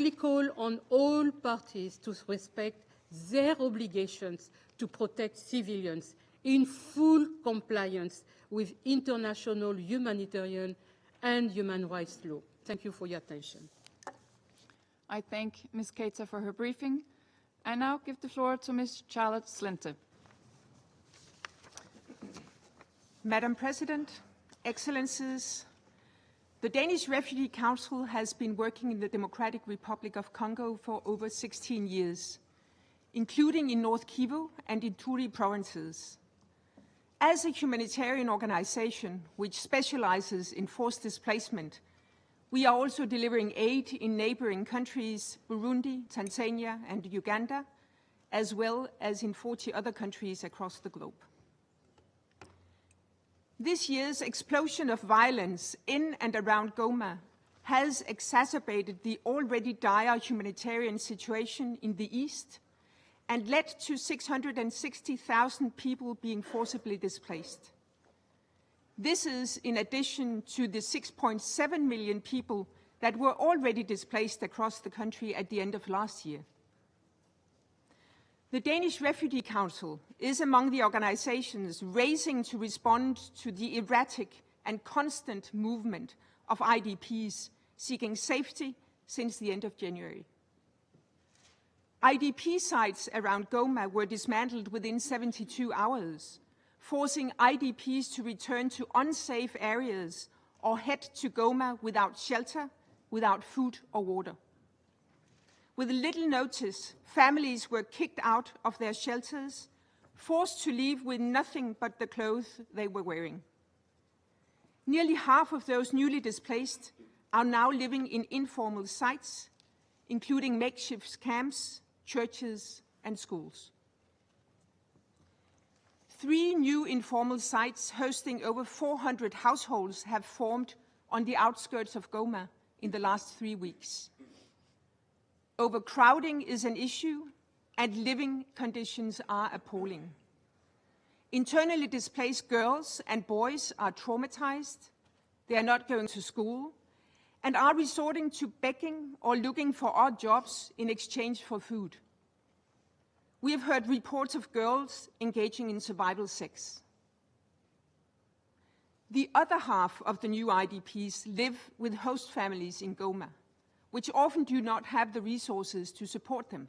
strongly call on all parties to respect their obligations to protect civilians in full compliance with international humanitarian and human rights law. Thank you for your attention. I thank Ms. Keita for her briefing. I now give the floor to Ms. Charlotte Slinte. Madam President, Excellencies, the Danish Refugee Council has been working in the Democratic Republic of Congo for over 16 years, including in North Kivu and in Ituri provinces. As a humanitarian organization which specializes in forced displacement, we are also delivering aid in neighboring countries, Burundi, Tanzania, and Uganda, as well as in 40 other countries across the globe. This year's explosion of violence in and around Goma has exacerbated the already dire humanitarian situation in the east and led to 660,000 people being forcibly displaced. This is in addition to the 6.7 million people that were already displaced across the country at the end of last year. The Danish Refugee Council is among the organizations racing to respond to the erratic and constant movement of IDPs seeking safety since the end of January. IDP sites around Goma were dismantled within 72 hours, forcing IDPs to return to unsafe areas or head to Goma without shelter, without food or water. With little notice, families were kicked out of their shelters, forced to leave with nothing but the clothes they were wearing. Nearly half of those newly displaced are now living in informal sites, including makeshift camps, churches, and schools. 3 new informal sites hosting over 400 households have formed on the outskirts of Goma in the last 3 weeks. Overcrowding is an issue, and living conditions are appalling. Internally displaced girls and boys are traumatized, they are not going to school, and are resorting to begging or looking for odd jobs in exchange for food. We have heard reports of girls engaging in survival sex. The other half of the new IDPs live with host families in Goma, which often do not have the resources to support them.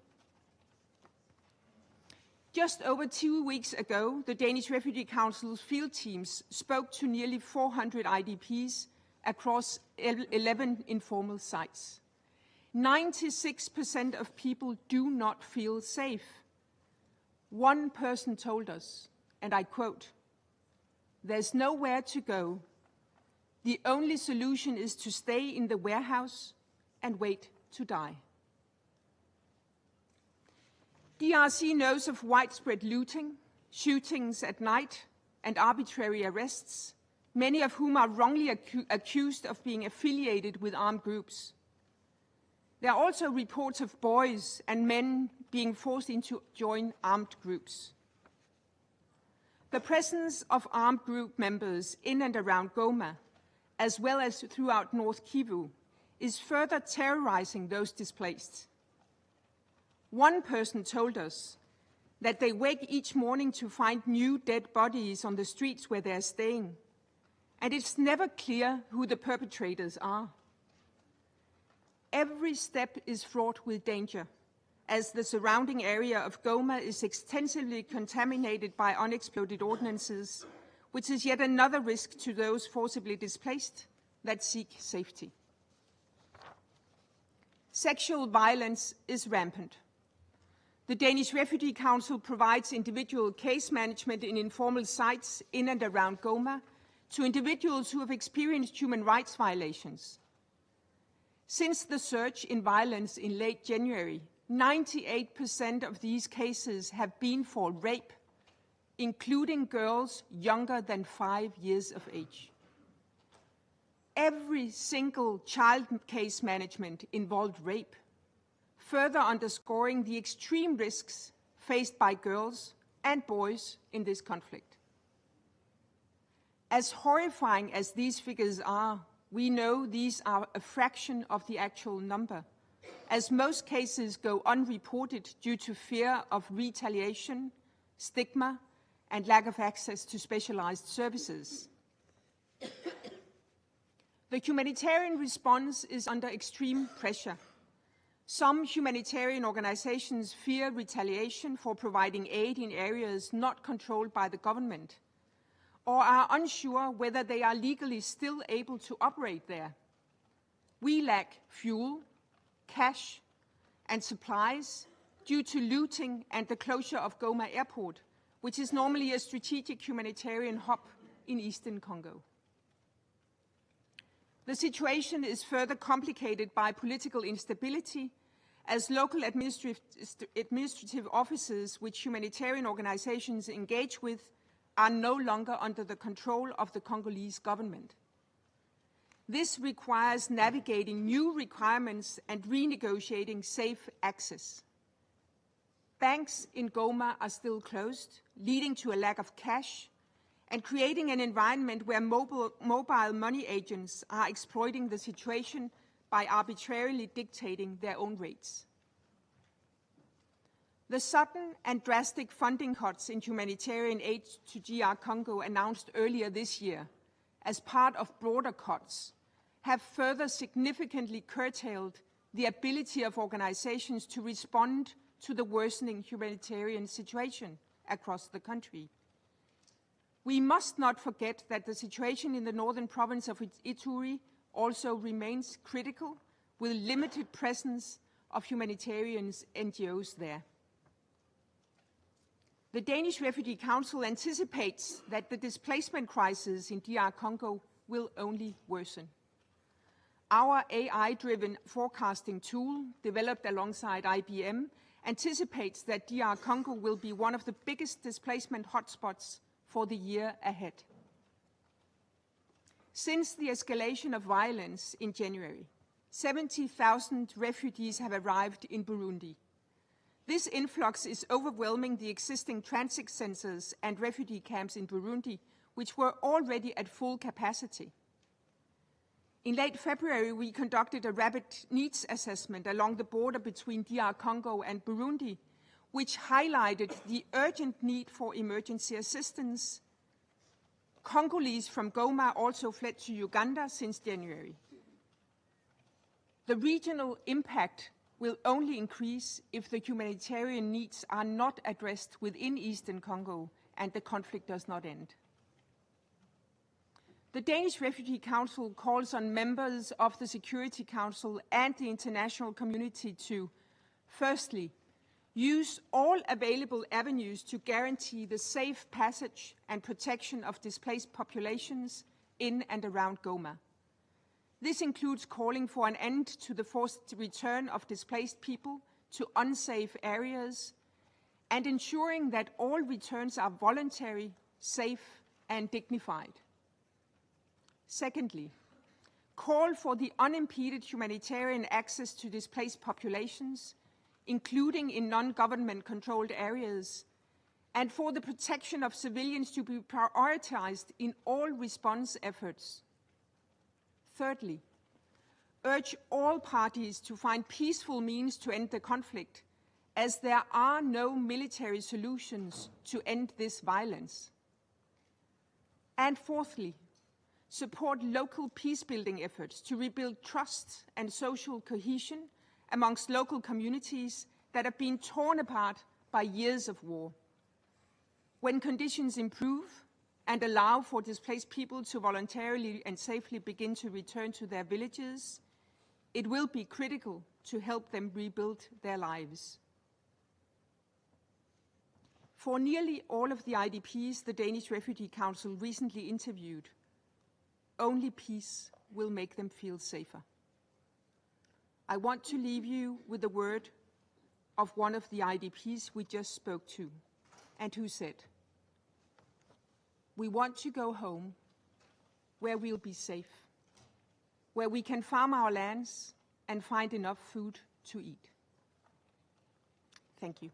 Just over 2 weeks ago, the Danish Refugee Council's field teams spoke to nearly 400 IDPs across 11 informal sites. 96% of people do not feel safe. One person told us, and I quote, "There's nowhere to go. The only solution is to stay in the warehouse and wait to die." DRC knows of widespread looting, shootings at night, and arbitrary arrests, many of whom are wrongly accused of being affiliated with armed groups. There are also reports of boys and men being forced into join armed groups. The presence of armed group members in and around Goma, as well as throughout North Kivu, is further terrorizing those displaced. One person told us that they wake each morning to find new dead bodies on the streets where they are staying, and it's never clear who the perpetrators are. Every step is fraught with danger, as the surrounding area of Goma is extensively contaminated by unexploded ordnances, which is yet another risk to those forcibly displaced that seek safety. Sexual violence is rampant. The Danish Refugee Council provides individual case management in informal sites in and around Goma to individuals who have experienced human rights violations. Since the surge in violence in late January, 98% of these cases have been for rape, including girls younger than 5 years of age. Every single child case management involved rape, further underscoring the extreme risks faced by girls and boys in this conflict. As horrifying as these figures are, we know these are a fraction of the actual number as most cases go unreported due to fear of retaliation, stigma, and lack of access to specialized services. The humanitarian response is under extreme pressure. Some humanitarian organizations fear retaliation for providing aid in areas not controlled by the government, or are unsure whether they are legally still able to operate there. We lack fuel, cash, and supplies due to looting and the closure of Goma Airport, which is normally a strategic humanitarian hub in eastern Congo. The situation is further complicated by political instability, as local administrative offices which humanitarian organizations engage with are no longer under the control of the Congolese government. This requires navigating new requirements and renegotiating safe access. Banks in Goma are still closed, leading to a lack of cash and creating an environment where mobile money agents are exploiting the situation by arbitrarily dictating their own rates. The sudden and drastic funding cuts in humanitarian aid to DR Congo announced earlier this year as part of broader cuts have further significantly curtailed the ability of organizations to respond to the worsening humanitarian situation across the country. We must not forget that the situation in the northern province of Ituri also remains critical, with limited presence of humanitarian NGOs there. The Danish Refugee Council anticipates that the displacement crisis in DR Congo will only worsen. Our AI-driven forecasting tool, developed alongside IBM, anticipates that DR Congo will be one of the biggest displacement hotspots for the year ahead. Since the escalation of violence in January, 70,000 refugees have arrived in Burundi. This influx is overwhelming the existing transit centers and refugee camps in Burundi, which were already at full capacity. In late February, we conducted a rapid needs assessment along the border between DR Congo and Burundi, which highlighted the urgent need for emergency assistance. Congolese from Goma also fled to Uganda since January. The regional impact will only increase if the humanitarian needs are not addressed within eastern Congo and the conflict does not end. The Danish Refugee Council calls on members of the Security Council and the international community to, firstly, use all available avenues to guarantee the safe passage and protection of displaced populations in and around Goma. This includes calling for an end to the forced return of displaced people to unsafe areas and ensuring that all returns are voluntary, safe, and dignified. Secondly, call for the unimpeded humanitarian access to displaced populations, including in non-government controlled areas, and for the protection of civilians to be prioritized in all response efforts. Thirdly, urge all parties to find peaceful means to end the conflict, as there are no military solutions to end this violence. And fourthly, support local peace-building efforts to rebuild trust and social cohesion amongst local communities that have been torn apart by years of war. When conditions improve and allow for displaced people to voluntarily and safely begin to return to their villages, it will be critical to help them rebuild their lives. For nearly all of the IDPs the Danish Refugee Council recently interviewed, only peace will make them feel safer. I want to leave you with the word of one of the IDPs we just spoke to, and who said, "We want to go home where we'll be safe, where we can farm our lands and find enough food to eat." Thank you.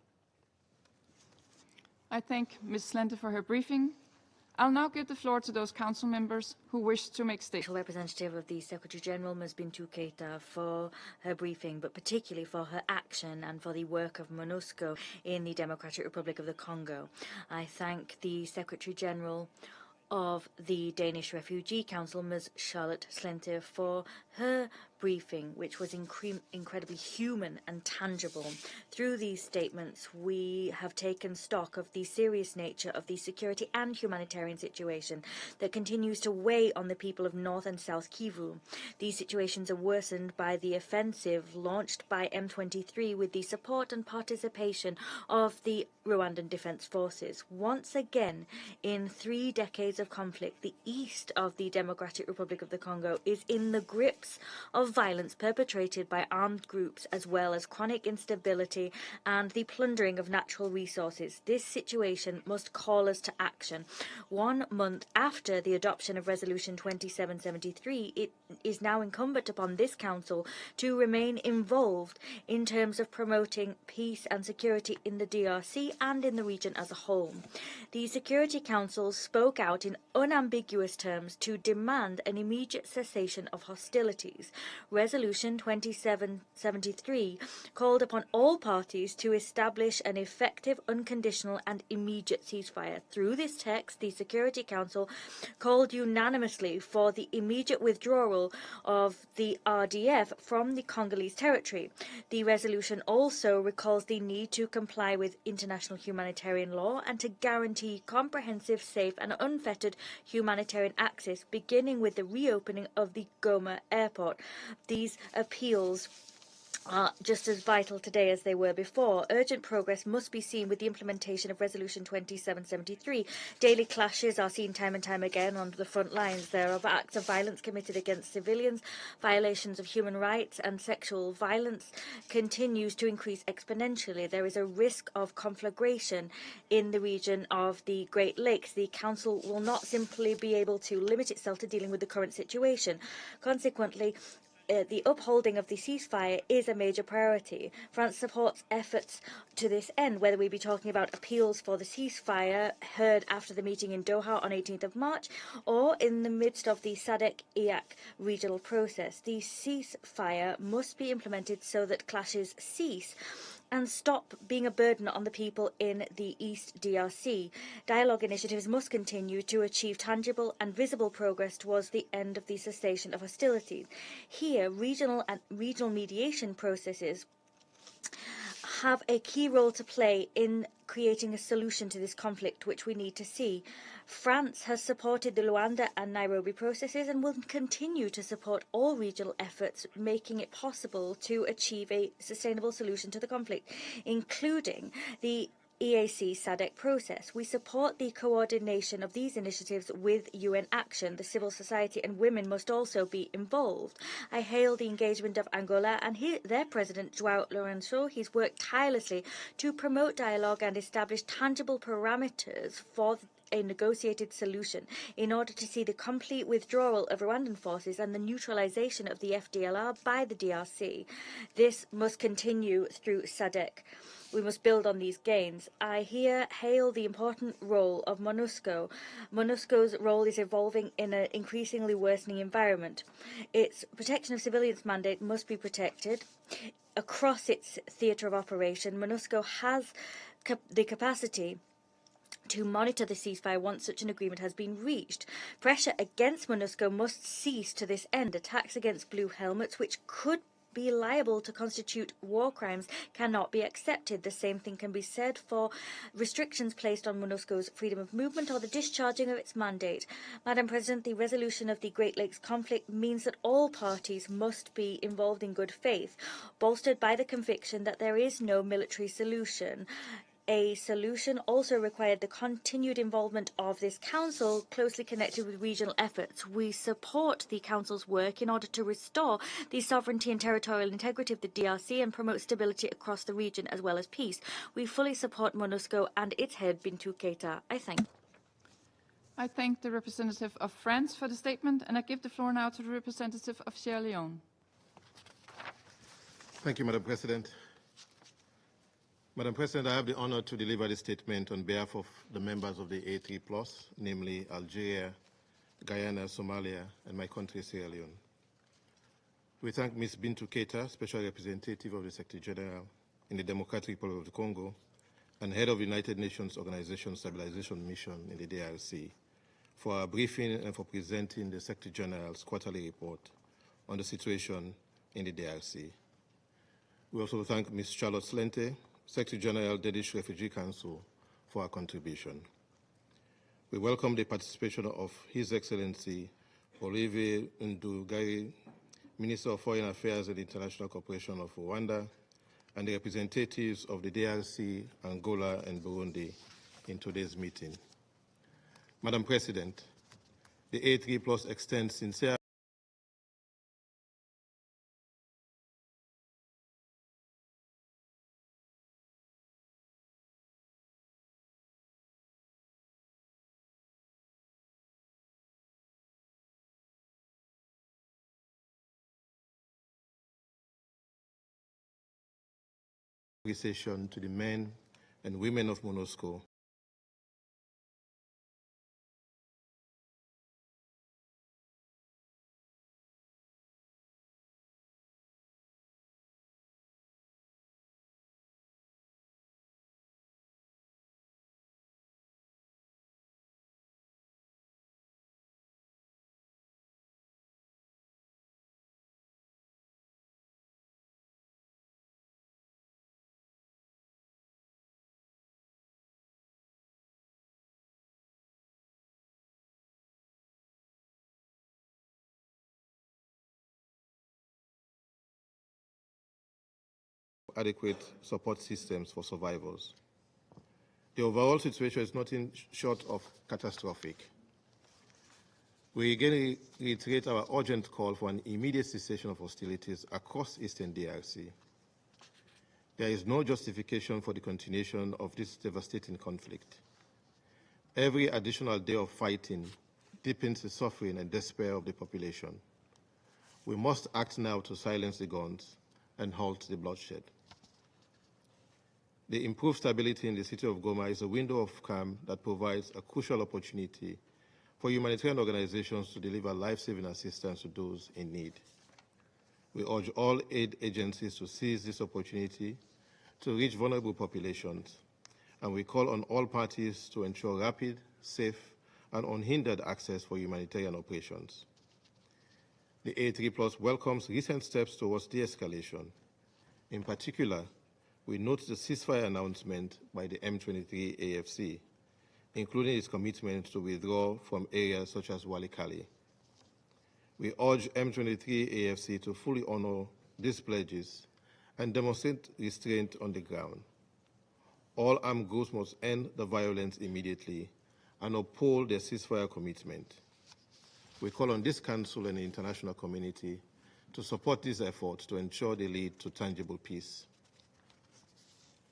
I thank Ms. Slente for her briefing. I'll now give the floor to those council members who wish to make statements. Representative of the Secretary-General, Ms. Bintou Keita, for her briefing, but particularly for her action and for the work of MONUSCO in the Democratic Republic of the Congo. I thank the Secretary-General of the Danish Refugee Council, Ms. Charlotte Slenter, for her briefing, which was incredibly human and tangible. Through these statements, we have taken stock of the serious nature of the security and humanitarian situation that continues to weigh on the people of North and South Kivu. These situations are worsened by the offensive launched by M23 with the support and participation of the Rwandan Defense Forces. Once again, in 3 decades of conflict, the east of the Democratic Republic of the Congo is in the grips of violence perpetrated by armed groups, as well as chronic instability and the plundering of natural resources. This situation must call us to action. 1 month after the adoption of Resolution 2773, it is now incumbent upon this Council to remain involved in terms of promoting peace and security in the DRC and in the region as a whole. The Security Council spoke out in unambiguous terms to demand an immediate cessation of hostilities. Resolution 2773 called upon all parties to establish an effective, unconditional and immediate ceasefire. Through this text, the Security Council called unanimously for the immediate withdrawal of the RDF from the Congolese territory. The resolution also recalls the need to comply with international humanitarian law and to guarantee comprehensive, safe and unfettered humanitarian access, beginning with the reopening of the Goma airport. These appeals are just as vital today as they were before. Urgent progress must be seen with the implementation of Resolution 2773. Daily clashes are seen time and time again on the front lines. There are acts of violence committed against civilians, violations of human rights, and sexual violence continues to increase exponentially. There is a risk of conflagration in the region of the Great Lakes. The Council will not simply be able to limit itself to dealing with the current situation. Consequently, the upholding of the ceasefire is a major priority. France supports efforts to this end, whether we be talking about appeals for the ceasefire heard after the meeting in Doha on 18th of March or in the midst of the SADC-EAC regional process. The ceasefire must be implemented so that clashes cease and stop being a burden on the people in the East DRC. Dialogue initiatives must continue to achieve tangible and visible progress towards the end of the cessation of hostilities. Here, regional mediation processes have a key role to play in creating a solution to this conflict, which we need to see. France has supported the Luanda and Nairobi processes and will continue to support all regional efforts, making it possible to achieve a sustainable solution to the conflict, including the EAC SADC process. We support the coordination of these initiatives with UN action. The civil society and women must also be involved. I hail the engagement of Angola and their president, João Lourenço. He's worked tirelessly to promote dialogue and establish tangible parameters for a negotiated solution in order to see the complete withdrawal of Rwandan forces and the neutralization of the FDLR by the DRC. This must continue through SADC. We must build on these gains. I here hail the important role of MONUSCO. MONUSCO's role is evolving in an increasingly worsening environment. Its protection of civilians mandate must be protected. Across its theatre of operation, MONUSCO has the capacity to monitor the ceasefire once such an agreement has been reached. Pressure against MONUSCO must cease to this end. Attacks against blue helmets, which could be liable to constitute war crimes, cannot be accepted. The same thing can be said for restrictions placed on MONUSCO's freedom of movement or the discharging of its mandate. Madam President, the resolution of the Great Lakes conflict means that all parties must be involved in good faith, bolstered by the conviction that there is no military solution. A solution also required the continued involvement of this Council, closely connected with regional efforts. We support the Council's work in order to restore the sovereignty and territorial integrity of the DRC and promote stability across the region as well as peace. We fully support MONUSCO and its head, Bintou Keita. I thank the representative of France for the statement, and I give the floor now to the representative of Sierra Leone. Thank you, Madam President. Madam President, I have the honor to deliver this statement on behalf of the members of the A3+, namely Algeria, Guyana, Somalia, and my country, Sierra Leone. We thank Ms. Bintou Keita, Special Representative of the Secretary General in the Democratic Republic of the Congo and Head of the United Nations Organization Stabilization Mission in the DRC, for our briefing and for presenting the Secretary General's quarterly report on the situation in the DRC. We also thank Ms. Charlotte Slente, Secretary General, Dedish Refugee Council, for our contribution. We welcome the participation of His Excellency Olivier Ndugai, Minister of Foreign Affairs and International Cooperation of Rwanda, and the representatives of the DRC, Angola, and Burundi in today's meeting. Madam President, the A3+ extends sincere appreciation to the men and women of MONUSCO adequate support systems for survivors. The overall situation is nothing short of catastrophic. We again reiterate our urgent call for an immediate cessation of hostilities across eastern DRC. There is no justification for the continuation of this devastating conflict. Every additional day of fighting deepens the suffering and despair of the population. We must act now to silence the guns and halt the bloodshed. The improved stability in the city of Goma is a window of calm that provides a crucial opportunity for humanitarian organizations to deliver life-saving assistance to those in need. We urge all aid agencies to seize this opportunity to reach vulnerable populations, and we call on all parties to ensure rapid, safe, and unhindered access for humanitarian operations. The A3+ welcomes recent steps towards de-escalation. In particular, we note the ceasefire announcement by the M23 AFC, including its commitment to withdraw from areas such as Walikale. We urge M23 AFC to fully honor these pledges and demonstrate restraint on the ground. All armed groups must end the violence immediately and uphold their ceasefire commitment. We call on this Council and the international community to support these efforts to ensure they lead to tangible peace.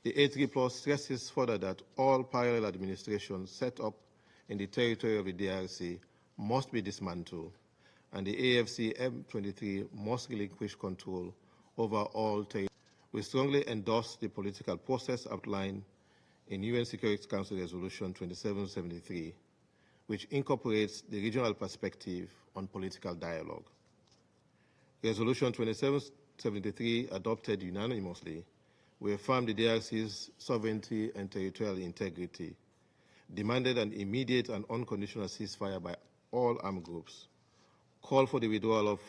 The A3+ stresses further that all parallel administrations set up in the territory of the DRC must be dismantled, and the AFC M23 must relinquish control over all territory. We strongly endorse the political process outlined in UN Security Council Resolution 2773, which incorporates the regional perspective on political dialogue. Resolution 2773, adopted unanimously, we affirmed the DRC's sovereignty and territorial integrity, demanded an immediate and unconditional ceasefire by all armed groups, called for the withdrawal of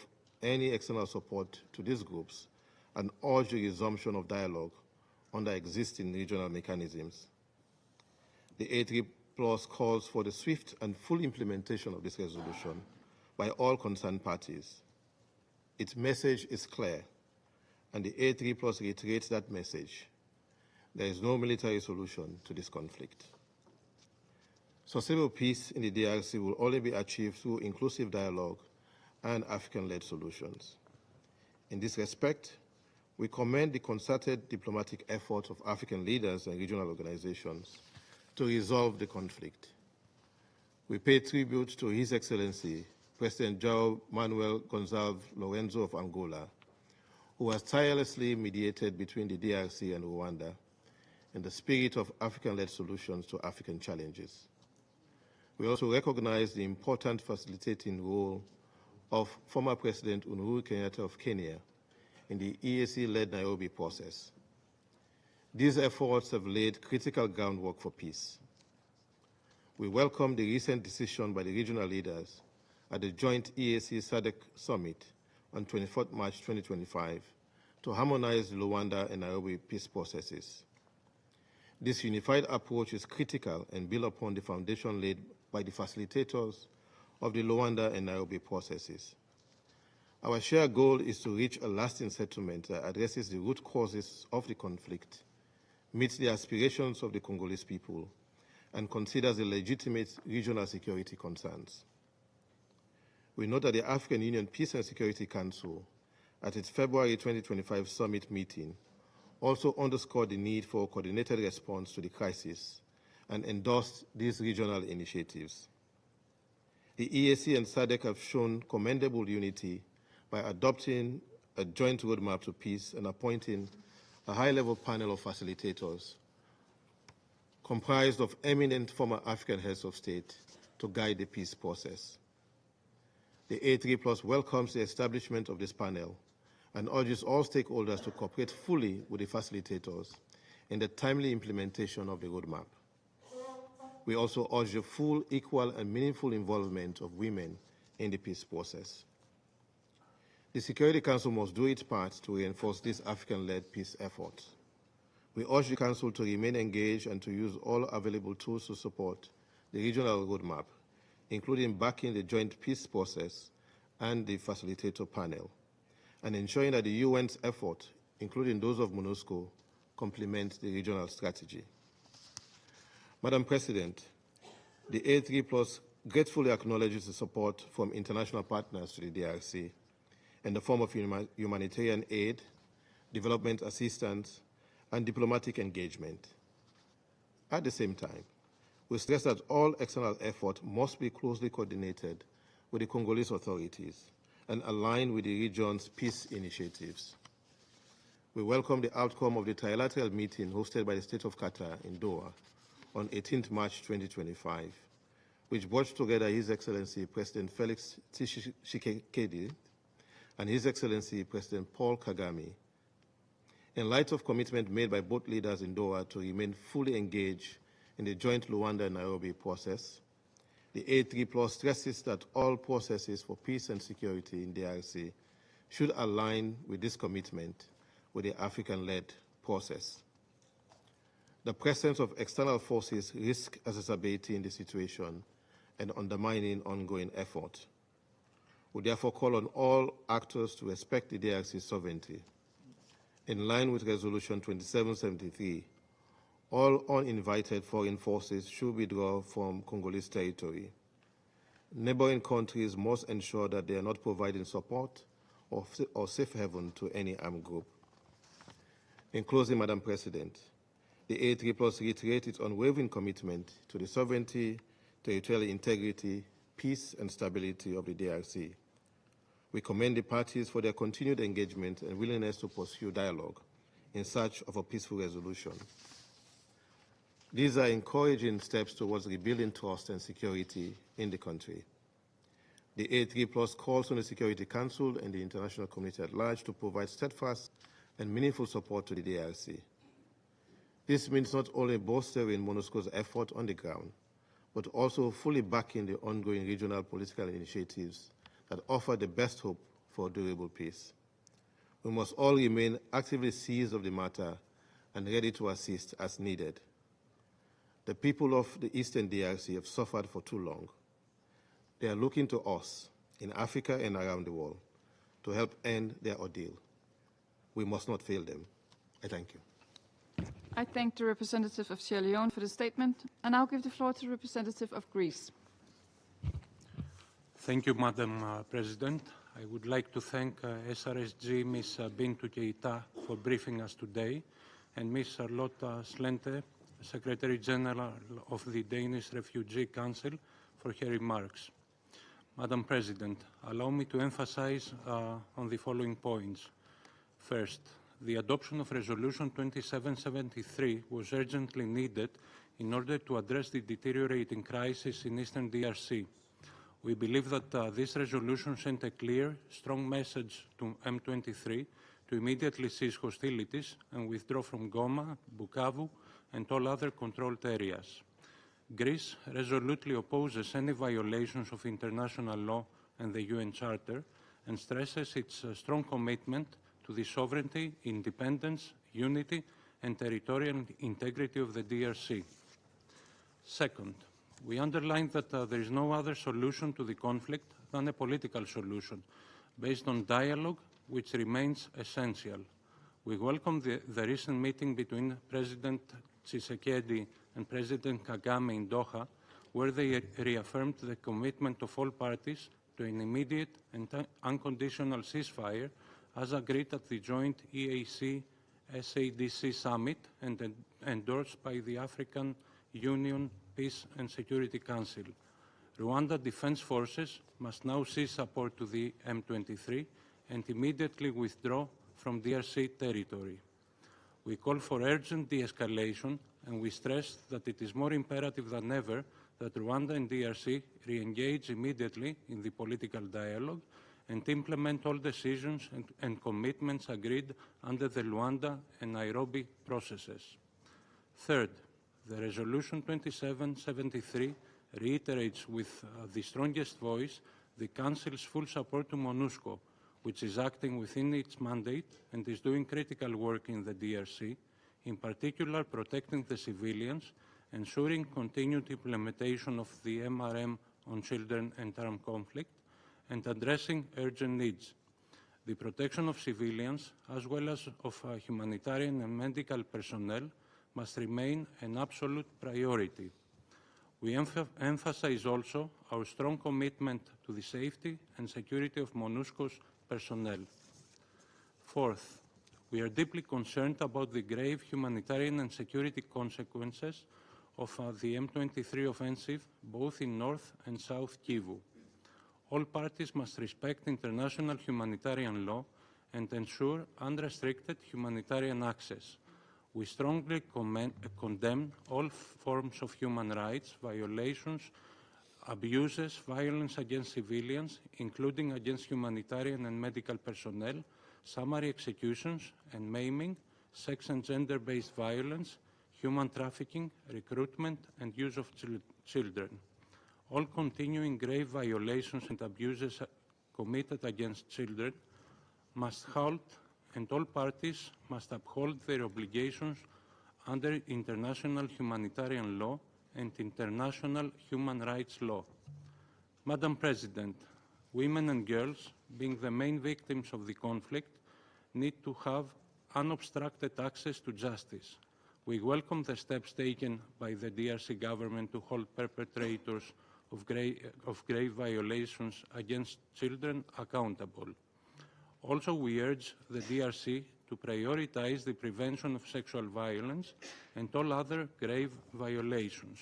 any external support to these groups, and urged the resumption of dialogue under existing regional mechanisms. The A3+ calls for the swift and full implementation of this resolution by all concerned parties. Its message is clear, and the A3+ reiterates that message. There is no military solution to this conflict. Sustainable peace in the DRC will only be achieved through inclusive dialogue and African-led solutions. In this respect, we commend the concerted diplomatic efforts of African leaders and regional organizations to resolve the conflict. We pay tribute to His Excellency, President João Manuel Gonçalves Lorenzo of Angola, who has tirelessly mediated between the DRC and Rwanda in the spirit of African-led solutions to African challenges. We also recognize the important facilitating role of former President Uhuru Kenyatta of Kenya in the EAC-led Nairobi process. These efforts have laid critical groundwork for peace. We welcome the recent decision by the regional leaders at the joint EAC-SADC summit on 24 March 2025 to harmonize the Luanda and Nairobi peace processes. This unified approach is critical and built upon the foundation laid by the facilitators of the Luanda and Nairobi processes. Our shared goal is to reach a lasting settlement that addresses the root causes of the conflict, meets the aspirations of the Congolese people, and considers the legitimate regional security concerns. We note that the African Union Peace and Security Council, at its February 2025 summit meeting, also underscored the need for a coordinated response to the crisis and endorsed these regional initiatives. The EAC and SADC have shown commendable unity by adopting a joint roadmap to peace and appointing a high-level panel of facilitators comprised of eminent former African heads of state to guide the peace process. The A3+ welcomes the establishment of this panel and urges all stakeholders to cooperate fully with the facilitators in the timely implementation of the roadmap. We also urge the full, equal, and meaningful involvement of women in the peace process. The Security Council must do its part to reinforce this African-led peace effort. We urge the Council to remain engaged and to use all available tools to support the regional roadmap, including backing the joint peace process and the facilitator panel, and ensuring that the UN's effort, including those of MONUSCO, complement the regional strategy. Madam President, the A3+ gratefully acknowledges the support from international partners to the DRC in the form of humanitarian aid, development assistance, and diplomatic engagement. At the same time, we stress that all external effort must be closely coordinated with the Congolese authorities and aligned with the region's peace initiatives. We welcome the outcome of the trilateral meeting hosted by the State of Qatar in Doha on 18 March 2025, which brought together His Excellency President Felix Tshisekedi and His Excellency President Paul Kagame. In light of commitment made by both leaders in Doha to remain fully engaged in the joint Luanda and Nairobi process, the A3+ stresses that all processes for peace and security in DRC should align with this commitment with the African-led process. The presence of external forces risks exacerbating the situation and undermining ongoing effort. We therefore call on all actors to respect the DRC's sovereignty. In line with Resolution 2773, all uninvited foreign forces should withdraw from Congolese territory. Neighboring countries must ensure that they are not providing support or safe haven to any armed group. In closing, Madam President, the A3+ reiterates its unwavering commitment to the sovereignty, territorial integrity, peace, and stability of the DRC. We commend the parties for their continued engagement and willingness to pursue dialogue in search of a peaceful resolution. These are encouraging steps towards rebuilding trust and security in the country. The A3+ calls on the Security Council and the international community at large to provide steadfast and meaningful support to the DRC. This means not only bolstering MONUSCO's effort on the ground, but also fully backing the ongoing regional political initiatives that offer the best hope for durable peace. We must all remain actively seized of the matter and ready to assist as needed. The people of the Eastern DRC have suffered for too long. They are looking to us in Africa and around the world to help end their ordeal. We must not fail them. I thank you. I thank the representative of Sierra Leone for the statement, and I'll give the floor to the representative of Greece. Thank you, Madam President. I would like to thank SRSG Ms. Bintou Keita for briefing us today, and Ms. Charlotte Slente, Secretary General of the Danish Refugee Council, for her remarks. Madam President, allow me to emphasize on the following points. First, the adoption of Resolution 2773 was urgently needed in order to address the deteriorating crisis in Eastern DRC. We believe that this resolution sent a clear, strong message to M23 to immediately cease hostilities and withdraw from Goma, Bukavu, and all other controlled areas. Greece resolutely opposes any violations of international law and the UN Charter and stresses its strong commitment to the sovereignty, independence, unity, and territorial integrity of the DRC. Second, we underline that there is no other solution to the conflict than a political solution based on dialogue, which remains essential. We welcome the recent meeting between President Tshisekedi and President Kagame in Doha, where they reaffirmed the commitment of all parties to an immediate and unconditional ceasefire as agreed at the joint EAC-SADC summit and endorsed by the African Union Peace and Security Council. Rwanda Defense Forces must now cease support to the M23 and immediately withdraw from DRC territory. We call for urgent de-escalation, and we stress that it is more imperative than ever that Rwanda and DRC re-engage immediately in the political dialogue and implement all decisions and commitments agreed under the Luanda and Nairobi processes. Third, the Resolution 2773 reiterates with the strongest voice the Council's full support to MONUSCO, which is acting within its mandate and is doing critical work in the DRC, in particular protecting the civilians, ensuring continued implementation of the MRM on children and armed conflict, and addressing urgent needs. The protection of civilians, as well as of humanitarian and medical personnel, must remain an absolute priority. We emphasize also our strong commitment to the safety and security of MONUSCO's personnel. Fourth, we are deeply concerned about the grave humanitarian and security consequences of the M23 offensive, both in North and South Kivu. All parties must respect international humanitarian law and ensure unrestricted humanitarian access. We strongly condemn all forms of human rights violations, abuses, violence against civilians, including against humanitarian and medical personnel, summary executions and maiming, sex and gender-based violence, human trafficking, recruitment, and use of children. All continuing grave violations and abuses committed against children must halt, and all parties must uphold their obligations under international humanitarian law and international human rights law. Madam President, women and girls, being the main victims of the conflict, need to have unobstructed access to justice. We welcome the steps taken by the DRC government to hold perpetrators of grave violations against children accountable. Also, we urge the DRC to prioritize the prevention of sexual violence and all other grave violations.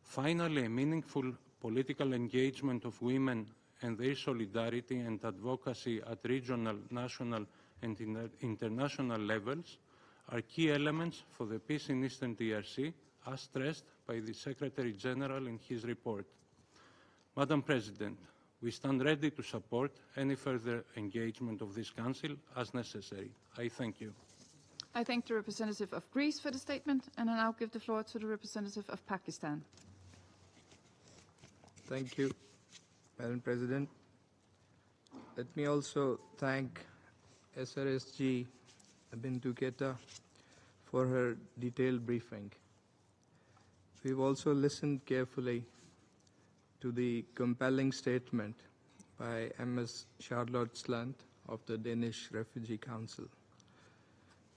Finally, a meaningful political engagement of women and their solidarity and advocacy at regional, national, and international levels are key elements for the peace in Eastern DRC, as stressed by the Secretary General in his report. Madam President, we stand ready to support any further engagement of this Council as necessary. I thank you. I thank the representative of Greece for the statement, and I now give the floor to the representative of Pakistan. Thank you, Madam President. Let me also thank SRSG Bintu Keita for her detailed briefing. We've also listened carefully to the compelling statement by Ms. Charlotte Slant of the Danish Refugee Council.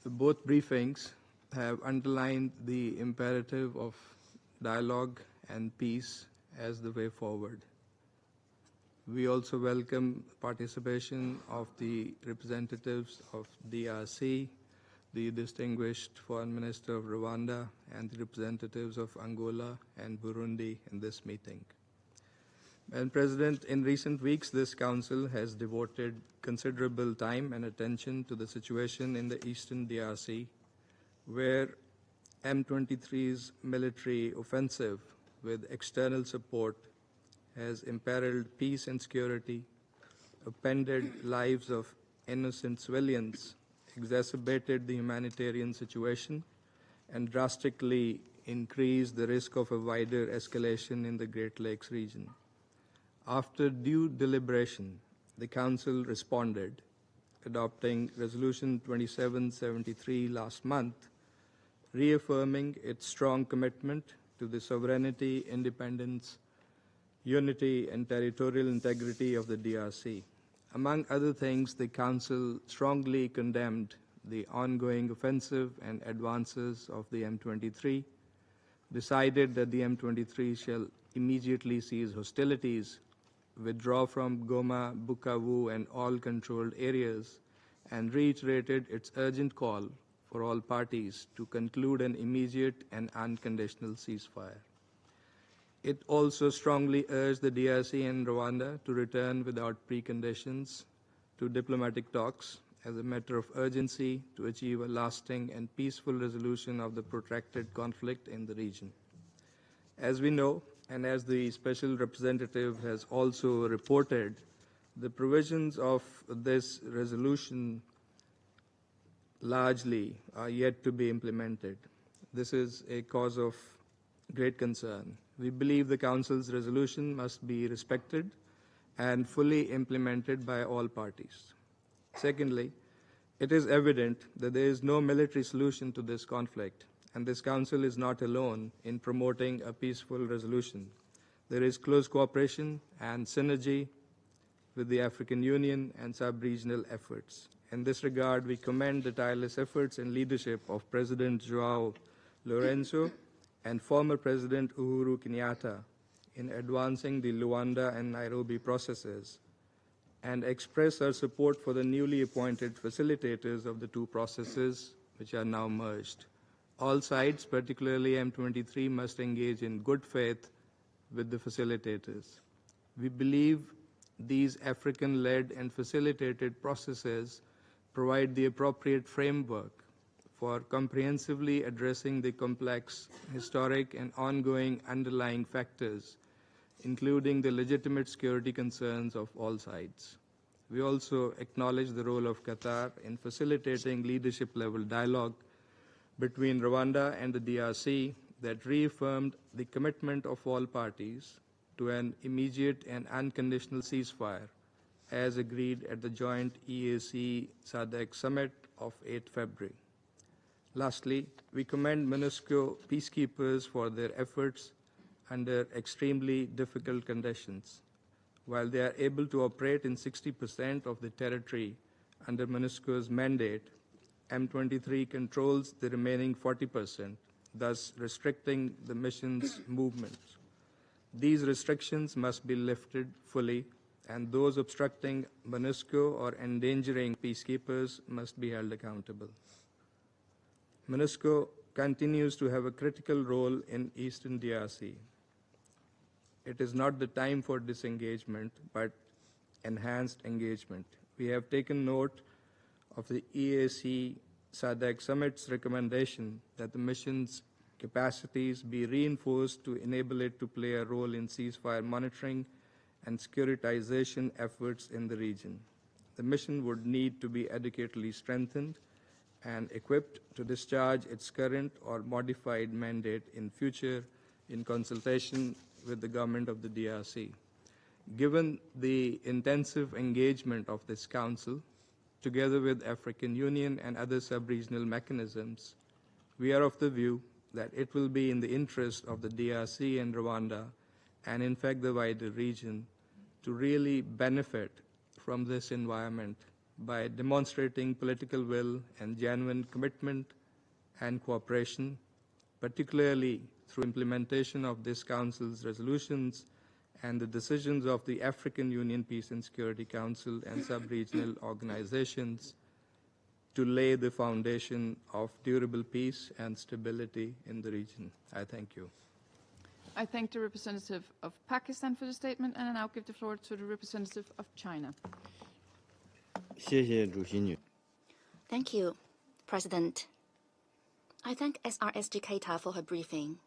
Both briefings have underlined the imperative of dialogue and peace as the way forward. We also welcome participation of the representatives of DRC, the distinguished Foreign Minister of Rwanda, and the representatives of Angola and Burundi in this meeting. Madam President, in recent weeks, this Council has devoted considerable time and attention to the situation in the eastern DRC, where M23's military offensive with external support has imperiled peace and security, upended lives of innocent civilians, exacerbated the humanitarian situation, and drastically increased the risk of a wider escalation in the Great Lakes region. After due deliberation, the Council responded, adopting Resolution 2773 last month, reaffirming its strong commitment to the sovereignty, independence, unity, and territorial integrity of the DRC. Among other things, the Council strongly condemned the ongoing offensive and advances of the M23, decided that the M23 shall immediately cease hostilities, withdraw from Goma, Bukavu, and all controlled areas, and reiterated its urgent call for all parties to conclude an immediate and unconditional ceasefire. It also strongly urged the DRC and Rwanda to return without preconditions to diplomatic talks as a matter of urgency to achieve a lasting and peaceful resolution of the protracted conflict in the region. As we know, and as the Special Representative has also reported, the provisions of this resolution largely are yet to be implemented. This is a cause of great concern. We believe the Council's resolution must be respected and fully implemented by all parties. Secondly, it is evident that there is no military solution to this conflict, and this Council is not alone in promoting a peaceful resolution. There is close cooperation and synergy with the African Union and sub-regional efforts. In this regard, we commend the tireless efforts and leadership of President João Lourenço and former President Uhuru Kenyatta in advancing the Luanda and Nairobi processes, and express our support for the newly appointed facilitators of the two processes, which are now merged. All sides, particularly M23, must engage in good faith with the facilitators. We believe these African-led and facilitated processes provide the appropriate framework for comprehensively addressing the complex historic and ongoing underlying factors, including the legitimate security concerns of all sides. We also acknowledge the role of Qatar in facilitating leadership-level dialogue between Rwanda and the DRC that reaffirmed the commitment of all parties to an immediate and unconditional ceasefire, as agreed at the joint EAC-SADC summit of 8 February. Lastly, we commend MONUSCO peacekeepers for their efforts under extremely difficult conditions. While they are able to operate in 60% of the territory under MONUSCO's mandate, M23 controls the remaining 40%, thus restricting the mission's movement. These restrictions must be lifted fully, and those obstructing MONUSCO or endangering peacekeepers must be held accountable. MONUSCO continues to have a critical role in Eastern DRC. It is not the time for disengagement, but enhanced engagement. We have taken note of the EAC-SADC Summit's recommendation that the mission's capacities be reinforced to enable it to play a role in ceasefire monitoring and securitization efforts in the region. The mission would need to be adequately strengthened and equipped to discharge its current or modified mandate in future in consultation with the government of the DRC. Given the intensive engagement of this Council, together with African Union and other sub-regional mechanisms, we are of the view that it will be in the interest of the DRC and Rwanda, and in fact the wider region, to really benefit from this environment by demonstrating political will and genuine commitment and cooperation, particularly through implementation of this Council's resolutions and the decisions of the African Union Peace and Security Council and sub-regional organizations to lay the foundation of durable peace and stability in the region. I thank you. I thank the representative of Pakistan for the statement, and I now give the floor to the representative of China. 谢谢主席女。 Thank you, President. I thank SRSG Keita for her briefing.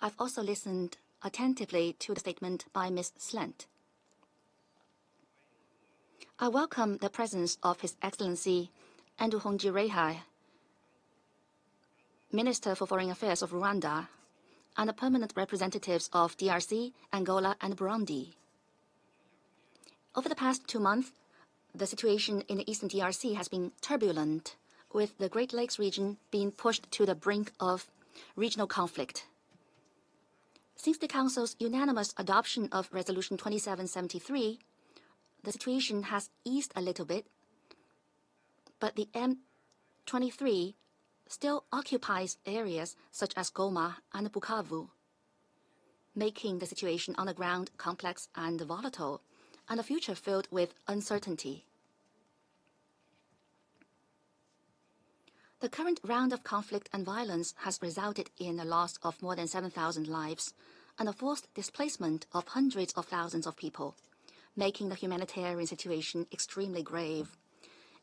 I've also listened attentively to the statement by Ms. Slent. I welcome the presence of His Excellency Nduhungi Reihai, Minister for Foreign Affairs of Rwanda, and the permanent representatives of DRC, Angola, and Burundi. Over the past 2 months, the situation in the eastern DRC has been turbulent, with the Great Lakes region being pushed to the brink of regional conflict. Since the Council's unanimous adoption of Resolution 2773, the situation has eased a little bit, but the M23 still occupies areas such as Goma and Bukavu, making the situation on the ground complex and volatile, and a future filled with uncertainty. The current round of conflict and violence has resulted in the loss of more than 7,000 lives and the forced displacement of hundreds of thousands of people, making the humanitarian situation extremely grave.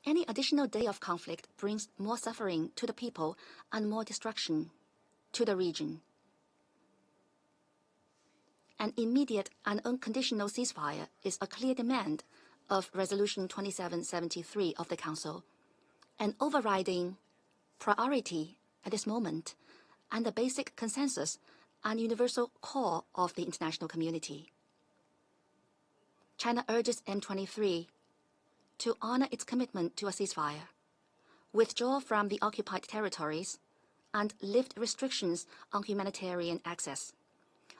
Any additional day of conflict brings more suffering to the people and more destruction to the region. An immediate and unconditional ceasefire is a clear demand of Resolution 2773 of the Council, an overriding priority at this moment, and the basic consensus and universal core of the international community. China urges M23 to honor its commitment to a ceasefire, withdraw from the occupied territories, and lift restrictions on humanitarian access.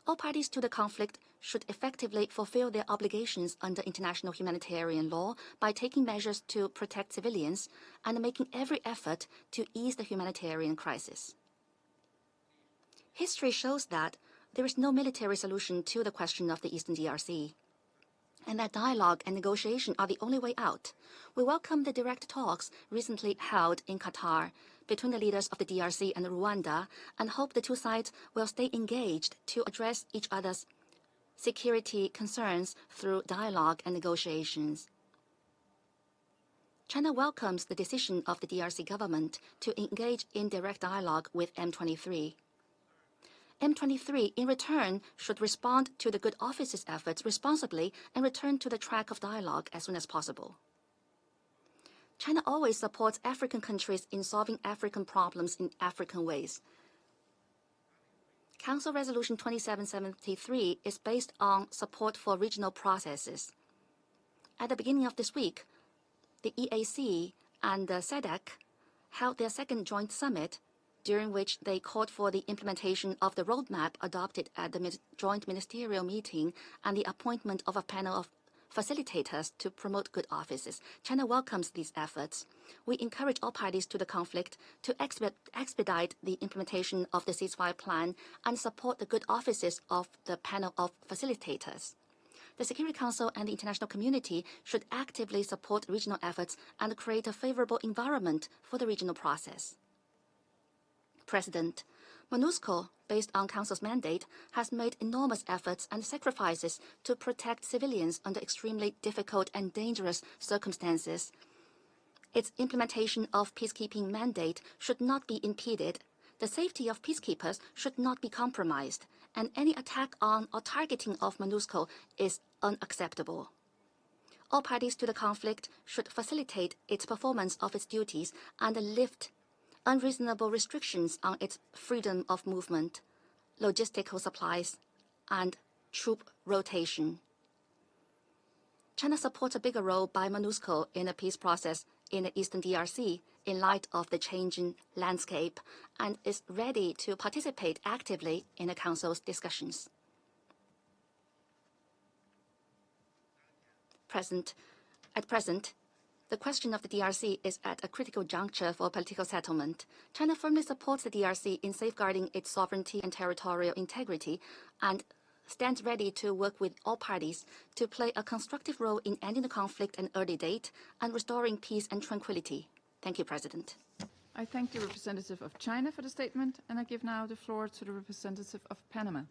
All parties to the conflict should effectively fulfill their obligations under international humanitarian law by taking measures to protect civilians and making every effort to ease the humanitarian crisis. History shows that there is no military solution to the question of the Eastern DRC, and that dialogue and negotiation are the only way out. We welcome the direct talks recently held in Qatar between the leaders of the DRC and Rwanda, and hope the two sides will stay engaged to address each other's security concerns through dialogue and negotiations. China welcomes the decision of the DRC government to engage in direct dialogue with M23. M23, in return, should respond to the Good Office's efforts responsibly and return to the track of dialogue as soon as possible. China always supports African countries in solving African problems in African ways. Council Resolution 2773 is based on support for regional processes. At the beginning of this week, the EAC and the SADC held their second joint summit, during which they called for the implementation of the roadmap adopted at the joint ministerial meeting and the appointment of a panel of facilitators to promote good offices. China welcomes these efforts. We encourage all parties to the conflict to expedite the implementation of the ceasefire plan and support the good offices of the panel of facilitators. The Security Council and the international community should actively support regional efforts and create a favorable environment for the regional process. President, MONUSCO, based on Council's mandate, has made enormous efforts and sacrifices to protect civilians under extremely difficult and dangerous circumstances. Its implementation of peacekeeping mandate should not be impeded. The safety of peacekeepers should not be compromised, and any attack on or targeting of MONUSCO is unacceptable. All parties to the conflict should facilitate its performance of its duties and lift unreasonable restrictions on its freedom of movement, logistical supplies, and troop rotation. China supports a bigger role by MONUSCO in the peace process in the Eastern DRC in light of the changing landscape and is ready to participate actively in the Council's discussions. At present, the question of the DRC is at a critical juncture for political settlement. China firmly supports the DRC in safeguarding its sovereignty and territorial integrity and stands ready to work with all parties to play a constructive role in ending the conflict at an early date and restoring peace and tranquility. Thank you, President. I thank the representative of China for the statement, and I give now the floor to the representative of Panama.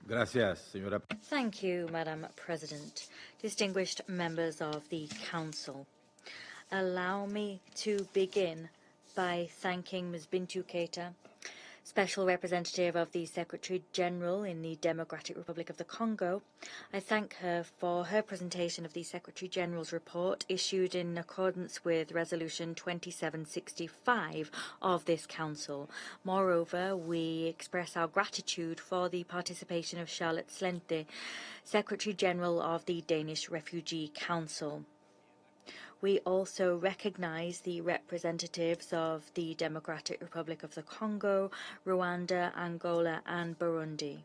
Gracias, señora. Thank you, Madam President. Distinguished members of the Council, allow me to begin by thanking Ms. Bintou Keita, Special Representative of the Secretary-General in the Democratic Republic of the Congo. I thank her for her presentation of the Secretary-General's report issued in accordance with Resolution 2765 of this Council. Moreover, we express our gratitude for the participation of Charlotte Slente, Secretary-General of the Danish Refugee Council. We also recognize the representatives of the Democratic Republic of the Congo, Rwanda, Angola, and Burundi.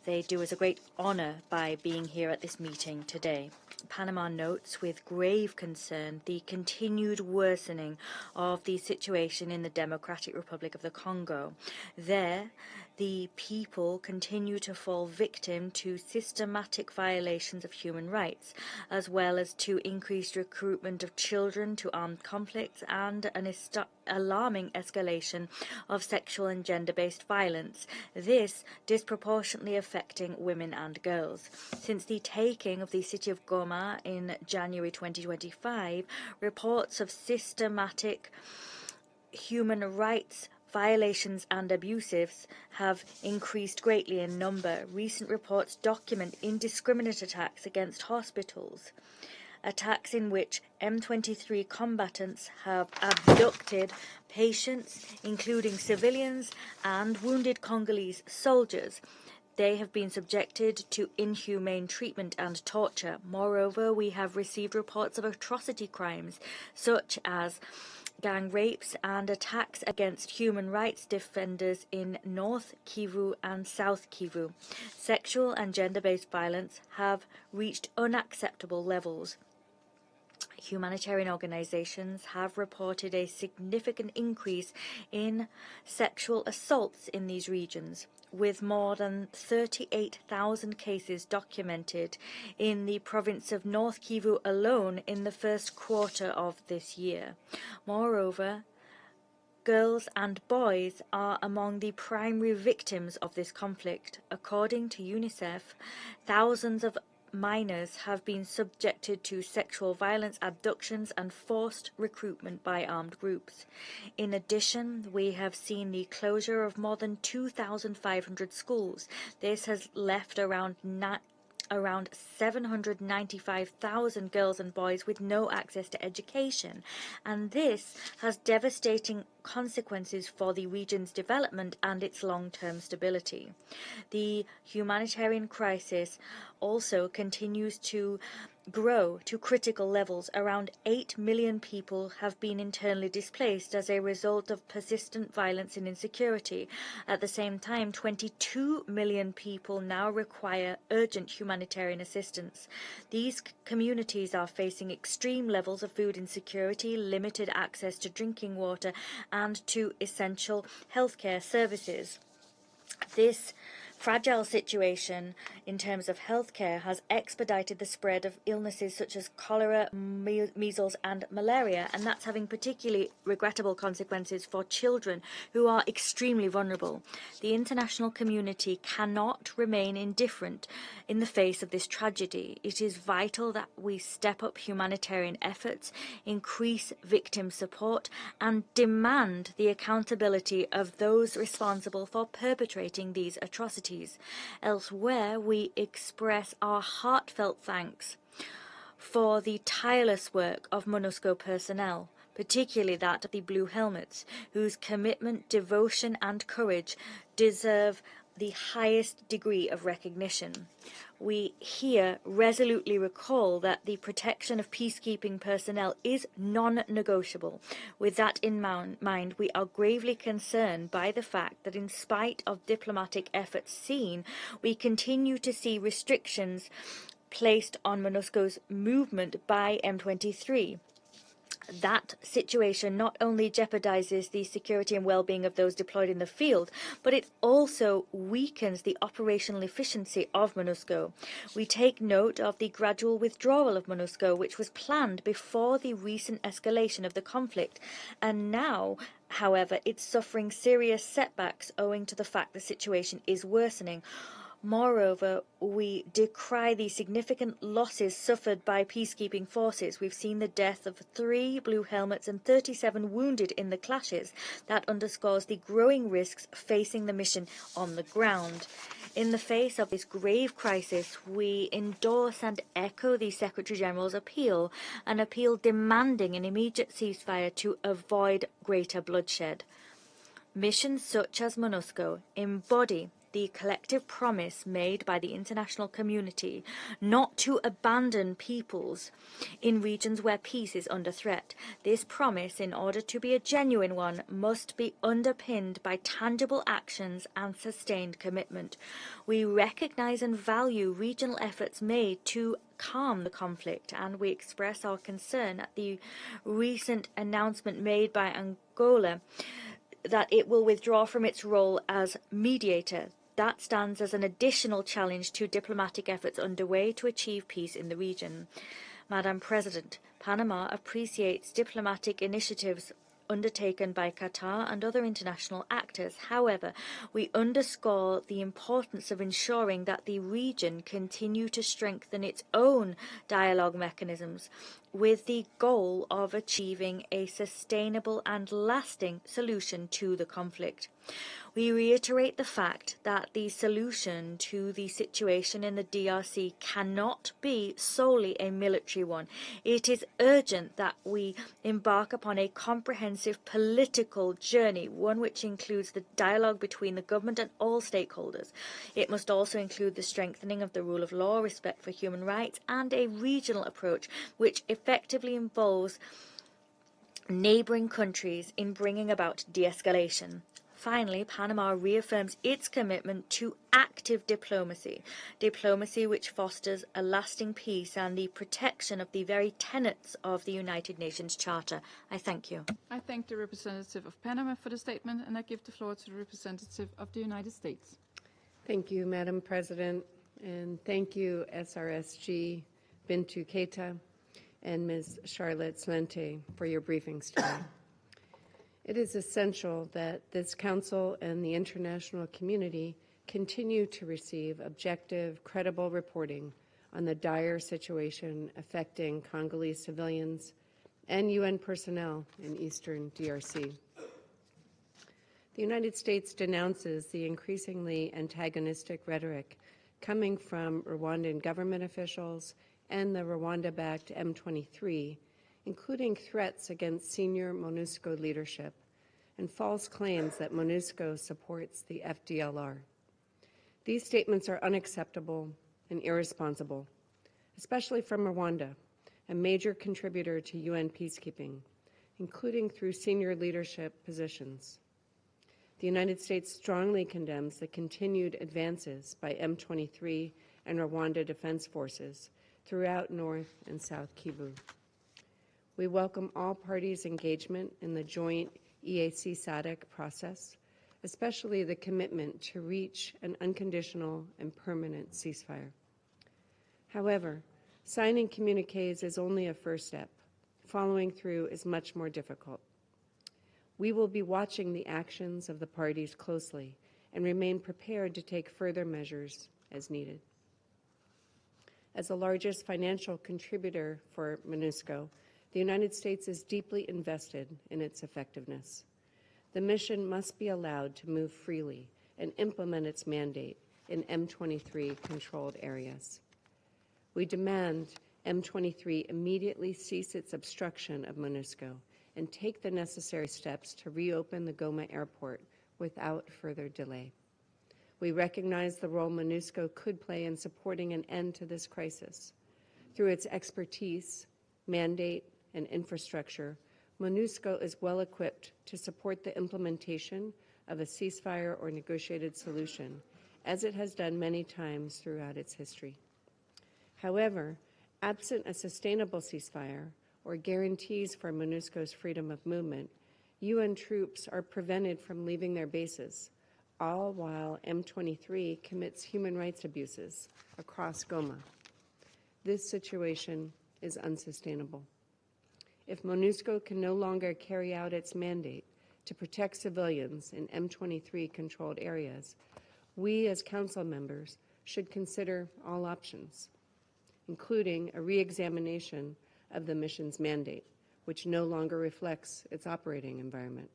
They do us a great honor by being here at this meeting today. Panama notes with grave concern the continued worsening of the situation in the Democratic Republic of the Congo. There, the people continue to fall victim to systematic violations of human rights, as well as to increased recruitment of children to armed conflicts and an alarming escalation of sexual and gender-based violence, this disproportionately affecting women and girls. Since the taking of the city of Goma in January 2025, reports of systematic human rights violations and abuses have increased greatly in number. Recent reports document indiscriminate attacks against hospitals, attacks in which M23 combatants have abducted patients, including civilians, and wounded Congolese soldiers. They have been subjected to inhumane treatment and torture. Moreover, we have received reports of atrocity crimes, such as gang rapes and attacks against human rights defenders in North Kivu and South Kivu. Sexual and gender-based violence have reached unacceptable levels. Humanitarian organizations have reported a significant increase in sexual assaults in these regions, with more than 38,000 cases documented in the province of North Kivu alone in the first quarter of this year. Moreover, girls and boys are among the primary victims of this conflict. According to UNICEF, thousands of minors have been subjected to sexual violence, abductions, and forced recruitment by armed groups. In addition, we have seen the closure of more than 2,500 schools. This has left around 795,000 girls and boys with no access to education, and this has devastating consequences for the region's development and its long-term stability. The humanitarian crisis also continues to grow to critical levels. Around 8 million people have been internally displaced as a result of persistent violence and insecurity. At the same time, 22 million people now require urgent humanitarian assistance. These communities are facing extreme levels of food insecurity, limited access to drinking water, and to essential healthcare services. This fragile situation in terms of healthcare has expedited the spread of illnesses such as cholera, measles, and malaria, and that's having particularly regrettable consequences for children who are extremely vulnerable. The international community cannot remain indifferent in the face of this tragedy. It is vital that we step up humanitarian efforts, increase victim support, and demand the accountability of those responsible for perpetrating these atrocities. Elsewhere, we express our heartfelt thanks for the tireless work of MONUSCO personnel, particularly that of the Blue Helmets, whose commitment, devotion, and courage deserve the highest degree of recognition. We here resolutely recall that the protection of peacekeeping personnel is non-negotiable. With that in mind, we are gravely concerned by the fact that in spite of diplomatic efforts seen, we continue to see restrictions placed on MONUSCO's movement by M23. that situation not only jeopardizes the security and well-being of those deployed in the field, but it also weakens the operational efficiency of MONUSCO. We take note of the gradual withdrawal of MONUSCO, which was planned before the recent escalation of the conflict, and now, however, it's suffering serious setbacks owing to the fact the situation is worsening. Moreover, we decry the significant losses suffered by peacekeeping forces. We've seen the death of 3 blue helmets and 37 wounded in the clashes. That underscores the growing risks facing the mission on the ground. In the face of this grave crisis, we endorse and echo the Secretary-General's appeal, an appeal demanding an immediate ceasefire to avoid greater bloodshed. Missions such as MONUSCO embody the collective promise made by the international community not to abandon peoples in regions where peace is under threat. This promise, in order to be a genuine one, must be underpinned by tangible actions and sustained commitment. We recognize and value regional efforts made to calm the conflict, and we express our concern at the recent announcement made by Angola that it will withdraw from its role as mediator. That stands as an additional challenge to diplomatic efforts underway to achieve peace in the region. Madam President, Panama appreciates diplomatic initiatives undertaken by Qatar and other international actors. However, we underscore the importance of ensuring that the region continue to strengthen its own dialogue mechanisms with the goal of achieving a sustainable and lasting solution to the conflict. We reiterate the fact that the solution to the situation in the DRC cannot be solely a military one. It is urgent that we embark upon a comprehensive political journey, one which includes the dialogue between the government and all stakeholders. It must also include the strengthening of the rule of law, respect for human rights, and a regional approach which effectively involves neighboring countries in bringing about de-escalation. Finally, Panama reaffirms its commitment to active diplomacy, diplomacy which fosters a lasting peace and the protection of the very tenets of the United Nations Charter. I thank you. I thank the representative of Panama for the statement, and I give the floor to the representative of the United States. Thank you, Madam President, and thank you, SRSG Bintu Keita and Ms. Charlotte Slente, for your briefings today. It is essential that this Council and the international community continue to receive objective, credible reporting on the dire situation affecting Congolese civilians and UN personnel in eastern DRC. The United States denounces the increasingly antagonistic rhetoric coming from Rwandan government officials and the Rwanda-backed M23, including threats against senior MONUSCO leadership and false claims that MONUSCO supports the FDLR. These statements are unacceptable and irresponsible, especially from Rwanda, a major contributor to UN peacekeeping, including through senior leadership positions. The United States strongly condemns the continued advances by M23 and Rwanda Defense Forces throughout North and South Kivu. We welcome all parties' engagement in the joint EAC SADC process, especially the commitment to reach an unconditional and permanent ceasefire. However, signing communiques is only a first step. Following through is much more difficult. We will be watching the actions of the parties closely and remain prepared to take further measures as needed. As the largest financial contributor for MONUSCO, the United States is deeply invested in its effectiveness. The mission must be allowed to move freely and implement its mandate in M23-controlled areas. We demand M23 immediately cease its obstruction of MONUSCO and take the necessary steps to reopen the Goma airport without further delay. We recognize the role MONUSCO could play in supporting an end to this crisis. Through its expertise, mandate, and infrastructure, MONUSCO is well equipped to support the implementation of a ceasefire or negotiated solution, as it has done many times throughout its history. However, absent a sustainable ceasefire or guarantees for MONUSCO's freedom of movement, UN troops are prevented from leaving their bases, all while M23 commits human rights abuses across Goma. This situation is unsustainable. If MONUSCO can no longer carry out its mandate to protect civilians in M23-controlled areas, we as Council members should consider all options, including a re-examination of the mission's mandate, which no longer reflects its operating environment.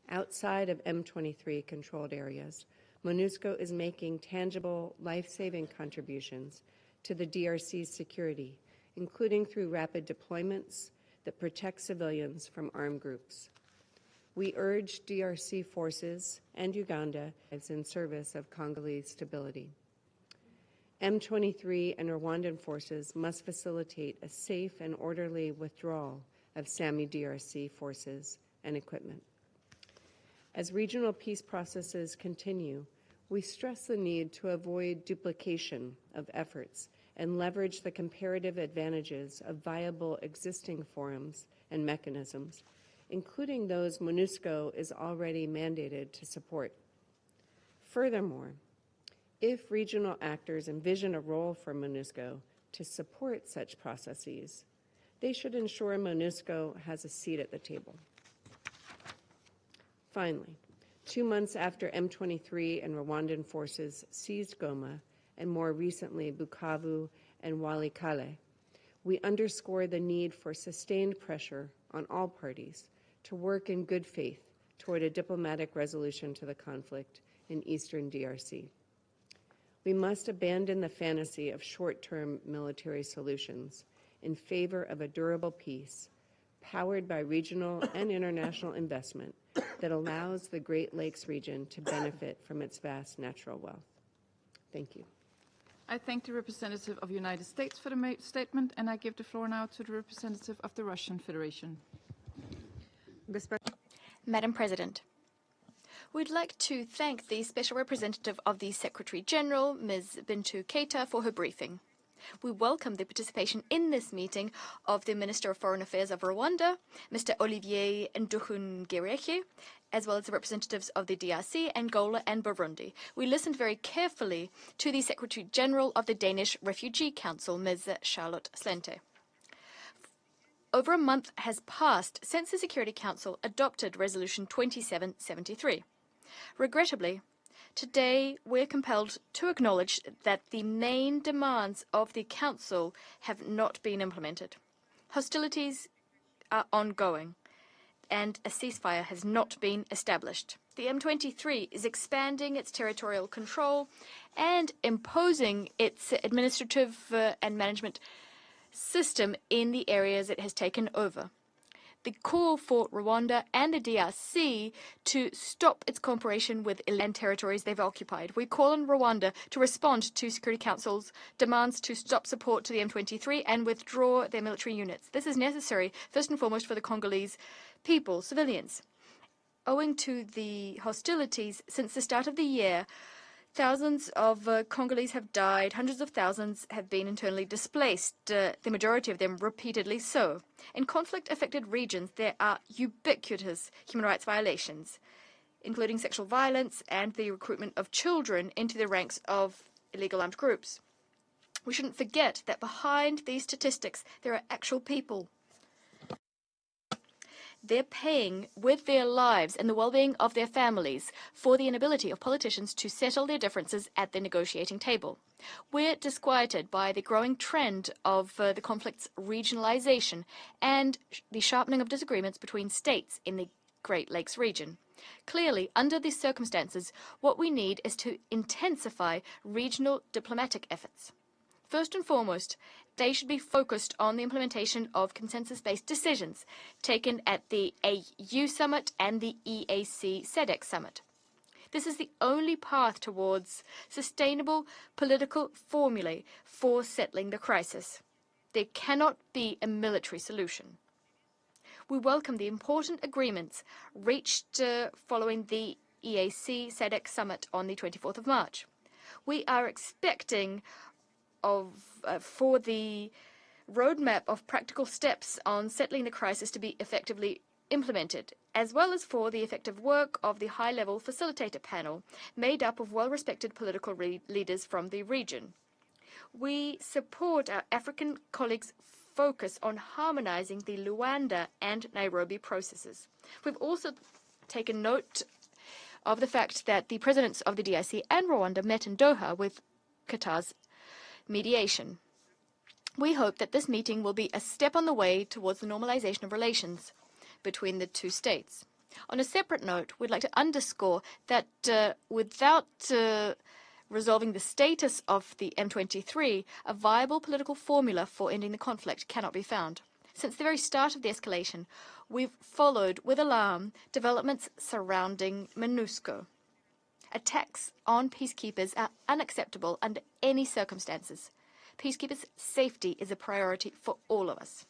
Outside of M23-controlled areas, MONUSCO is making tangible, life-saving contributions to the DRC's security, including through rapid deployments that protect civilians from armed groups. We urge DRC forces and Uganda as in service of Congolese stability. M23 and Rwandan forces must facilitate a safe and orderly withdrawal of SAMI DRC forces and equipment. As regional peace processes continue, we stress the need to avoid duplication of efforts and leverage the comparative advantages of viable existing forums and mechanisms, including those MONUSCO is already mandated to support. Furthermore, if regional actors envision a role for MONUSCO to support such processes, they should ensure MONUSCO has a seat at the table. Finally, 2 months after M23 and Rwandan forces seized Goma, and more recently Bukavu and Walikale, we underscore the need for sustained pressure on all parties to work in good faith toward a diplomatic resolution to the conflict in eastern DRC. We must abandon the fantasy of short-term military solutions in favor of a durable peace powered by regional and international investment that allows the Great Lakes region to benefit from its vast natural wealth. Thank you. I thank the representative of the United States for the statement, and I give the floor now to the representative of the Russian Federation. Madam President, we'd like to thank the Special Representative of the Secretary General, Ms. Bintu Keita, for her briefing. We welcome the participation in this meeting of the Minister of Foreign Affairs of Rwanda, Mr. Olivier Nduhungirehe, as well as the representatives of the DRC, Angola, and Burundi. We listened very carefully to the Secretary General of the Danish Refugee Council, Ms. Charlotte Slente. Over a month has passed since the Security Council adopted Resolution 2773. Regrettably, today we're compelled to acknowledge that the main demands of the Council have not been implemented. Hostilities are ongoing, and a ceasefire has not been established. The M23 is expanding its territorial control and imposing its administrative and management system in the areas it has taken over. The call for Rwanda and the DRC to stop its cooperation with land territories they've occupied. We call on Rwanda to respond to Security Council's demands to stop support to the M23 and withdraw their military units. This is necessary, first and foremost, for the Congolese people, civilians. Owing to the hostilities since the start of the year, thousands of Congolese have died, hundreds of thousands have been internally displaced, the majority of them repeatedly so. In conflict-affected regions, there are ubiquitous human rights violations, including sexual violence and the recruitment of children into the ranks of illegal armed groups. We shouldn't forget that behind these statistics, there are actual people. They're paying with their lives and the well-being of their families for the inability of politicians to settle their differences at the negotiating table. We're disquieted by the growing trend of the conflict's regionalization and the sharpening of disagreements between states in the Great Lakes region. Clearly, under these circumstances, what we need is to intensify regional diplomatic efforts. First and foremost, they should be focused on the implementation of consensus-based decisions taken at the AU Summit and the EAC SADC Summit. This is the only path towards sustainable political formulae for settling the crisis. There cannot be a military solution. We welcome the important agreements reached following the EAC SADC Summit on the 24th of March. We are expecting for the roadmap of practical steps on settling the crisis to be effectively implemented, as well as for the effective work of the high-level facilitator panel, made up of well-respected political leaders from the region. We support our African colleagues' focus on harmonizing the Luanda and Nairobi processes. We've also taken note of the fact that the presidents of the DRC and Rwanda met in Doha with Qatar's mediation. We hope that this meeting will be a step on the way towards the normalization of relations between the two states. On a separate note, we'd like to underscore that without resolving the status of the M23, a viable political formula for ending the conflict cannot be found. Since the very start of the escalation, we've followed with alarm developments surrounding MONUSCO. Attacks on peacekeepers are unacceptable under any circumstances. Peacekeepers' safety is a priority for all of us.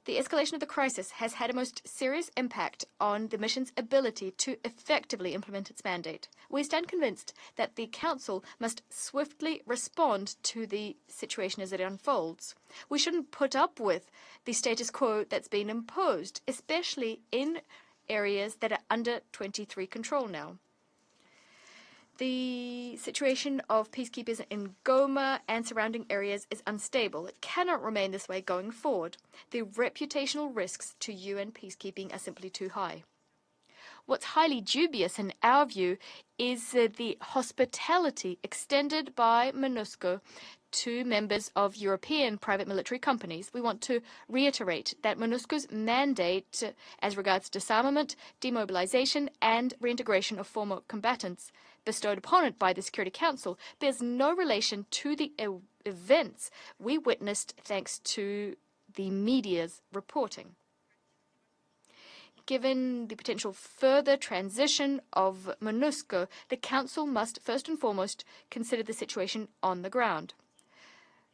The escalation of the crisis has had a most serious impact on the mission's ability to effectively implement its mandate. We stand convinced that the Council must swiftly respond to the situation as it unfolds. We shouldn't put up with the status quo that's been imposed, especially in areas that are under 23 control now. The situation of peacekeepers in Goma and surrounding areas is unstable. It cannot remain this way going forward. The reputational risks to UN peacekeeping are simply too high. What's highly dubious in our view is the hospitality extended by MONUSCO to members of European private military companies. We want to reiterate that MONUSCO's mandate as regards disarmament, demobilization, and reintegration of former combatants bestowed upon it by the Security Council bears no relation to the events we witnessed thanks to the media's reporting. Given the potential further transition of MONUSCO, the Council must first and foremost consider the situation on the ground.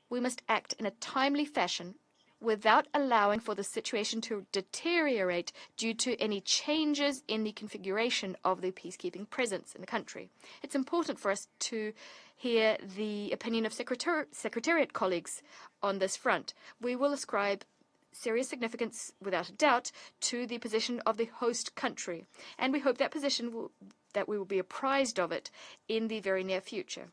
We must act in a timely fashion without allowing for the situation to deteriorate due to any changes in the configuration of the peacekeeping presence in the country. It's important for us to hear the opinion of Secretariat colleagues on this front. We will ascribe serious significance, without a doubt, to the position of the host country, and we hope that we will be apprised of it in the very near future.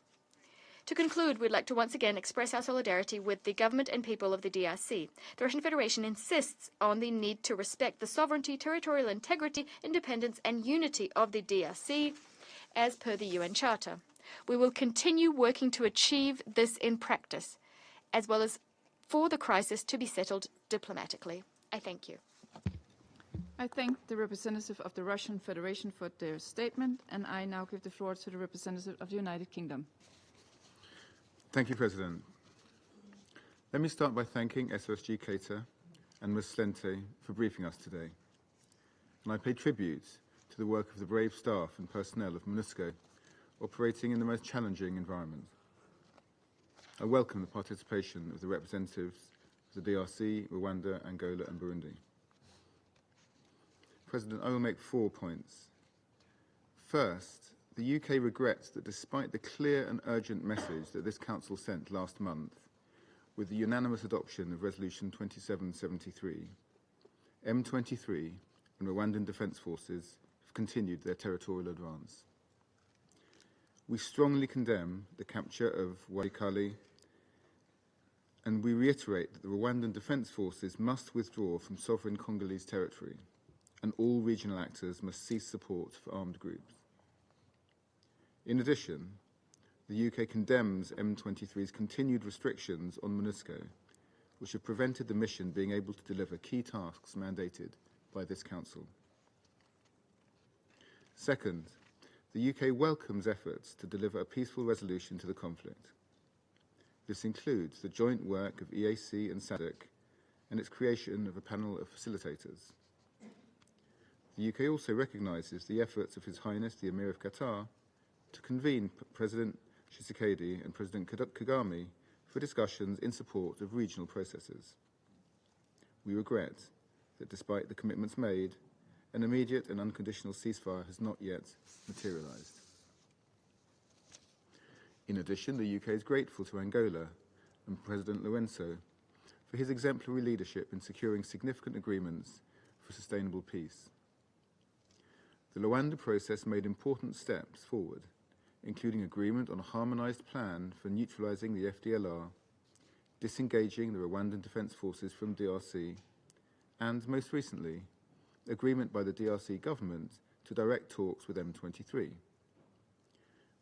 To conclude, we'd like to once again express our solidarity with the government and people of the DRC. The Russian Federation insists on the need to respect the sovereignty, territorial integrity, independence, and unity of the DRC as per the UN Charter. We will continue working to achieve this in practice, as well as for the crisis to be settled diplomatically. I thank you. I thank the representative of the Russian Federation for their statement, and I now give the floor to the representative of the United Kingdom. Thank you, President. Let me start by thanking SOSG Keita and Ms. Slente for briefing us today. And I pay tribute to the work of the brave staff and personnel of MONUSCO operating in the most challenging environment. I welcome the participation of the representatives of the DRC, Rwanda, Angola, and Burundi. President, I will make 4 points. First, the UK regrets that despite the clear and urgent message that this Council sent last month, with the unanimous adoption of Resolution 2773, M23 and Rwandan Defence Forces have continued their territorial advance. We strongly condemn the capture of Walikale, and we reiterate that the Rwandan Defence Forces must withdraw from sovereign Congolese territory, and all regional actors must cease support for armed groups. In addition, the UK condemns M23's continued restrictions on MONUSCO, which have prevented the mission being able to deliver key tasks mandated by this Council. Second, the UK welcomes efforts to deliver a peaceful resolution to the conflict. This includes the joint work of EAC and SADC and its creation of a panel of facilitators. The UK also recognises the efforts of His Highness the Emir of Qatar to convene President Tshisekedi and President Kagame for discussions in support of regional processes. We regret that despite the commitments made, an immediate and unconditional ceasefire has not yet materialised. In addition, the UK is grateful to Angola and President Lourenço for his exemplary leadership in securing significant agreements for sustainable peace. The Luanda process made important steps forward, including agreement on a harmonized plan for neutralizing the FDLR, disengaging the Rwandan Defense Forces from DRC, and, most recently, agreement by the DRC government to direct talks with M23.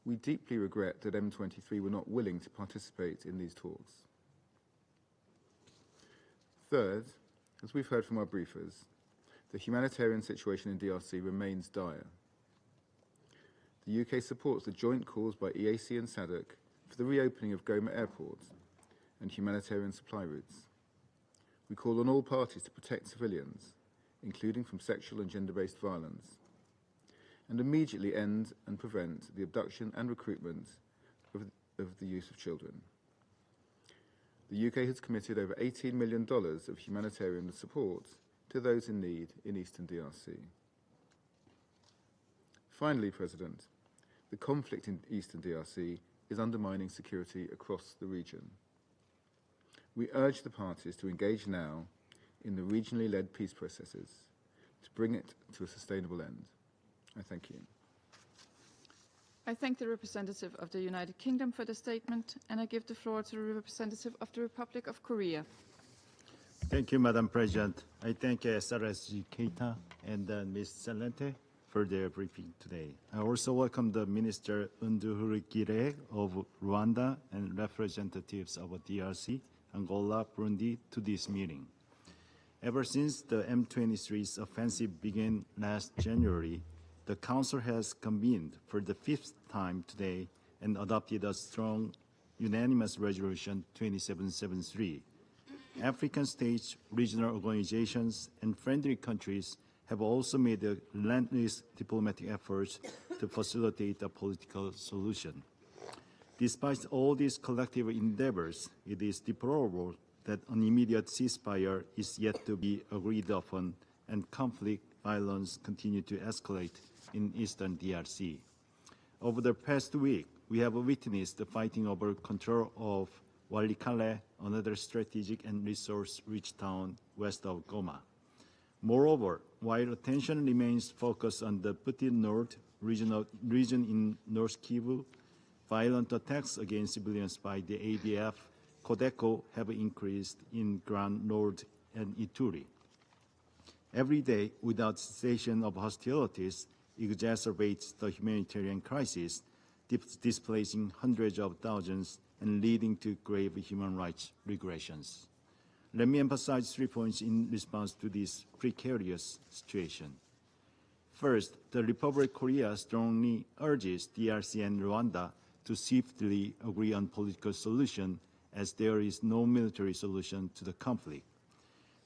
We deeply regret that M23 were not willing to participate in these talks. Third, as we've heard from our briefers, the humanitarian situation in DRC remains dire. The UK supports the joint calls by EAC and SADC for the reopening of Goma Airport and humanitarian supply routes. We call on all parties to protect civilians, including from sexual and gender-based violence, and immediately end and prevent the abduction and recruitment of the use of children. The UK has committed over $18 million of humanitarian support to those in need in eastern DRC. Finally, President, the conflict in eastern DRC is undermining security across the region. We urge the parties to engage now in the regionally led peace processes to bring it to a sustainable end. I thank you. I thank the representative of the United Kingdom for the statement, and I give the floor to the representative of the Republic of Korea. Thank you, Madam President. I thank SRSG Keita and Ms. Salente for their briefing today. I also welcome the Minister Nduhurigire of Rwanda and representatives of DRC, Angola, Burundi to this meeting. Ever since the M23's offensive began last January, the Council has convened for the fifth time today and adopted a strong, unanimous resolution 2773. African states, regional organizations, and friendly countries have also made relentless diplomatic efforts to facilitate a political solution. Despite all these collective endeavors, it is deplorable that an immediate ceasefire is yet to be agreed upon and conflict violence continue to escalate in eastern DRC. Over the past week, we have witnessed the fighting over control of Walikale, another strategic and resource-rich town west of Goma. Moreover, while attention remains focused on the Putin North region in North Kivu, violent attacks against civilians by the ADF, Codeco have increased in Grand Nord and Ituri. Every day, without cessation of hostilities, exacerbates the humanitarian crisis, displacing hundreds of thousands and leading to grave human rights regressions. Let me emphasize 3 points in response to this precarious situation. First, the Republic of Korea strongly urges DRC and Rwanda to swiftly agree on political solution, as there is no military solution to the conflict.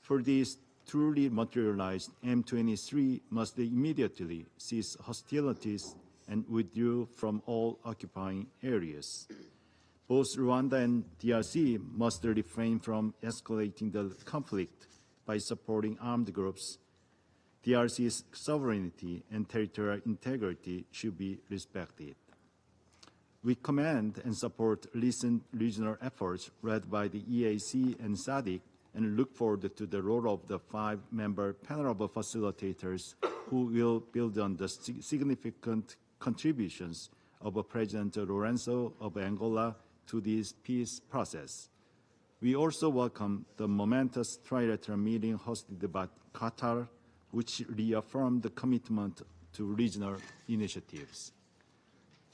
For this truly materialized, M23 must immediately cease hostilities and withdraw from all occupying areas. Both Rwanda and DRC must refrain from escalating the conflict by supporting armed groups. DRC's sovereignty and territorial integrity should be respected. We commend and support recent regional efforts led by the EAC and SADC and look forward to the role of the 5-member panel of facilitators who will build on the significant contributions of President Lourenço of Angola to this peace process. We also welcome the momentous trilateral meeting hosted by Qatar, which reaffirmed the commitment to regional initiatives.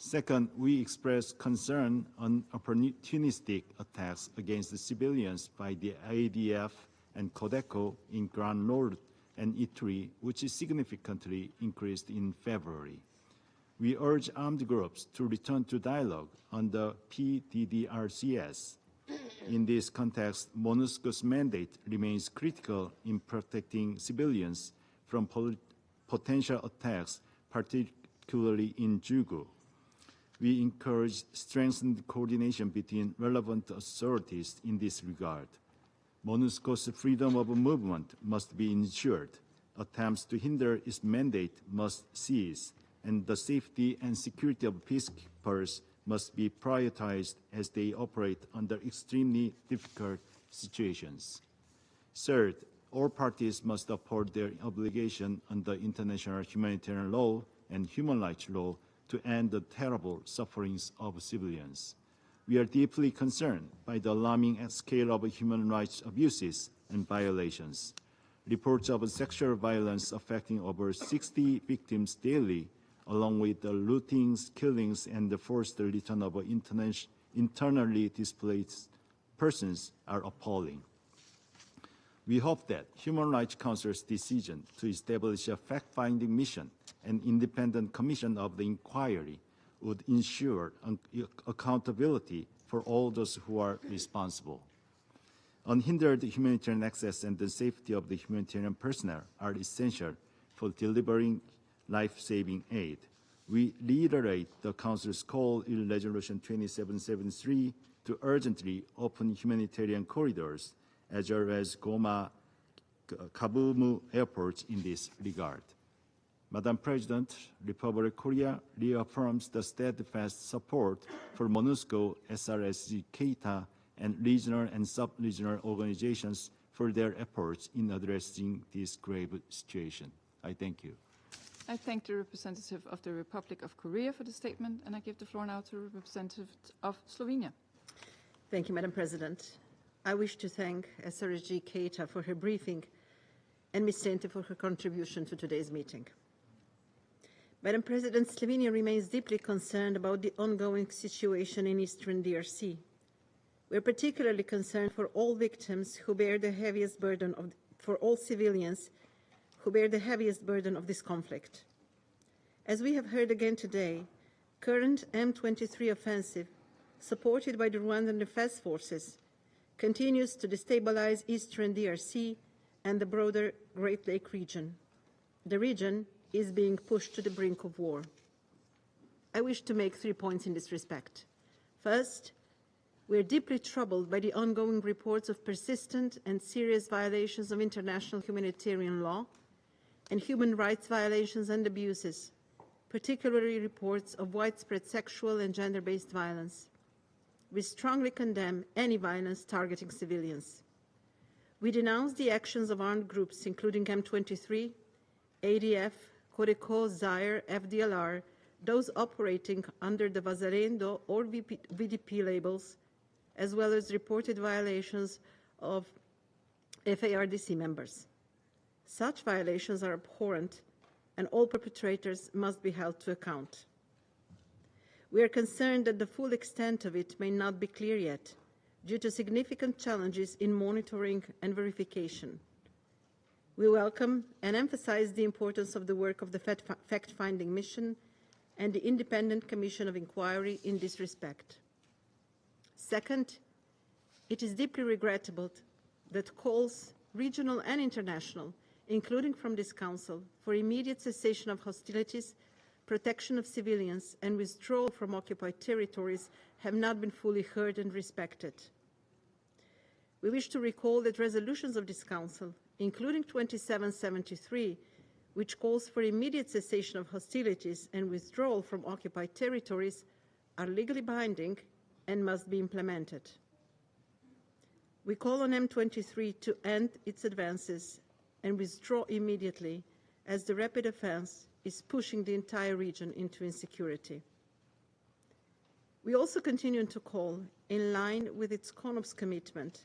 Second, we express concern on opportunistic attacks against the civilians by the ADF and Codeco in Grand Nord and Ituri, which is significantly increased in February. We urge armed groups to return to dialogue on the PDDRCS. In this context, MONUSCO's mandate remains critical in protecting civilians from potential attacks, particularly in Jugu. We encourage strengthened coordination between relevant authorities in this regard. MONUSCO's freedom of movement must be ensured. Attempts to hinder its mandate must cease, and the safety and security of peacekeepers must be prioritized as they operate under extremely difficult situations. Third, all parties must uphold their obligation under international humanitarian law and human rights law to end the terrible sufferings of civilians. We are deeply concerned by the alarming scale of human rights abuses and violations. Reports of sexual violence affecting over 60 victims daily, along with the lootings, killings, and the forced return of internally displaced persons, are appalling. We hope that Human Rights Council's decision to establish a fact-finding mission and independent commission of the inquiry would ensure accountability for all those who are responsible. Unhindered humanitarian access and the safety of the humanitarian personnel are essential for delivering life-saving aid. We reiterate the Council's call in Resolution 2773 to urgently open humanitarian corridors as well as Goma Kabumu airports in this regard. Madam President, Republic of Korea reaffirms the steadfast support for MONUSCO, SRSG, Keita, and regional and sub-regional organizations for their efforts in addressing this grave situation. I thank you. I thank the representative of the Republic of Korea for the statement, and I give the floor now to the representative of Slovenia. Thank you, Madam President. I wish to thank SRSG Keita for her briefing and Ms. Sente for her contribution to today's meeting. Madam President, Slovenia remains deeply concerned about the ongoing situation in eastern DRC. We are particularly concerned for all victims who bear the heaviest burden for all civilians who bear the heaviest burden of this conflict. As we have heard again today, current M23 offensive, supported by the Rwandan Defense Forces, continues to destabilize eastern DRC and the broader Great Lake region. The region is being pushed to the brink of war. I wish to make 3 points in this respect. First, we are deeply troubled by the ongoing reports of persistent and serious violations of international humanitarian law and human rights violations and abuses, particularly reports of widespread sexual and gender-based violence. We strongly condemn any violence targeting civilians. We denounce the actions of armed groups, including M23, ADF, Codeco, Zaire, FDLR, those operating under the Vazalendo or VDP labels, as well as reported violations of FARDC members. Such violations are abhorrent, and all perpetrators must be held to account. We are concerned that the full extent of it may not be clear yet, due to significant challenges in monitoring and verification. We welcome and emphasize the importance of the work of the fact-finding mission and the Independent Commission of Inquiry in this respect. Second, it is deeply regrettable that calls, regional and international, including from this Council, for immediate cessation of hostilities, protection of civilians, and withdrawal from occupied territories have not been fully heard and respected. We wish to recall that resolutions of this Council, including 2773, which calls for immediate cessation of hostilities and withdrawal from occupied territories, are legally binding and must be implemented. We call on M23 to end its advances and withdraw immediately, as the rapid offense is pushing the entire region into insecurity. We also continue to call, in line with its CONOPS commitment,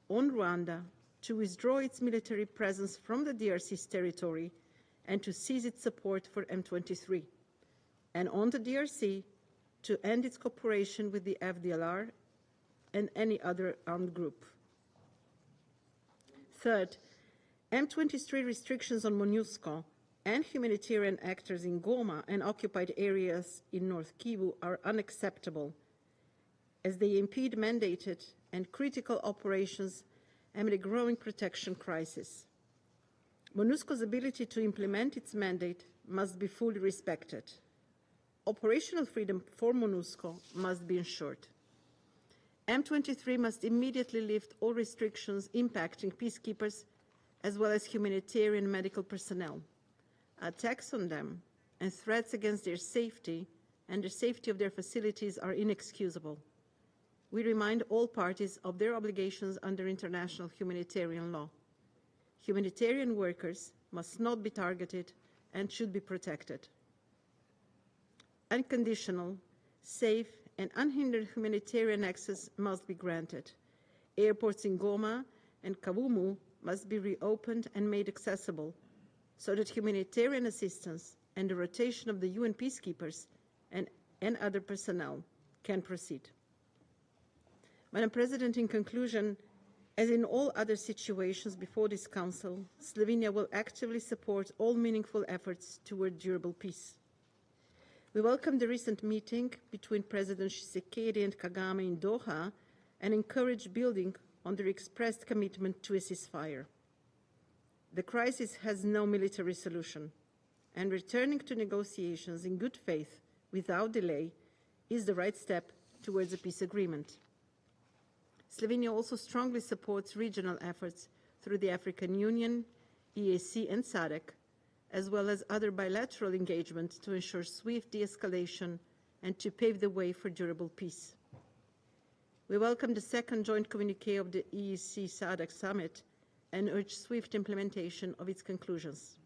on Rwanda to withdraw its military presence from the DRC's territory and to cease its support for M23, and on the DRC to end its cooperation with the FDLR and any other armed group. Third, M23 restrictions on MONUSCO and humanitarian actors in Goma and occupied areas in North Kivu are unacceptable, as they impede mandated and critical operations amid a growing protection crisis. MONUSCO's ability to implement its mandate must be fully respected. Operational freedom for MONUSCO must be ensured. M23 must immediately lift all restrictions impacting peacekeepers as well as humanitarian and medical personnel. Attacks on them and threats against their safety and the safety of their facilities are inexcusable. we remind all parties of their obligations under international humanitarian law. Humanitarian workers must not be targeted and should be protected. Unconditional, safe, and unhindered humanitarian access must be granted. Airports in Goma and Kavumu must be reopened and made accessible so that humanitarian assistance and the rotation of the UN peacekeepers and other personnel can proceed. Madam President, in conclusion, as in all other situations before this Council, Slovenia will actively support all meaningful efforts toward durable peace. We welcome the recent meeting between President Tshisekedi and Kagame in Doha and encourage building on their expressed commitment to a ceasefire. The crisis has no military solution, and returning to negotiations in good faith without delay is the right step towards a peace agreement. Slovenia also strongly supports regional efforts through the African Union, EAC and SADC, as well as other bilateral engagement to ensure swift de-escalation and to pave the way for durable peace. We welcome the second joint communiqué of the EAC-SADC summit and urge swift implementation of its conclusions.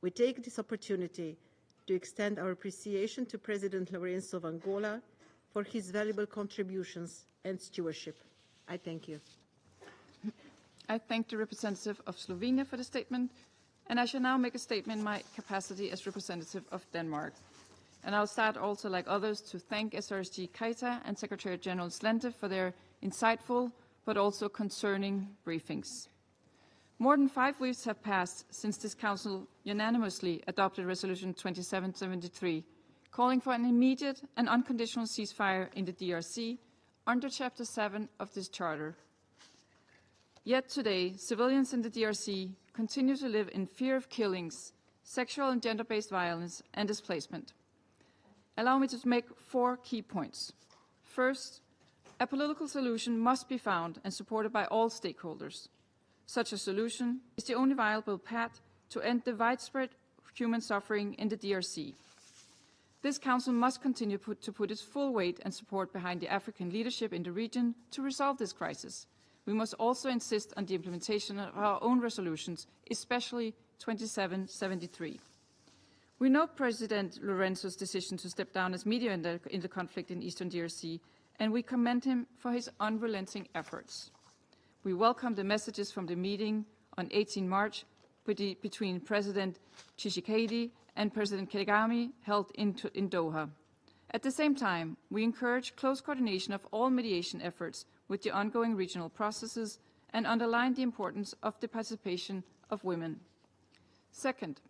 We take this opportunity to extend our appreciation to President Lourenço of Angola for his valuable contributions and stewardship. I thank you. I thank the representative of Slovenia for the statement, and I shall now make a statement in my capacity as representative of Denmark. And I'll start also, like others, to thank SRSG Keita and Secretary General Slente for their insightful but also concerning briefings. More than 5 weeks have passed since this Council unanimously adopted Resolution 2773, calling for an immediate and unconditional ceasefire in the DRC under Chapter 7 of this Charter. Yet today, civilians in the DRC continue to live in fear of killings, sexual and gender-based violence, and displacement. Allow me to make 4 key points. First, a political solution must be found and supported by all stakeholders. Such a solution is the only viable path to end the widespread human suffering in the DRC. This Council must continue to put its full weight and support behind the African leadership in the region to resolve this crisis. We must also insist on the implementation of our own resolutions, especially 2773. We note President Lourenço's decision to step down as mediator in the conflict in eastern DRC, and we commend him for his unrelenting efforts. We welcome the messages from the meeting on 18 March between President Tshisekedi and President Kagame held in Doha. At the same time, we encourage close coordination of all mediation efforts with the ongoing regional processes and underline the importance of the participation of women. Second,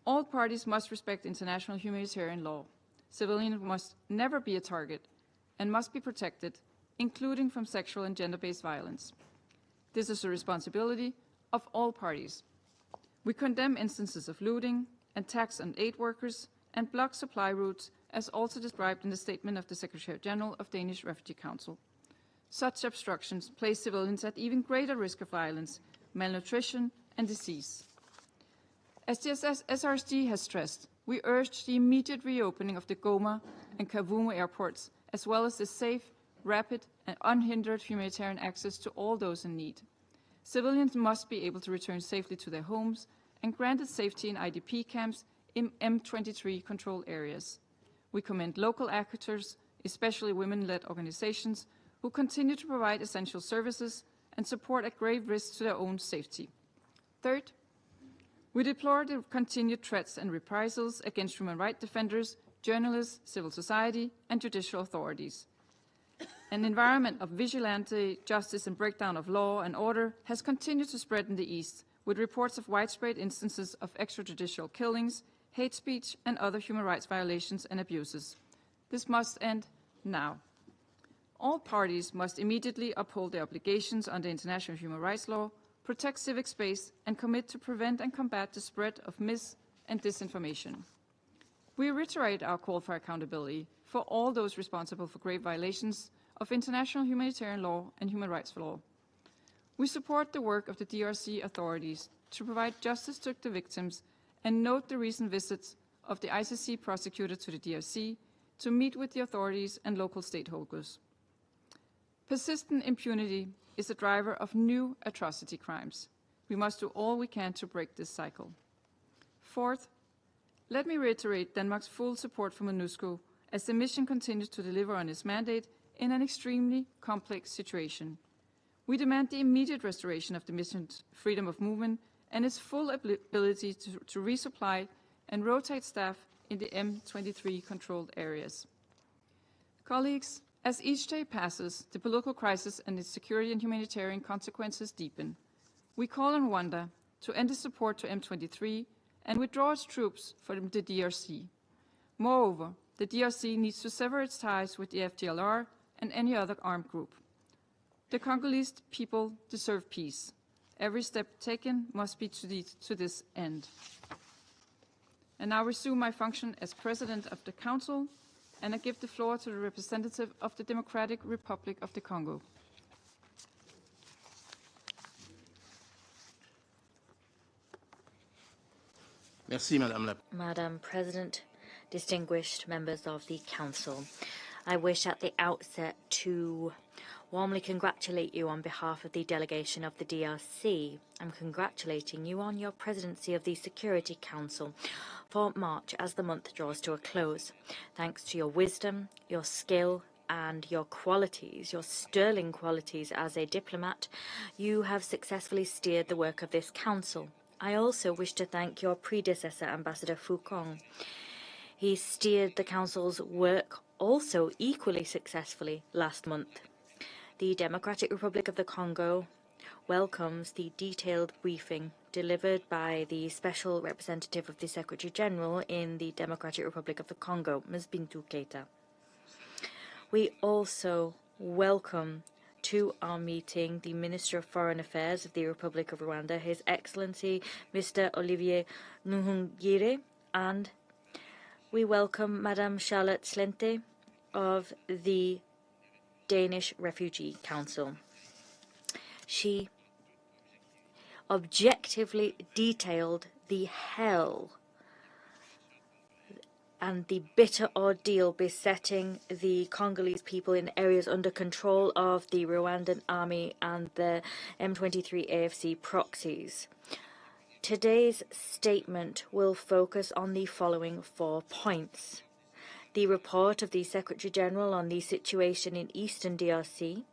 all parties must respect international humanitarian law. Civilians must never be a target and must be protected, including from sexual and gender-based violence. This is the responsibility of all parties. We condemn instances of looting, attacks on aid workers, and block supply routes, as also described in the statement of the Secretary General of Danish Refugee Council. Such obstructions place civilians at even greater risk of violence, malnutrition, and disease. As the SRSG has stressed, we urge the immediate reopening of the Goma and Kavumu airports, as well as the safe, rapid, and unhindered humanitarian access to all those in need. Civilians must be able to return safely to their homes and granted safety in IDP camps in M23 control areas. We commend local actors, especially women-led organizations, who continue to provide essential services and support at grave risk to their own safety. Third, we deplore the continued threats and reprisals against human rights defenders, journalists, civil society, and judicial authorities. An environment of vigilante justice and breakdown of law and order has continued to spread in the East, with reports of widespread instances of extrajudicial killings, hate speech, and other human rights violations and abuses. This must end now. All parties must immediately uphold their obligations under international human rights law, protect civic space, and commit to prevent and combat the spread of mis- and disinformation. We reiterate our call for accountability for all those responsible for grave violations of international humanitarian law and human rights law. We support the work of the DRC authorities to provide justice to the victims and note the recent visits of the ICC prosecutor to the DRC to meet with the authorities and local stakeholders. Persistent impunity is a driver of new atrocity crimes. We must do all we can to break this cycle. Fourth, let me reiterate Denmark's full support for MONUSCO as the mission continues to deliver on its mandate in an extremely complex situation. We demand the immediate restoration of the mission's freedom of movement and its full ability to resupply and rotate staff in the M23 controlled areas. Colleagues, as each day passes, the political crisis and its security and humanitarian consequences deepen. We call on Rwanda to end its support to M23 and withdraw its troops from the DRC. Moreover, the DRC needs to sever its ties with the FDLR and any other armed group. The Congolese people deserve peace. Every step taken must be to this end. And now resume my function as President of the Council, and I give the floor to the representative of the Democratic Republic of the Congo. Merci, Madame Madam President, distinguished members of the Council, I wish at the outset to warmly congratulate you on behalf of the delegation of the DRC. I'm congratulating you on your presidency of the Security Council for March as the month draws to a close. Thanks to your wisdom, your skill, and your qualities, your sterling qualities as a diplomat, you have successfully steered the work of this council. I also wish to thank your predecessor, Ambassador Foucault. He steered the council's work also equally successfully last month. The Democratic Republic of the Congo welcomes the detailed briefing delivered by the Special Representative of the Secretary General in the Democratic Republic of the Congo, Ms. Bintou Keita. We also welcome to our meeting the Minister of Foreign Affairs of the Republic of Rwanda, His Excellency Mr. Olivier Nduhungirehe, and we welcome Madame Charlotte Slente of the Danish Refugee Council. She objectively detailed the hell and the bitter ordeal besetting the Congolese people in areas under control of the Rwandan army and the M23 AFC proxies. Today's statement will focus on the following 4 points: the report of the Secretary General on the situation in Eastern DRC,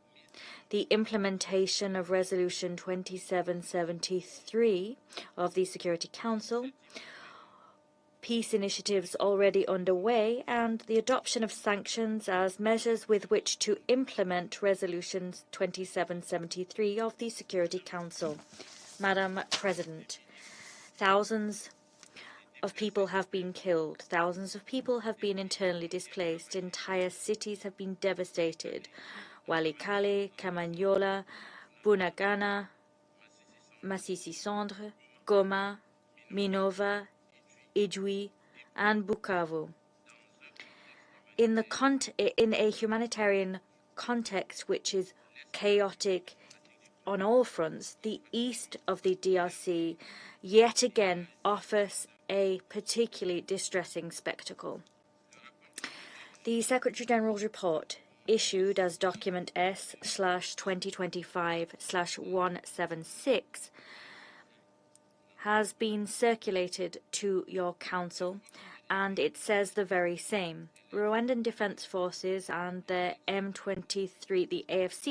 the implementation of Resolution 2773 of the Security Council, peace initiatives already underway, and the adoption of sanctions as measures with which to implement Resolution 2773 of the Security Council. Madam President, thousands of people have been killed, thousands of people have been internally displaced, entire cities have been devastated. Walikale, Kamanyola, Bunagana, Masisi-Centre, Goma, Minova, Ijwi, and Bukavu. In a humanitarian context which is chaotic on all fronts, the east of the DRC yet again offers a particularly distressing spectacle. The Secretary General's report, issued as document S/2025/176, has been circulated to your council, and it says the very same. Rwandan Defense Forces and the AFC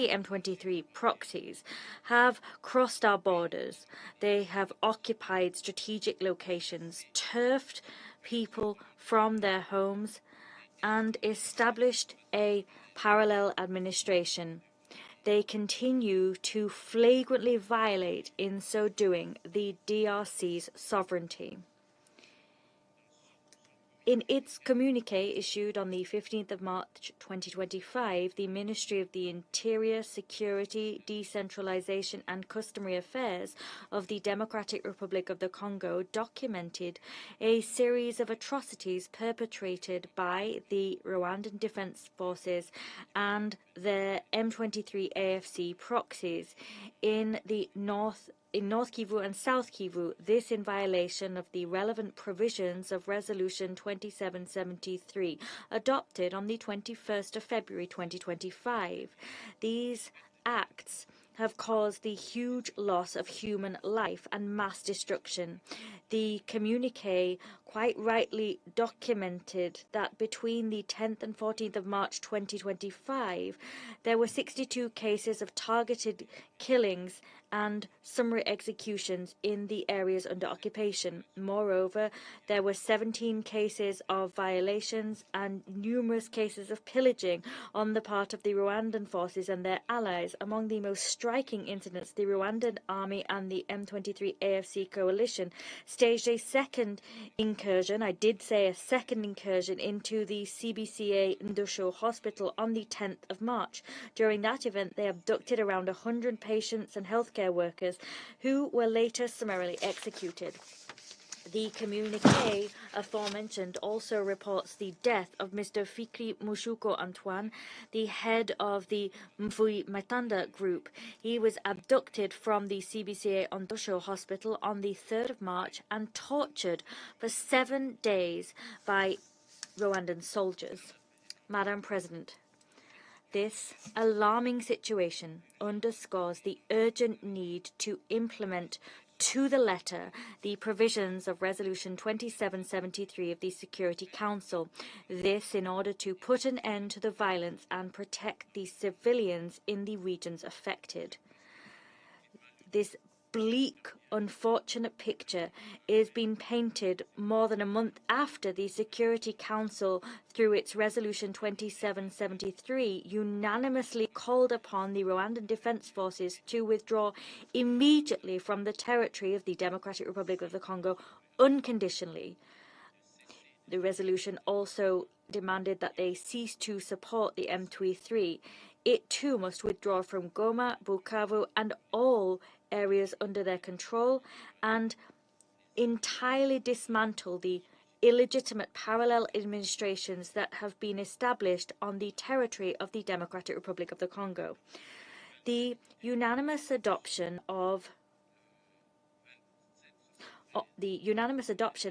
M23 proxies have crossed our borders. They have occupied strategic locations, turfed people from their homes, and established a parallel administration. They continue to flagrantly violate, in so doing, the DRC's sovereignty. In its communiqué issued on the 15th of March 2025, the Ministry of the Interior, Security, Decentralization and Customary Affairs of the Democratic Republic of the Congo documented a series of atrocities perpetrated by the Rwandan Defense Forces and their M23 AFC proxies in the north in North Kivu and South Kivu, this in violation of the relevant provisions of Resolution 2773, adopted on the 21st of February 2025. These acts have caused the huge loss of human life and mass destruction. The communique quite rightly documented that between the 10th and 14th of March 2025, there were 62 cases of targeted killings and summary executions in the areas under occupation. Moreover, there were 17 cases of violations and numerous cases of pillaging on the part of the Rwandan forces and their allies. Among the most striking incidents, the Rwandan army and the M23 AFC coalition staged a second incursion, I did say a second incursion, into the CBCA Ndusho hospital on the 10th of March. During that event, they abducted around 100 patients and healthcare workers who were later summarily executed. The communique aforementioned also reports the death of Mr. Fikri Mushuko Antoine, the head of the Mfui Matanda group. He was abducted from the CBCA Ondosho hospital on the 3rd of March and tortured for 7 days by Rwandan soldiers. Madam President, this alarming situation underscores the urgent need to implement to the letter the provisions of Resolution 2773 of the Security Council. This in order to put an end to the violence and protect the civilians in the regions affected. This bleak, unfortunate picture is being painted more than a month after the Security Council, through its Resolution 2773, unanimously called upon the Rwandan Defense Forces to withdraw immediately from the territory of the Democratic Republic of the Congo unconditionally. The resolution also demanded that they cease to support the M23. It too must withdraw from Goma, Bukavu, and all areas under their control, and entirely dismantle the illegitimate parallel administrations that have been established on the territory of the Democratic Republic of the Congo. The unanimous adoption,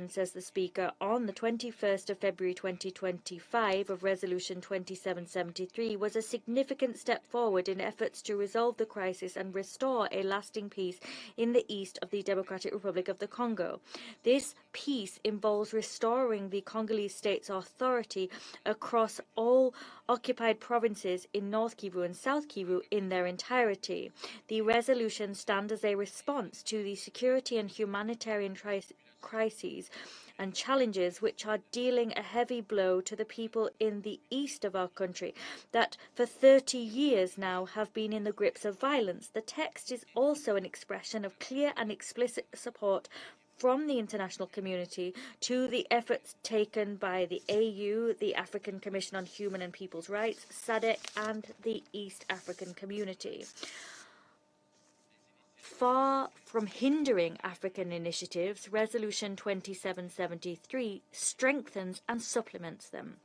says the Speaker, on the 21st of February 2025 of Resolution 2773 was a significant step forward in efforts to resolve the crisis and restore a lasting peace in the east of the Democratic Republic of the Congo. This peace involves restoring the Congolese state's authority across all occupied provinces in North Kivu and South Kivu in their entirety. The resolution stands as a response to the security and humanitarian crises and challenges which are dealing a heavy blow to the people in the east of our country that for 30 years now have been in the grips of violence. The text is also an expression of clear and explicit support from the international community to the efforts taken by the AU, the African Commission on Human and People's Rights, SADC, and the East African Community. Far from hindering African initiatives, Resolution 2773 strengthens and supplements them.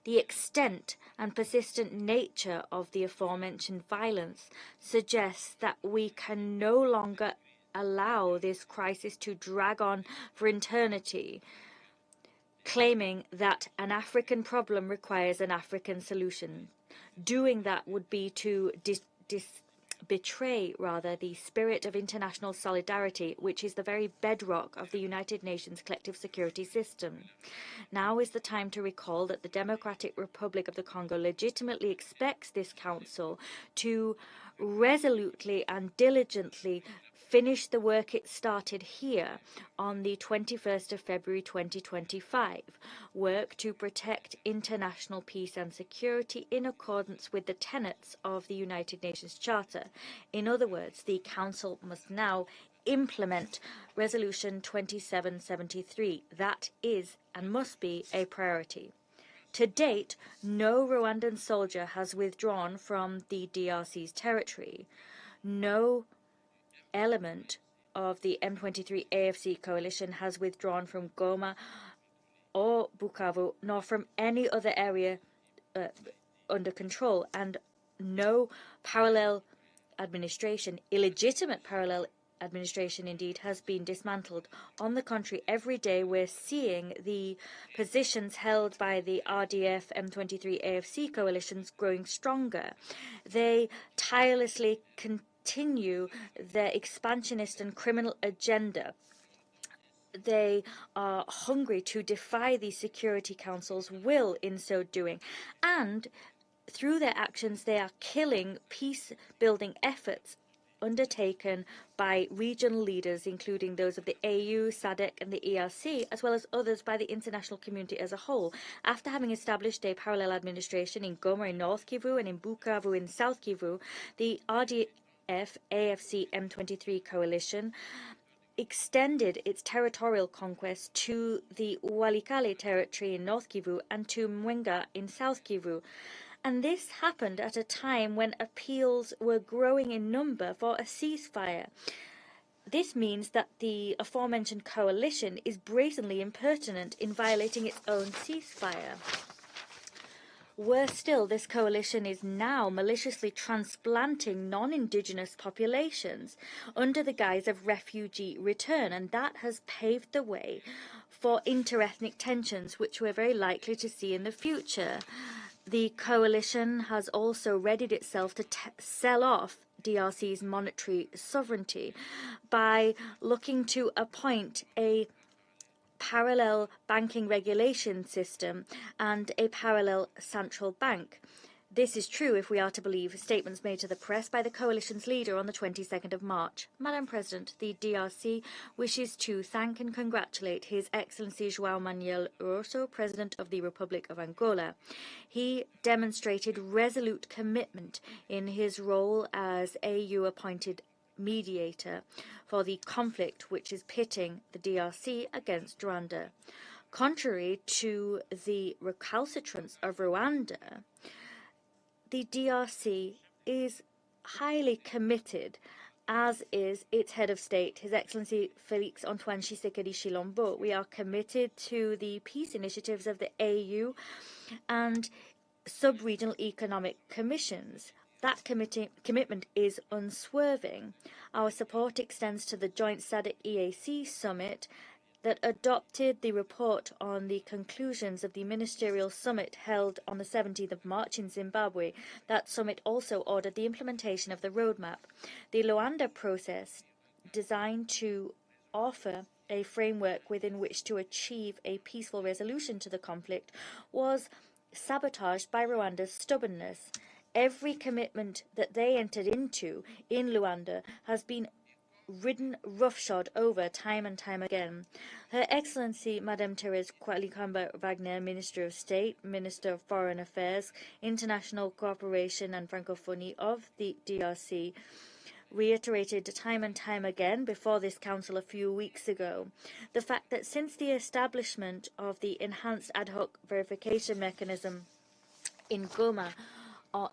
The extent and persistent nature of the aforementioned violence suggests that we can no longer allow this crisis to drag on for eternity, claiming that an African problem requires an African solution. Doing that would be to betray the spirit of international solidarity, which is the very bedrock of the United Nations collective security system. Now is the time to recall that the Democratic Republic of the Congo legitimately expects this Council to resolutely and diligently finish the work it started here on the 21st of February 2025, work to protect international peace and security in accordance with the tenets of the United Nations Charter. In other words, the Council must now implement Resolution 2773. That is and must be a priority. To date, no Rwandan soldier has withdrawn from the DRC's territory. No element of the M23 AFC coalition has withdrawn from Goma or Bukavu, nor from any other area under control, and no parallel administration, illegitimate parallel administration indeed, has been dismantled. On the contrary, every day we're seeing the positions held by the RDF, M23, AFC coalitions growing stronger. They tirelessly continue their expansionist and criminal agenda. They are hungry to defy the Security Council's will in so doing, and through their actions they are killing peace-building efforts undertaken by regional leaders, including those of the AU, SADC and the ERC, as well as others by the international community as a whole. After having established a parallel administration in Goma in North Kivu and in Bukavu in South Kivu, the RDF, AFC, M23 coalition extended its territorial conquest to the Walikale territory in North Kivu and to Mwenga in South Kivu. And this happened at a time when appeals were growing in number for a ceasefire. This means that the aforementioned coalition is brazenly impertinent in violating its own ceasefire. Worse still, this coalition is now maliciously transplanting non-indigenous populations under the guise of refugee return, and that has paved the way for interethnic tensions, which we're very likely to see in the future. The coalition has also readied itself to sell off DRC's monetary sovereignty by looking to appoint a parallel banking regulation system and a parallel central bank. This is true if we are to believe statements made to the press by the coalition's leader on the 22nd of March. Madam President, the DRC wishes to thank and congratulate His Excellency João Manuel Rosso, President of the Republic of Angola. He demonstrated resolute commitment in his role as AU-appointed mediator for the conflict which is pitting the DRC against Rwanda. Contrary to the recalcitrance of Rwanda, the DRC is highly committed, as is its head of state, His Excellency Félix Antoine Tshisekedi Chilombo. We are committed to the peace initiatives of the AU and sub-regional economic commissions. That commitment is unswerving. Our support extends to the joint SADC-EAC summit that adopted the report on the conclusions of the ministerial summit held on the 17th of March in Zimbabwe. That summit also ordered the implementation of the roadmap. The Luanda process, designed to offer a framework within which to achieve a peaceful resolution to the conflict, was sabotaged by Rwanda's stubbornness. Every commitment that they entered into in Luanda has been ridden roughshod over time and time again. Her Excellency Madame Therese Kwalikamba-Wagner, Minister of State, Minister of Foreign Affairs, International Cooperation and Francophonie of the DRC, reiterated time and time again before this council a few weeks ago the fact that since the establishment of the enhanced ad hoc verification mechanism in Goma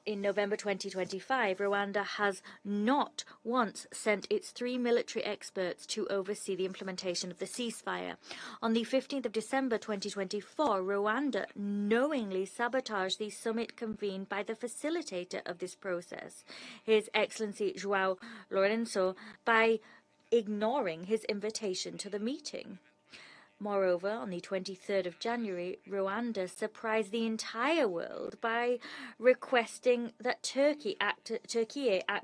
in November 2025, Rwanda has not once sent its 3 military experts to oversee the implementation of the ceasefire. On the 15th of December 2024, Rwanda knowingly sabotaged the summit convened by the facilitator of this process, His Excellency João Lourenço, by ignoring his invitation to the meeting. Moreover, on the 23rd of January, Rwanda surprised the entire world by requesting that Turkey act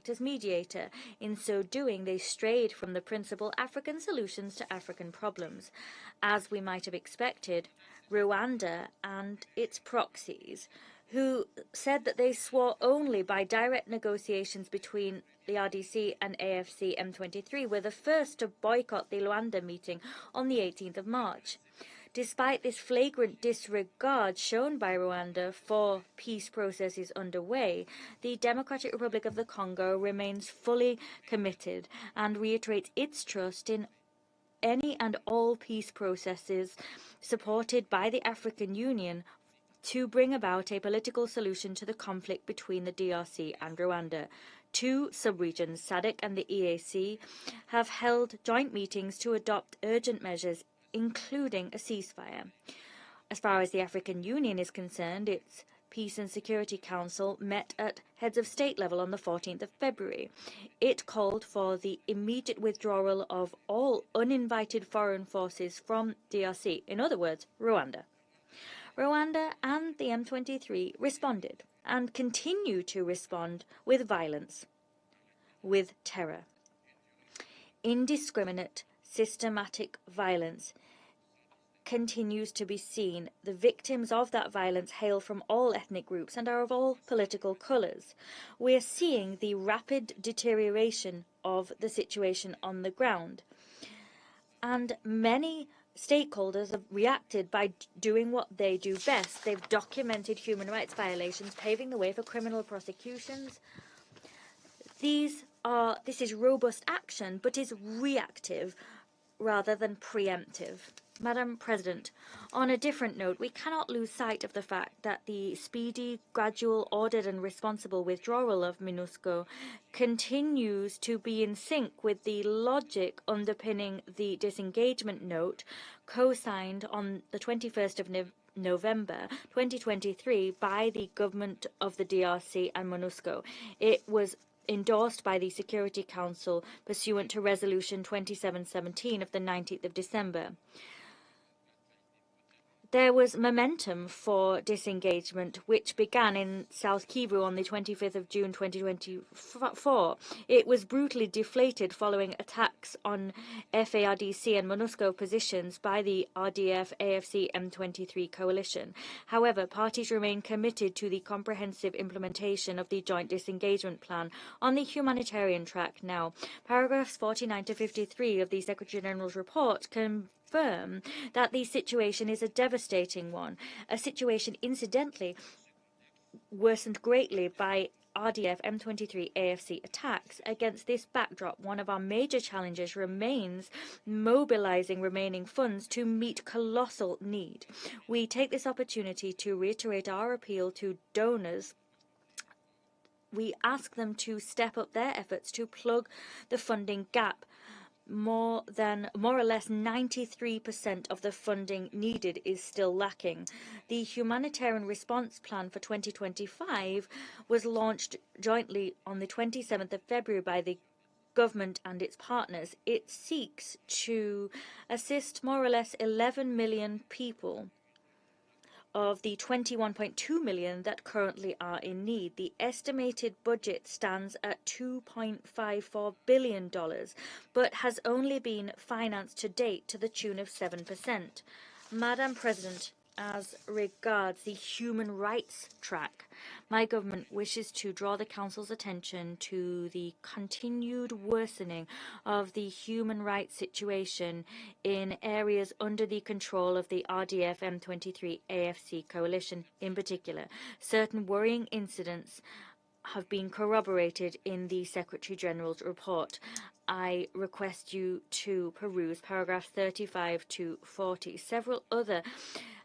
as mediator. In so doing, they strayed from the principal African solutions to African problems. As we might have expected, Rwanda and its proxies, who said that they swore only by direct negotiations between the RDC and AFC M23, were the first to boycott the Luanda meeting on the 18th of March. Despite this flagrant disregard shown by Rwanda for peace processes underway, the Democratic Republic of the Congo remains fully committed and reiterates its trust in any and all peace processes supported by the African Union to bring about a political solution to the conflict between the DRC and Rwanda. Two subregions, SADC and the EAC, have held joint meetings to adopt urgent measures, including a ceasefire. As far as the African Union is concerned, its Peace and Security Council met at heads of state level on the 14th of February. It called for the immediate withdrawal of all uninvited foreign forces from DRC, in other words, Rwanda. Rwanda and the M23 responded and continue to respond with violence, with terror. Indiscriminate, systematic violence continues to be seen. The victims of that violence hail from all ethnic groups and are of all political colours. We are seeing the rapid deterioration of the situation on the ground. And many stakeholders have reacted by doing what they do best. They've documented human rights violations, paving the way for criminal prosecutions. This is robust action, but is reactive rather than preemptive. Madam President, on a different note, we cannot lose sight of the fact that the speedy, gradual, ordered and responsible withdrawal of MONUSCO continues to be in sync with the logic underpinning the disengagement note co-signed on the 21st of November 2023 by the government of the DRC and MONUSCO. It was endorsed by the Security Council pursuant to Resolution 2717 of the 19th of December. There was momentum for disengagement, which began in South Kivu on the 25th of June 2024. It was brutally deflated following attacks on FARDC and MONUSCO positions by the RDF AFC M23 coalition. However, parties remain committed to the comprehensive implementation of the joint disengagement plan on the humanitarian track now. Paragraphs 49 to 53 of the Secretary General's report confirm that the situation is a devastating one, a situation incidentally worsened greatly by RDF M23 AFC attacks. Against this backdrop, one of our major challenges remains mobilizing remaining funds to meet colossal need. We take this opportunity to reiterate our appeal to donors. We ask them to step up their efforts to plug the funding gap. More or less 93% of the funding needed is still lacking. The Humanitarian Response Plan for 2025 was launched jointly on the 27th of February by the government and its partners. It seeks to assist more or less 11 million people of the 21.2 million that currently are in need. The estimated budget stands at $2.54 billion, but has only been financed to date to the tune of 7%. Madam President, as regards the human rights track, my government wishes to draw the Council's attention to the continued worsening of the human rights situation in areas under the control of the RDF M23 AFC coalition. In particular, certain worrying incidents have been corroborated in the Secretary General's report. I request you to peruse paragraphs 35 to 40. Several other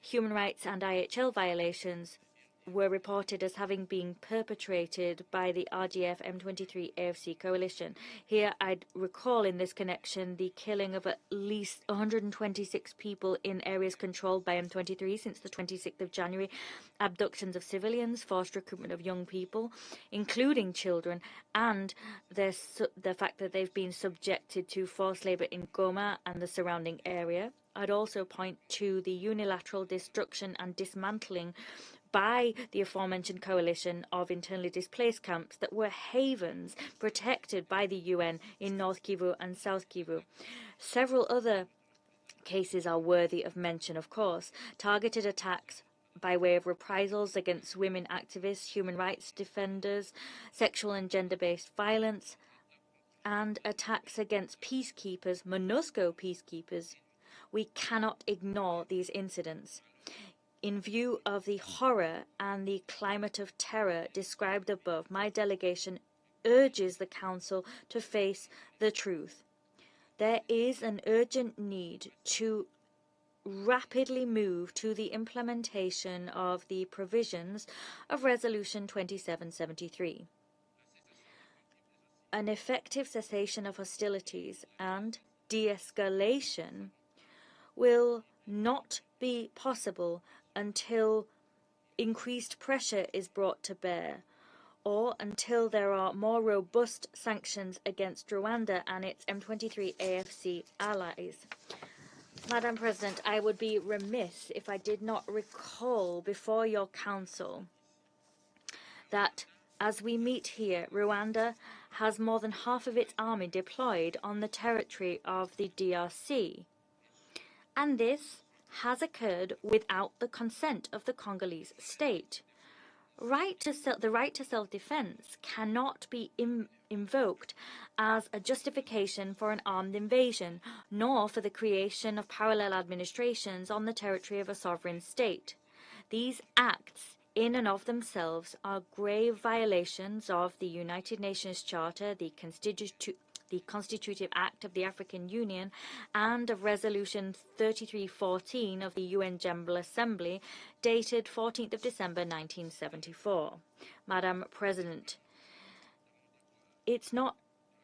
human rights and IHL violations were reported as having been perpetrated by the RDF M23 AFC coalition. Here I'd recall in this connection the killing of at least 126 people in areas controlled by M23 since the 26th of January, abductions of civilians, forced recruitment of young people, including children, and the fact that they've been subjected to forced labour in Goma and the surrounding area. I'd also point to the unilateral destruction and dismantling by the aforementioned coalition of internally displaced camps that were havens protected by the UN in North Kivu and South Kivu. Several other cases are worthy of mention, of course. Targeted attacks by way of reprisals against women activists, human rights defenders, sexual and gender-based violence, and attacks against peacekeepers, MONUSCO peacekeepers. We cannot ignore these incidents. In view of the horror and the climate of terror described above, my delegation urges the Council to face the truth. There is an urgent need to rapidly move to the implementation of the provisions of Resolution 2773. An effective cessation of hostilities and de-escalation will not be possible until increased pressure is brought to bear, or until there are more robust sanctions against Rwanda and its M23 AFC allies. Madam President, I would be remiss if I did not recall before your Council that as we meet here, Rwanda has more than half of its army deployed on the territory of the DRC. And this has occurred without the consent of the Congolese state. The right to self-defense cannot be invoked as a justification for an armed invasion, nor for the creation of parallel administrations on the territory of a sovereign state. These acts, in and of themselves, are grave violations of the United Nations Charter, the Constitutive Act of the African Union, and of Resolution 3314 of the UN General Assembly, dated 14th of December 1974. Madam President, it's not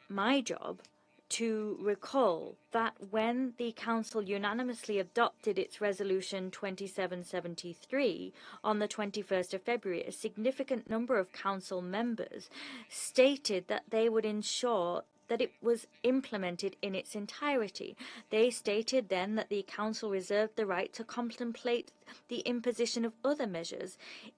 my job to recall that when the Council unanimously adopted its Resolution 2773 on the 21st of February, a significant number of Council members stated that they would ensure that it was implemented in its entirety. They stated then that the Council reserved the right to contemplate the imposition of other measures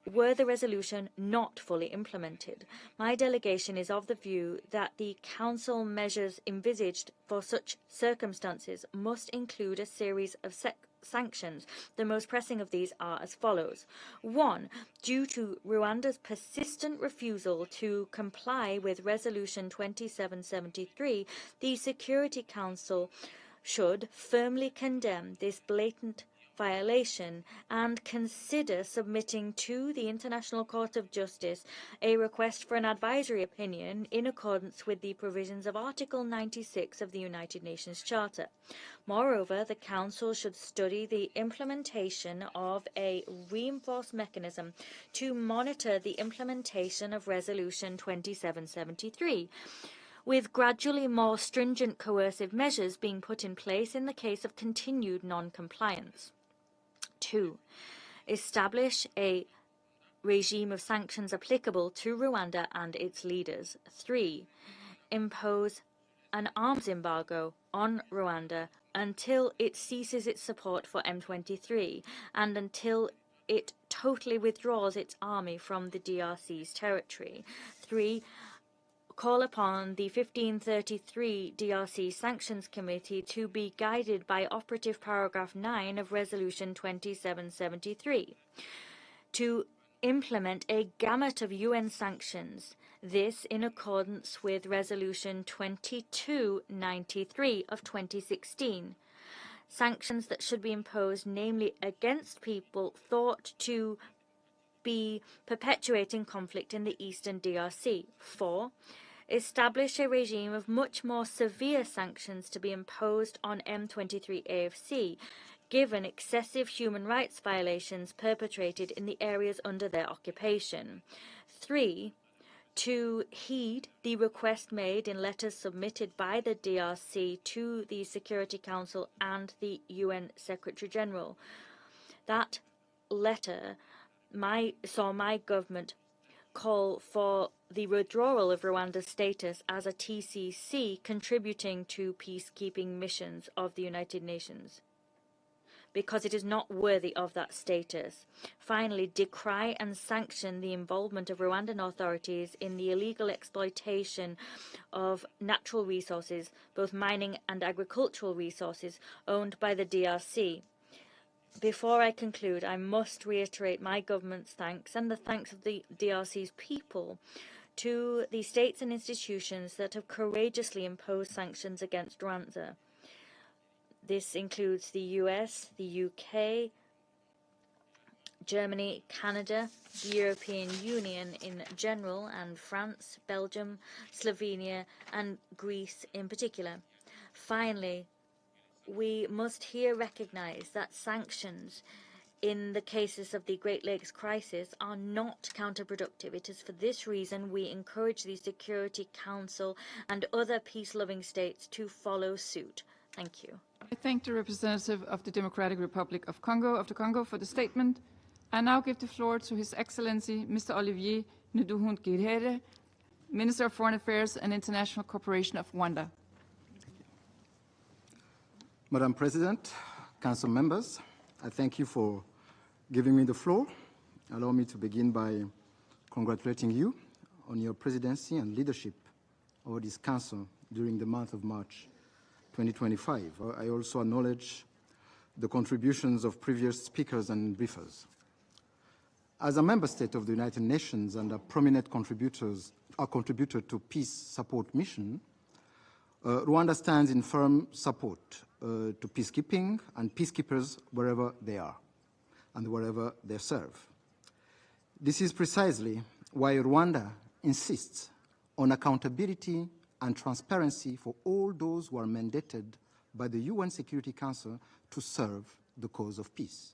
were the resolution not fully implemented. My delegation is of the view that the Council measures envisaged for such circumstances must include a series of sanctions. The most pressing of these are as follows. 1. Due to Rwanda's persistent refusal to comply with Resolution 2773, the Security Council should firmly condemn this blatant violation and consider submitting to the International Court of Justice a request for an advisory opinion in accordance with the provisions of Article 96 of the United Nations Charter. Moreover, the Council should study the implementation of a reinforced mechanism to monitor the implementation of Resolution 2773, with gradually more stringent coercive measures being put in place in the case of continued non-compliance. 2. Establish a regime of sanctions applicable to Rwanda and its leaders. 3. Impose an arms embargo on Rwanda until it ceases its support for M23 and until it totally withdraws its army from the DRC's territory. 3. Call upon the 1533 DRC Sanctions Committee to be guided by operative paragraph 9 of Resolution 2773 to implement a gamut of UN sanctions, this in accordance with Resolution 2293 of 2016. Sanctions that should be imposed namely against people thought to be perpetuating conflict in the eastern DRC. 4. Establish a regime of much more severe sanctions to be imposed on M23 AFC, given excessive human rights violations perpetrated in the areas under their occupation. 3. To heed the request made in letters submitted by the DRC to the Security Council and the UN Secretary General. That letter saw my government call for the withdrawal of Rwanda's status as a TCC contributing to peacekeeping missions of the United Nations, because it is not worthy of that status. Finally, decry and sanction the involvement of Rwandan authorities in the illegal exploitation of natural resources, both mining and agricultural resources, owned by the DRC. Before I conclude, I must reiterate my government's thanks and the thanks of the DRC's people to the states and institutions that have courageously imposed sanctions against Rwanda. This includes the US, the UK, Germany, Canada, the European Union in general, and France, Belgium, Slovenia, and Greece in particular. Finally, we must here recognize that sanctions in the cases of the Great Lakes crisis are not counterproductive. It is for this reason we encourage the Security Council and other peace-loving states to follow suit. Thank you. I thank the representative of the Democratic Republic of the Congo for the statement. I now give the floor to His Excellency, Mr. Olivier Nduhungirehe, Minister of Foreign Affairs and International Cooperation of Rwanda. Madam President, Council members, I thank you for giving me the floor. Allow me to begin by congratulating you on your presidency and leadership over this Council during the month of March 2025. I also acknowledge the contributions of previous speakers and briefers. As a member state of the United Nations and a prominent contributor to peace support mission, Rwanda stands in firm support to peacekeeping and peacekeepers wherever they are and wherever they serve. This is precisely why Rwanda insists on accountability and transparency for all those who are mandated by the UN Security Council to serve the cause of peace.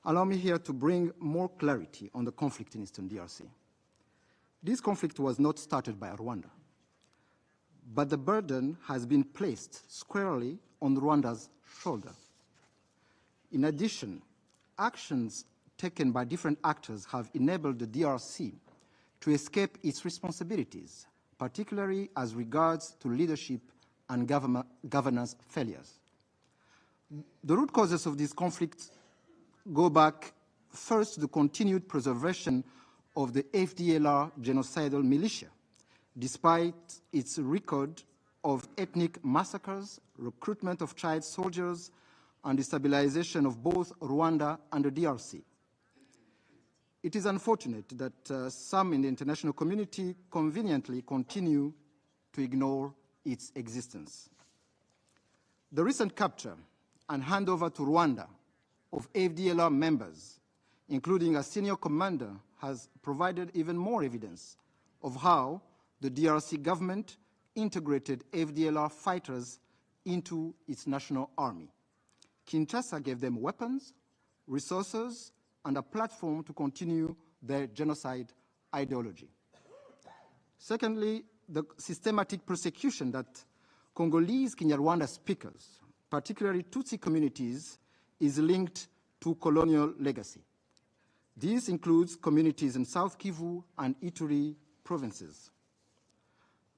Allow me here to bring more clarity on the conflict in Eastern DRC. This conflict was not started by Rwanda, but the burden has been placed squarely on Rwanda's shoulder. In addition, actions taken by different actors have enabled the DRC to escape its responsibilities, particularly as regards to leadership and governance failures. The root causes of this conflict go back first to the continued preservation of the FDLR genocidal militia, despite its record of ethnic massacres, recruitment of child soldiers, and destabilization of both Rwanda and the DRC. It is unfortunate that some in the international community conveniently continue to ignore its existence. The recent capture and handover to Rwanda of FDLR members, including a senior commander, has provided even more evidence of how the DRC government integrated FDLR fighters into its national army. Kinshasa gave them weapons, resources, and a platform to continue their genocide ideology. Secondly, the systematic persecution that Congolese Kinyarwanda speakers, particularly Tutsi communities, is linked to colonial legacy. This includes communities in South Kivu and Ituri provinces.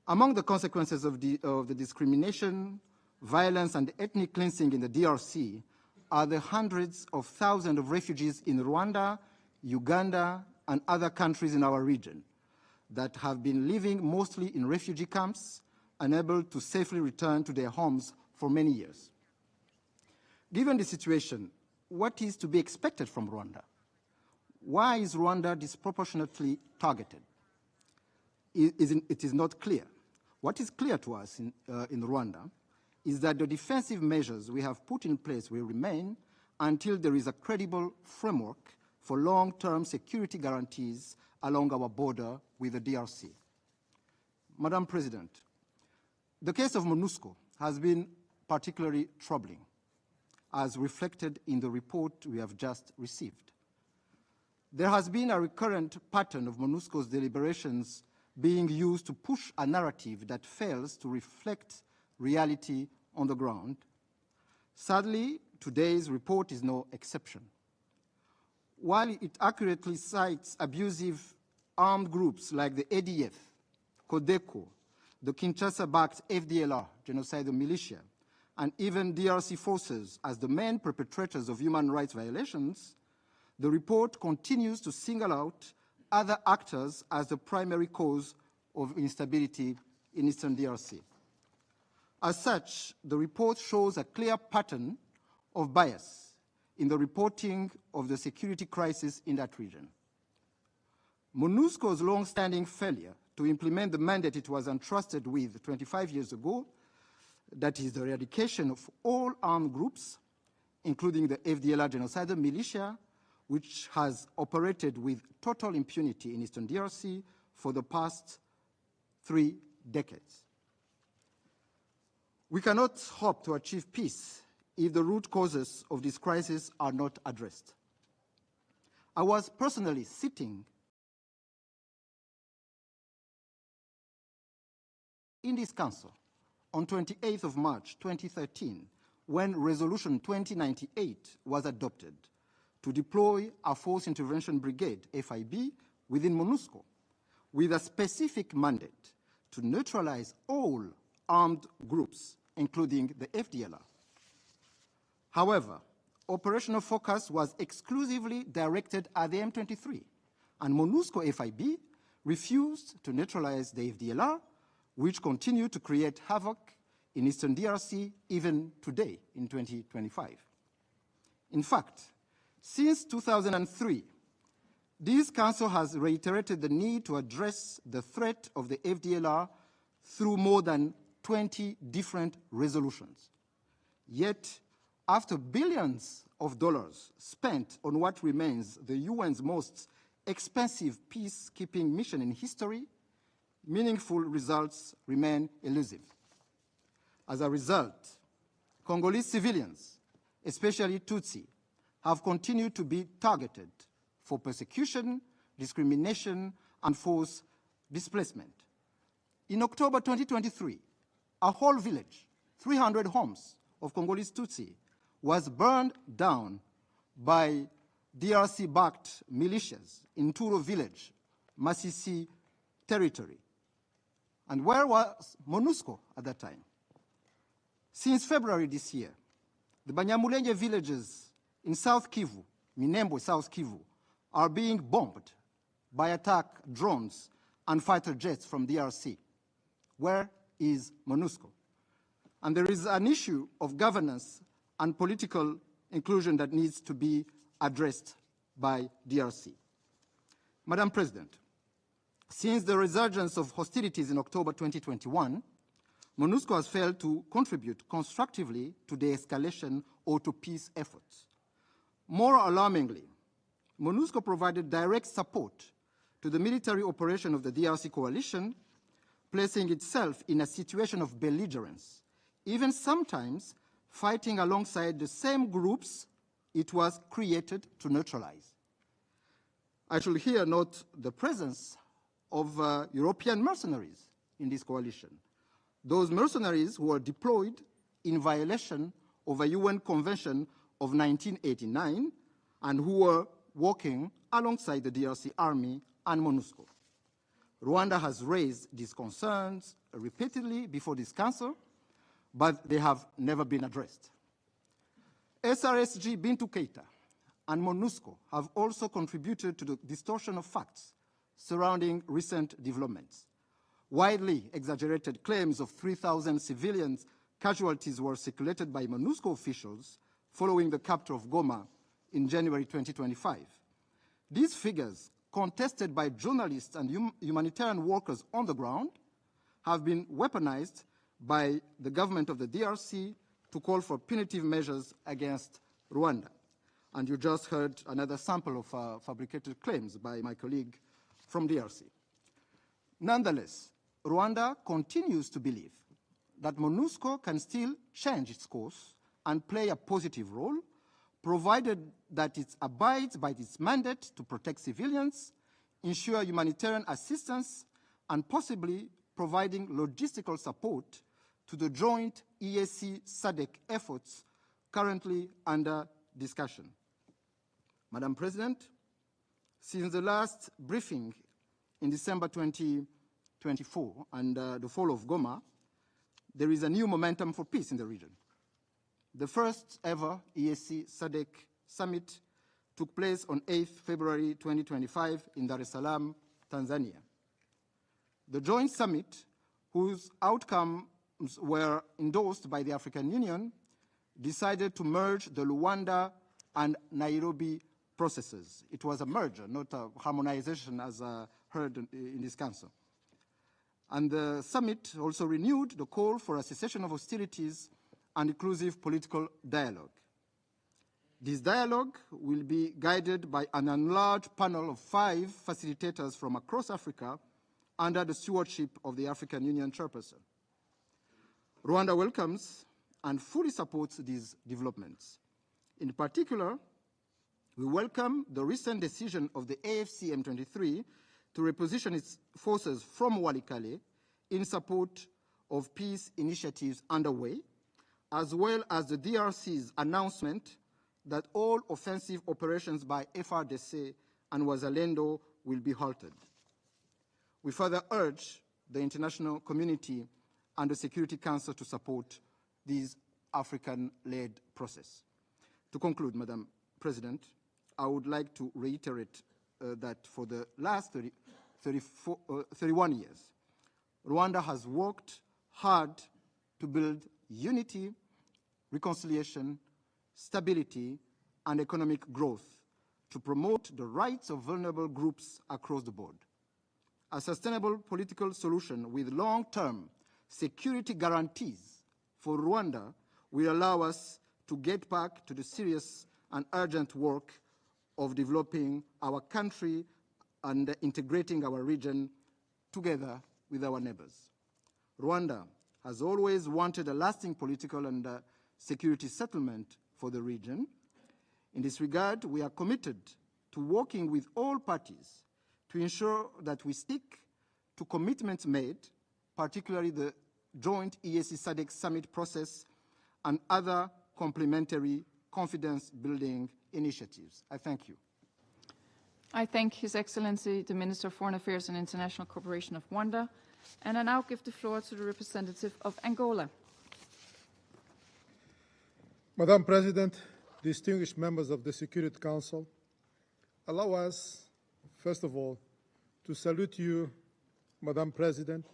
Among the consequences of the discrimination, violence, and ethnic cleansing in the DRC are the hundreds of thousands of refugees in Rwanda, Uganda, and other countries in our region that have been living mostly in refugee camps, unable to safely return to their homes for many years. Given the situation, what is to be expected from Rwanda? Why is Rwanda disproportionately targeted? It is not clear. What is clear to us in Rwanda is that the defensive measures we have put in place will remain until there is a credible framework for long-term security guarantees along our border with the DRC. Madam President, the case of MONUSCO has been particularly troubling, as reflected in the report we have just received. There has been a recurrent pattern of MONUSCO's deliberations being used to push a narrative that fails to reflect reality on the ground. Sadly, today's report is no exception. While it accurately cites abusive armed groups like the ADF, Codeco, the Kinshasa-backed FDLR, genocidal militia, and even DRC forces as the main perpetrators of human rights violations, the report continues to single out other actors as the primary cause of instability in Eastern DRC. As such, the report shows a clear pattern of bias in the reporting of the security crisis in that region. MONUSCO's long-standing failure to implement the mandate it was entrusted with 25 years ago, that is the eradication of all armed groups, including the FDLR genocidal militia, which has operated with total impunity in Eastern DRC for the past 3 decades. We cannot hope to achieve peace if the root causes of this crisis are not addressed. I was personally sitting in this council on 28th of March 2013 when Resolution 2098 was adopted to deploy a Force Intervention Brigade, FIB, within MONUSCO, with a specific mandate to neutralize all armed groups, including the FDLR. However, operational focus was exclusively directed at the M23, and MONUSCO FIB refused to neutralize the FDLR, which continued to create havoc in Eastern DRC even today in 2025. In fact, since 2003, this Council has reiterated the need to address the threat of the FDLR through more than 20 different resolutions. Yet, after billions of dollars spent on what remains the UN's most expensive peacekeeping mission in history, meaningful results remain elusive. As a result, Congolese civilians, especially Tutsi, have continued to be targeted for persecution, discrimination, and forced displacement. In October 2023, a whole village, 300 homes of Congolese Tutsi, was burned down by DRC-backed militias in Turo village, Masisi territory. And where was MONUSCO at that time? Since February this year, the Banyamulenge villages in South Kivu, Minembwe, South Kivu, are being bombed by attack drones and fighter jets from DRC. Where is MONUSCO? And there is an issue of governance and political inclusion that needs to be addressed by DRC. Madam President, since the resurgence of hostilities in October 2021, MONUSCO has failed to contribute constructively to the escalation or to peace efforts. More alarmingly, MONUSCO provided direct support to the military operation of the DRC coalition, placing itself in a situation of belligerence, even sometimes fighting alongside the same groups it was created to neutralize. I should here note the presence of European mercenaries in this coalition, those mercenaries who were deployed in violation of a UN Convention of 1989 and who were working alongside the DRC Army and MONUSCO. Rwanda has raised these concerns repeatedly before this Council, but they have never been addressed. SRSG Bintu Keita and MONUSCO have also contributed to the distortion of facts surrounding recent developments. Widely exaggerated claims of 3,000 civilian casualties were circulated by MONUSCO officials following the capture of Goma in January 2025. These figures, contested by journalists and humanitarian workers on the ground, have been weaponized by the government of the DRC to call for punitive measures against Rwanda. And you just heard another sample of fabricated claims by my colleague from DRC. Nonetheless, Rwanda continues to believe that MONUSCO can still change its course and play a positive role, provided that it abides by its mandate to protect civilians, ensure humanitarian assistance, and possibly providing logistical support to the joint EAC-SADC efforts currently under discussion. Madam President, since the last briefing in December 2024 and the fall of Goma, there is a new momentum for peace in the region. The first ever EAC-SADC summit took place on 8th February 2025 in Dar es Salaam, Tanzania. The joint summit, whose outcomes were endorsed by the African Union, decided to merge the Luanda and Nairobi processes. It was a merger, not a harmonization as heard in this Council. And the summit also renewed the call for a cessation of hostilities and inclusive political dialogue. This dialogue will be guided by an enlarged panel of 5 facilitators from across Africa under the stewardship of the African Union chairperson. Rwanda welcomes and fully supports these developments. In particular, we welcome the recent decision of the AFC M23 to reposition its forces from Walikale in support of peace initiatives underway, as well as the DRC's announcement that all offensive operations by FRDC and Wazalendo will be halted. We further urge the international community and the Security Council to support this African-led process. To conclude, Madam President, I would like to reiterate that for the last 31 years, Rwanda has worked hard to build unity, reconciliation, stability, and economic growth to promote the rights of vulnerable groups across the board. A sustainable political solution with long-term security guarantees for Rwanda will allow us to get back to the serious and urgent work of developing our country and integrating our region together with our neighbors. Rwanda has always wanted a lasting political and security settlement for the region. In this regard, we are committed to working with all parties to ensure that we stick to commitments made, particularly the joint EAC SADC summit process and other complementary confidence-building initiatives. I thank you. I thank His Excellency, the Minister of Foreign Affairs and International Cooperation of Rwanda, and I now give the floor to the representative of Angola. Madam President, distinguished members of the Security Council, allow us, first of all, to salute you, Madam President,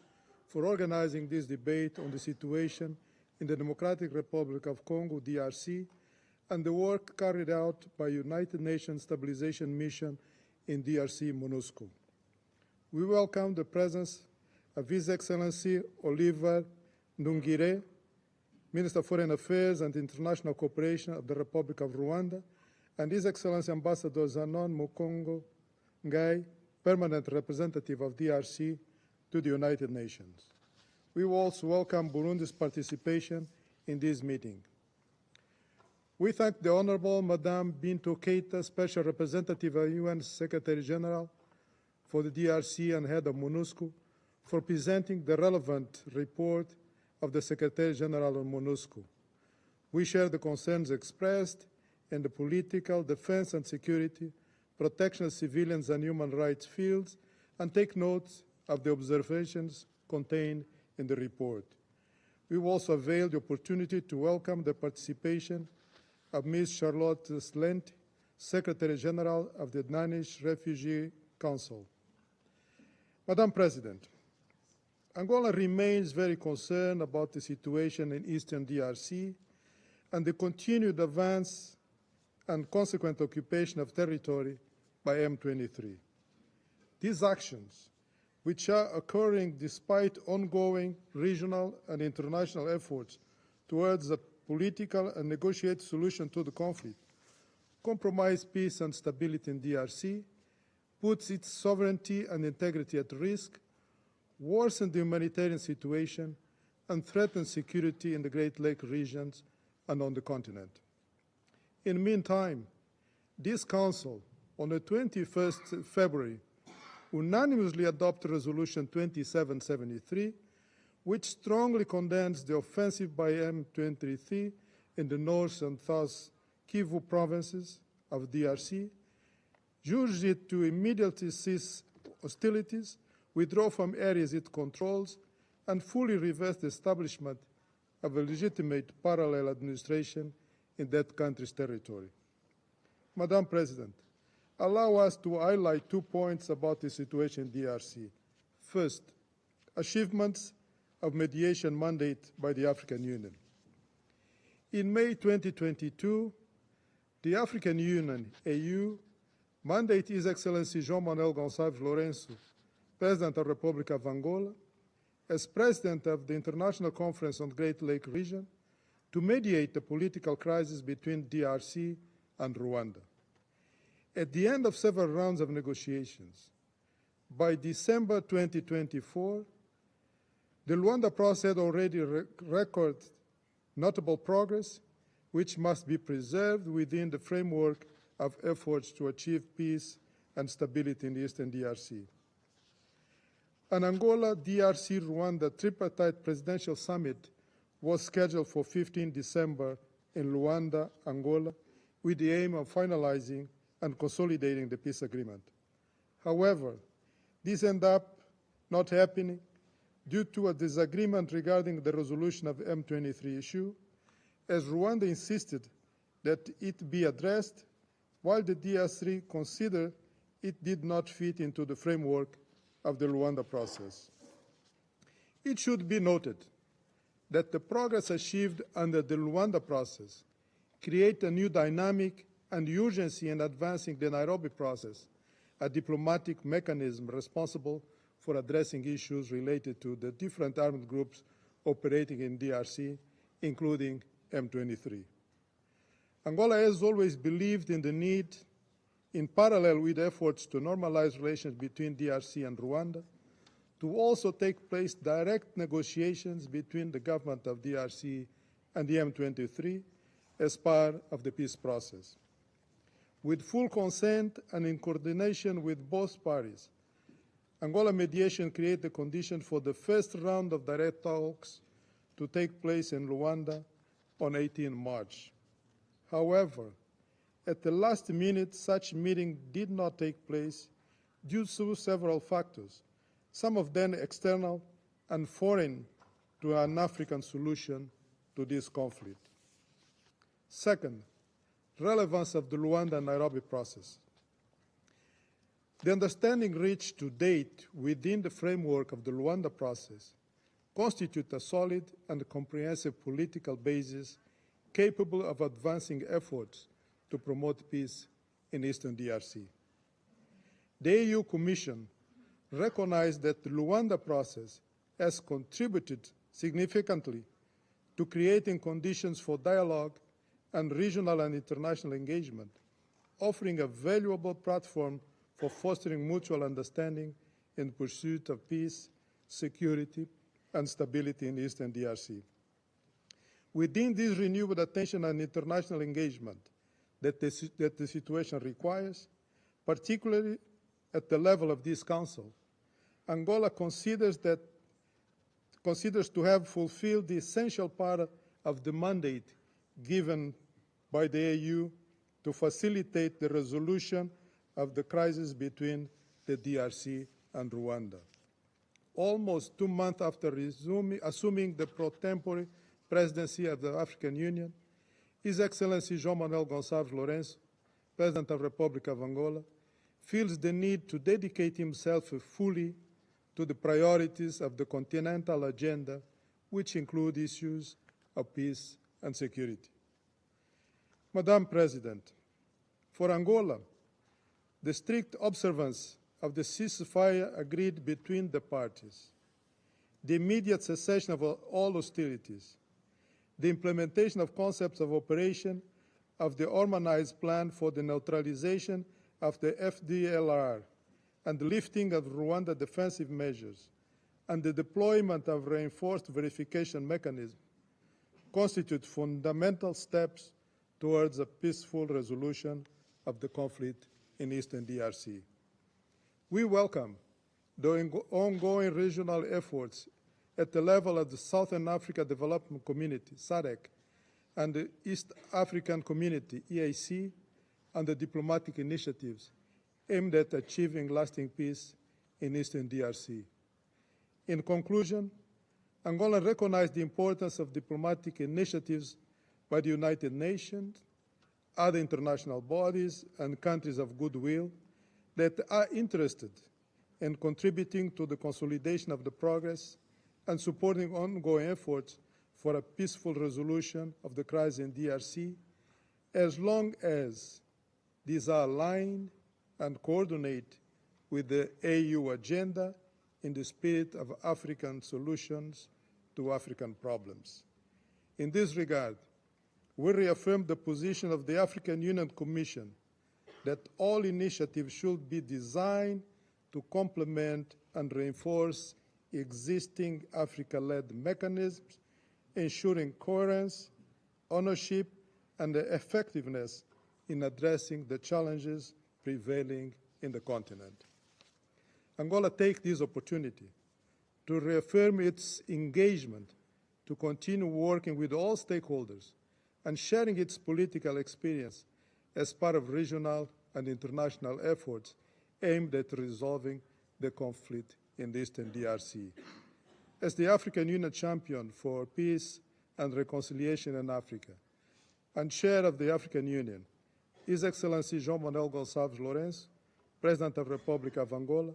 for organizing this debate on the situation in the Democratic Republic of Congo, DRC, and the work carried out by United Nations Stabilization Mission in DRC, MONUSCO. We welcome the presence of His Excellency Oliver Ndungire, Minister of Foreign Affairs and International Cooperation of the Republic of Rwanda, and His Excellency Ambassador Zanon Mukongo Ngai, Permanent Representative of DRC to the United Nations. We also welcome Burundi's participation in this meeting. We thank the Honorable Madame Bintou Keita, Special Representative of UN Secretary General for the DRC and Head of MONUSCO, for presenting the relevant report of the Secretary General on MONUSCO. We share the concerns expressed in the political, defense and security, protection of civilians and human rights fields, and take note of the observations contained in the report. We will also avail the opportunity to welcome the participation of Ms. Charlotte Slente, Secretary General of the Danish Refugee Council. Madam President, Angola remains very concerned about the situation in eastern DRC and the continued advance and consequent occupation of territory by M23. These actions, which are occurring despite ongoing regional and international efforts towards a political and negotiated solution to the conflict, compromise peace and stability in DRC, puts its sovereignty and integrity at risk, worsen the humanitarian situation, and threaten security in the Great Lake regions and on the continent. In the meantime, this Council, on the 21st February, unanimously adopted Resolution 2773, which strongly condemns the offensive by M23 in the North and South Kivu provinces of DRC, urged it to immediately cease hostilities, withdraw from areas it controls, and fully reverse the establishment of a legitimate parallel administration in that country's territory. Madam President, allow us to highlight 2 points about the situation in DRC. First, achievements of mediation mandate by the African Union. In May 2022, the African Union, AU, mandated His Excellency João Manuel Gonçalves Lourenço, President of the Republic of Angola, as President of the International Conference on the Great Lake region, to mediate the political crisis between DRC and Rwanda. At the end of several rounds of negotiations, by December 2024, the Luanda process had already recorded notable progress, which must be preserved within the framework of efforts to achieve peace and stability in the Eastern DRC. An Angola, DRC, Rwanda tripartite presidential summit was scheduled for 15 December in Luanda, Angola, with the aim of finalizing and consolidating the peace agreement. However, this ended up not happening due to a disagreement regarding the resolution of the M23 issue, as Rwanda insisted that it be addressed, while the DRC considered it did not fit into the framework of the Luanda process. It should be noted that the progress achieved under the Luanda process creates a new dynamic and urgency in advancing the Nairobi process, a diplomatic mechanism responsible for addressing issues related to the different armed groups operating in DRC, including M23. Angola has always believed in the need, in parallel with efforts to normalize relations between DRC and Rwanda, to also take place direct negotiations between the government of DRC and the M23 as part of the peace process. With full consent and in coordination with both parties, Angola mediation created the condition for the first round of direct talks to take place in Luanda on 18 March. However, at the last minute, such meeting did not take place due to several factors, some of them external and foreign to an African solution to this conflict. Second, relevance of the Luanda-Nairobi process. The understanding reached to date within the framework of the Luanda process constitutes a solid and comprehensive political basis capable of advancing efforts to promote peace in Eastern DRC. The EU Commission recognized that the Luanda process has contributed significantly to creating conditions for dialogue and regional and international engagement, offering a valuable platform for fostering mutual understanding in pursuit of peace, security, and stability in Eastern DRC. Within this renewed attention and international engagement that the situation requires, particularly at the level of this Council, Angola considers to have fulfilled the essential part of the mandate given by the AU to facilitate the resolution of the crisis between the DRC and Rwanda. Almost 2 months after assuming the pro tempore presidency of the African Union, His Excellency João Manuel Gonçalves Lourenço, President of the Republic of Angola, feels the need to dedicate himself fully to the priorities of the continental agenda, which include issues of peace and security. Madam President, for Angola, the strict observance of the ceasefire agreed between the parties, the immediate cessation of all hostilities, the implementation of concepts of operation of the harmonized plan for the neutralization of the FDLR and the lifting of Rwanda defensive measures, and the deployment of reinforced verification mechanisms constitute fundamental steps towards a peaceful resolution of the conflict in Eastern DRC. We welcome the ongoing regional efforts at the level of the Southern Africa Development Community, SADC, and the East African Community, EAC, and the diplomatic initiatives aimed at achieving lasting peace in Eastern DRC. In conclusion, Angola recognized the importance of diplomatic initiatives by the United Nations, other international bodies, and countries of goodwill that are interested in contributing to the consolidation of the progress and supporting ongoing efforts for a peaceful resolution of the crisis in DRC, as long as these are aligned and coordinate with the AU agenda in the spirit of African solutions to African problems. In this regard, we reaffirm the position of the African Union Commission that all initiatives should be designed to complement and reinforce existing Africa-led mechanisms, ensuring coherence, ownership, and effectiveness in addressing the challenges prevailing in the continent. Angola takes this opportunity to reaffirm its engagement to continue working with all stakeholders and sharing its political experience as part of regional and international efforts aimed at resolving the conflict in the Eastern DRC. As the African Union champion for peace and reconciliation in Africa and chair of the African Union, His Excellency João Manuel Gonçalves Lourenço, President of the Republic of Angola,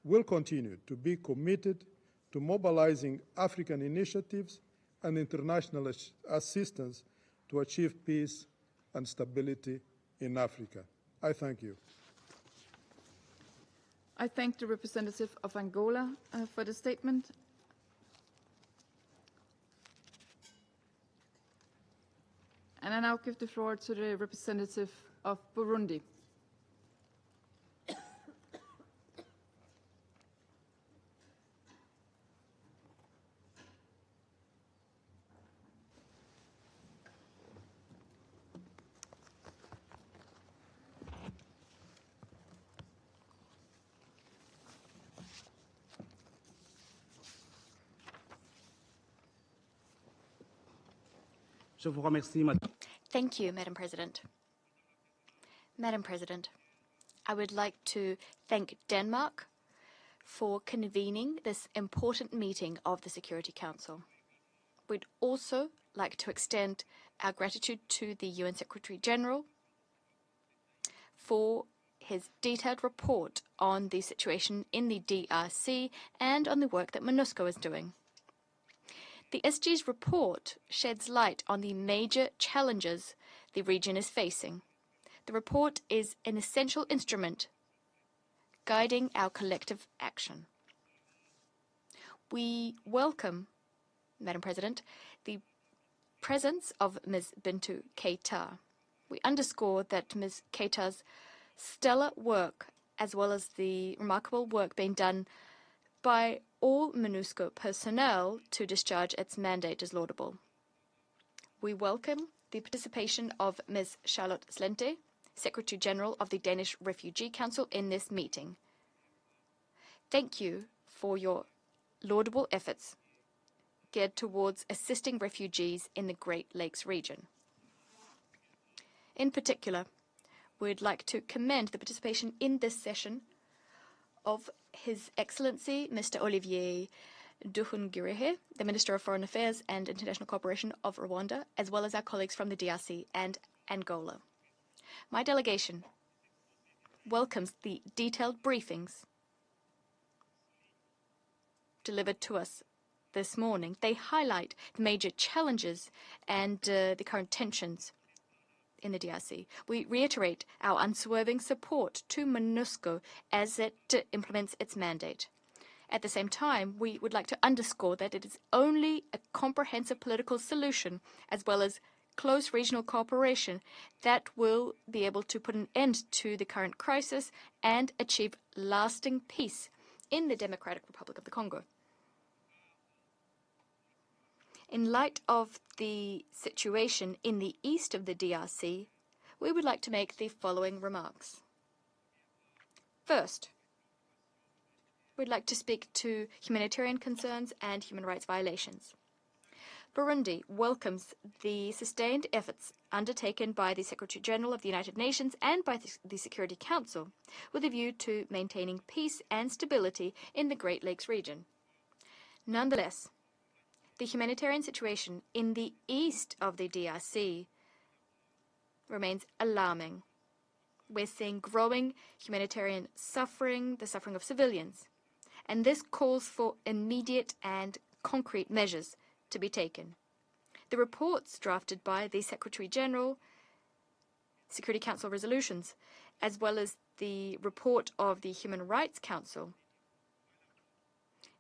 will continue to be committed to mobilizing African initiatives and international assistance to achieve peace and stability in Africa. I thank you. I thank the representative of Angola for the statement. And I now give the floor to the representative of Burundi. Je vous remercie, Madame. Thank you, Madam President. Madam President, I would like to thank Denmark for convening this important meeting of the Security Council. We'd also like to extend our gratitude to the UN Secretary General for his detailed report on the situation in the DRC and on the work that MONUSCO is doing. The SG's report sheds light on the major challenges the region is facing. The report is an essential instrument guiding our collective action. We welcome, Madam President, the presence of Ms. Bintou Keita. We underscore that Ms. Keita's stellar work, as well as the remarkable work being done by all MONUSCO personnel to discharge its mandate is laudable. We welcome the participation of Ms. Charlotte Slente, Secretary General of the Danish Refugee Council, in this meeting. Thank you for your laudable efforts geared towards assisting refugees in the Great Lakes region. In particular, we'd like to commend the participation in this session of His Excellency Mr. Olivier Nduhungirehe, the Minister of Foreign Affairs and International Cooperation of Rwanda, as well as our colleagues from the DRC and Angola. My delegation welcomes the detailed briefings delivered to us this morning. They highlight the major challenges and the current tensions in the DRC. We reiterate our unswerving support to MONUSCO as it implements its mandate. At the same time, we would like to underscore that it is only a comprehensive political solution, as well as close regional cooperation, that will be able to put an end to the current crisis and achieve lasting peace in the Democratic Republic of the Congo. In light of the situation in the east of the DRC, we would like to make the following remarks. First, we'd like to speak to humanitarian concerns and human rights violations. Burundi welcomes the sustained efforts undertaken by the Secretary General of the United Nations and by the Security Council with a view to maintaining peace and stability in the Great Lakes region. Nonetheless, the humanitarian situation in the east of the DRC remains alarming. We're seeing growing humanitarian suffering, the suffering of civilians, and this calls for immediate and concrete measures to be taken. The reports drafted by the Secretary General, Security Council resolutions, as well as the report of the Human Rights Council,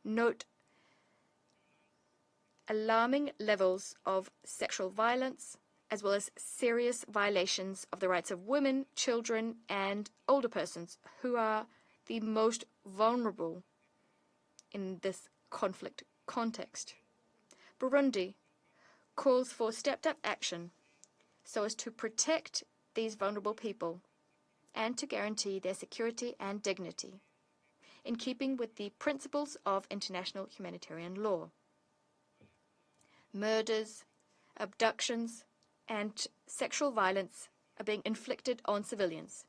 note alarming levels of sexual violence, as well as serious violations of the rights of women, children, and older persons who are the most vulnerable in this conflict context. Burundi calls for stepped-up action so as to protect these vulnerable people and to guarantee their security and dignity, in keeping with the principles of international humanitarian law. Murders, abductions, and sexual violence are being inflicted on civilians.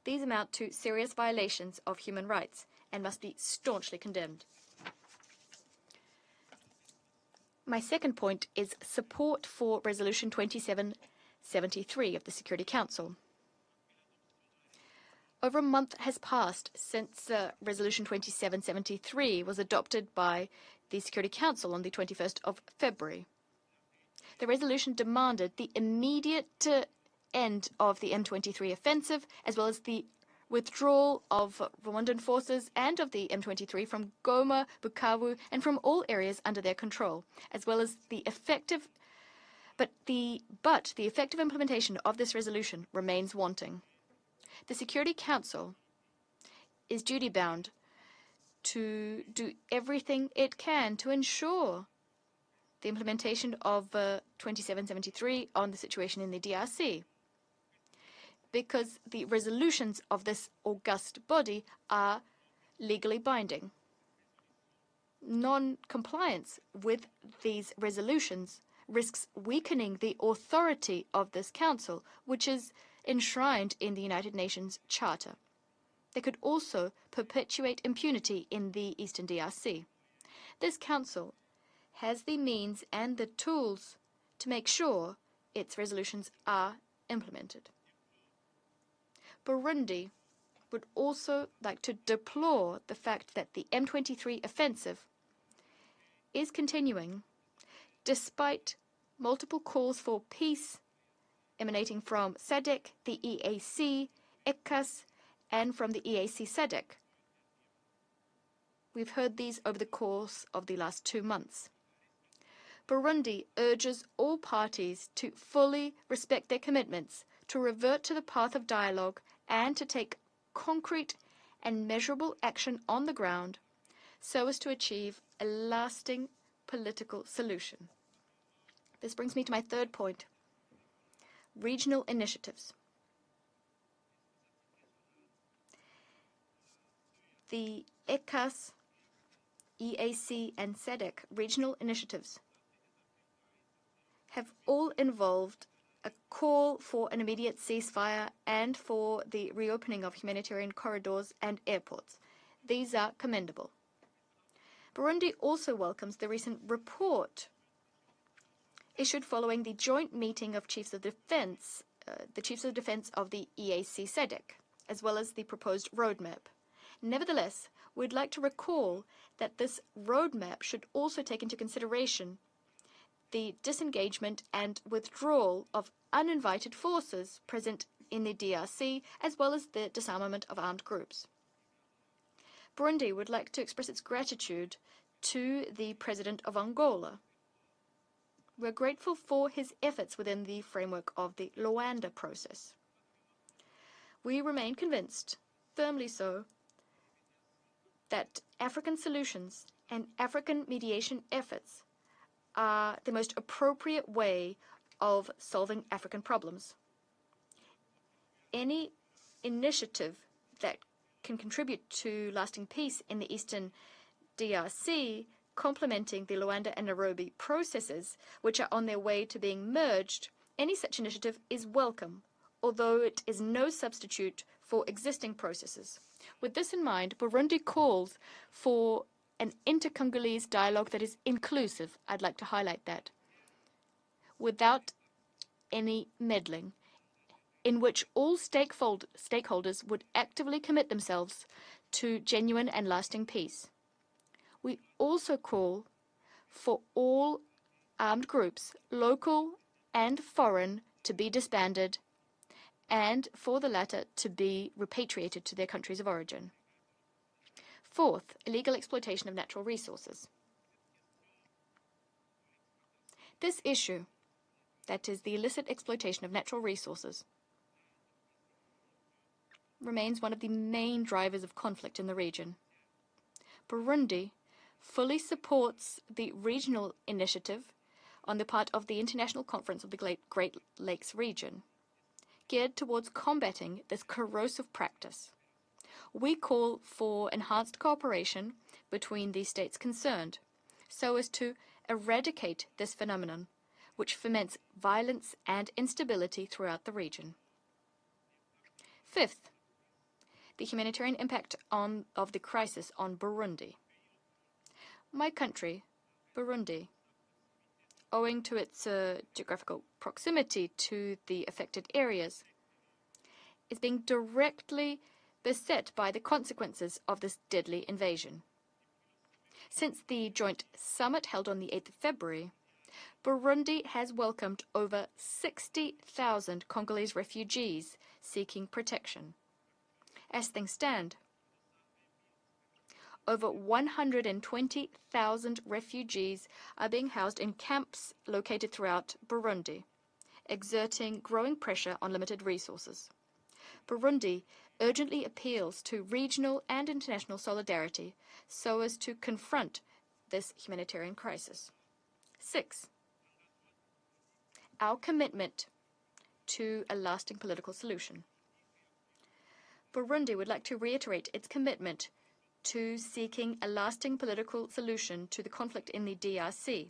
These amount to serious violations of human rights and must be staunchly condemned. My second point is support for Resolution 2773 of the Security Council. Over a month has passed since Resolution 2773 was adopted by the Security Council on the 21st of February. The resolution demanded the immediate end of the M23 offensive, as well as the withdrawal of Rwandan forces and of the M23 from Goma, Bukavu, and from all areas under their control, as well as the effective implementation of this resolution remains wanting. The Security Council is duty-bound to do everything it can to ensure the implementation of 2773 on the situation in the DRC, because the resolutions of this august body are legally binding. Non-compliance with these resolutions risks weakening the authority of this council, which is enshrined in the United Nations Charter. They could also perpetuate impunity in the Eastern DRC. This council has the means and the tools to make sure its resolutions are implemented. Burundi would also like to deplore the fact that the M23 offensive is continuing despite multiple calls for peace emanating from SADC, the EAC, ECAS, and from the EAC SADC. We've heard these over the course of the last 2 months. Burundi urges all parties to fully respect their commitments, to revert to the path of dialogue, and to take concrete and measurable action on the ground so as to achieve a lasting political solution. This brings me to my third point: regional initiatives. The ECAS, EAC, and SADC regional initiatives have all involved a call for an immediate ceasefire and for the reopening of humanitarian corridors and airports. These are commendable. Burundi also welcomes the recent report issued following the joint meeting of chiefs of defense, the chiefs of defense of the EAC SADC, as well as the proposed roadmap. Nevertheless, we'd like to recall that this roadmap should also take into consideration the disengagement and withdrawal of uninvited forces present in the DRC, as well as the disarmament of armed groups. Burundi would like to express its gratitude to the President of Angola. We're grateful for his efforts within the framework of the Luanda process. We remain convinced, firmly so, that African solutions and African mediation efforts are the most appropriate way of solving African problems. Any initiative that can contribute to lasting peace in the Eastern DRC, complementing the Luanda and Nairobi processes, which are on their way to being merged, any such initiative is welcome, although it is no substitute for existing processes. With this in mind, Burundi calls for an inter-Congolese dialogue that is inclusive. I'd like to highlight that, without any meddling, in which all stakeholders would actively commit themselves to genuine and lasting peace. We also call for all armed groups, local and foreign, to be disbanded, and for the latter to be repatriated to their countries of origin. Fourth, illegal exploitation of natural resources. This issue, that is, the illicit exploitation of natural resources, remains one of the main drivers of conflict in the region. Burundi fully supports the regional initiative on the part of the International Conference of the Great Lakes region, geared towards combating this corrosive practice. We call for enhanced cooperation between the states concerned so as to eradicate this phenomenon, which foments violence and instability throughout the region. Fifth, the humanitarian impact of the crisis on Burundi. My country, Burundi, owing to its geographical proximity to the affected areas, is being directly beset by the consequences of this deadly invasion. Since the joint summit held on the 8th of February, Burundi has welcomed over 60,000 Congolese refugees seeking protection. As things stand, over 120,000 refugees are being housed in camps located throughout Burundi, exerting growing pressure on limited resources. Burundi urgently appeals to regional and international solidarity so as to confront this humanitarian crisis. 6. Our commitment to a lasting political solution. Burundi would like to reiterate its commitment to seeking a lasting political solution to the conflict in the DRC,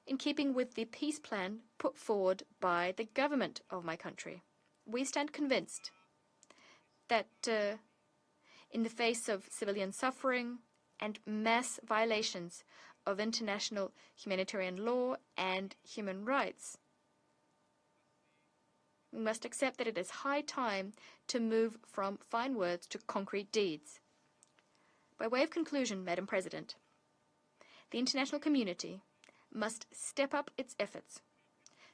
in keeping with the peace plan put forward by the government of my country. We stand convinced that in the face of civilian suffering and mass violations of international humanitarian law and human rights, we must accept that it is high time to move from fine words to concrete deeds. By way of conclusion, Madam President, the international community must step up its efforts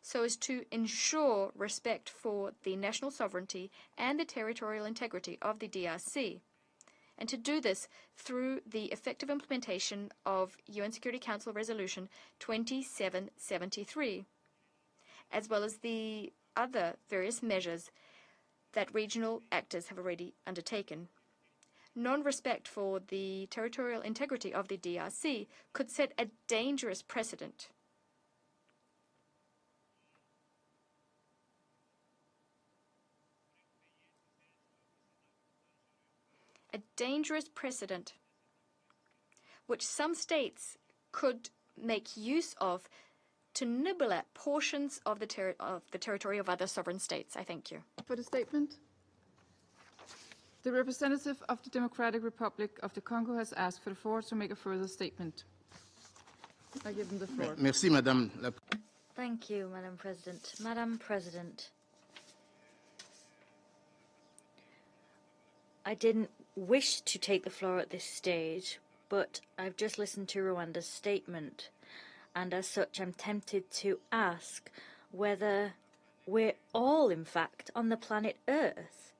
so as to ensure respect for the national sovereignty and the territorial integrity of the DRC, and to do this through the effective implementation of UN Security Council Resolution 2773, as well as the other various measures that regional actors have already undertaken. Non-respect for the territorial integrity of the DRC could set a dangerous precedent. A dangerous precedent which some states could make use of to nibble at portions of the territory of other sovereign states. I thank you. For the statement. The representative of the Democratic Republic of the Congo has asked for the floor to make a further statement. I give him the floor. Merci, Madame la Thank you, Madam President. Madam President, I didn't wish to take the floor at this stage, but I've just listened to Rwanda's statement, and as such I'm tempted to ask whether we're all, in fact, on the planet Earth.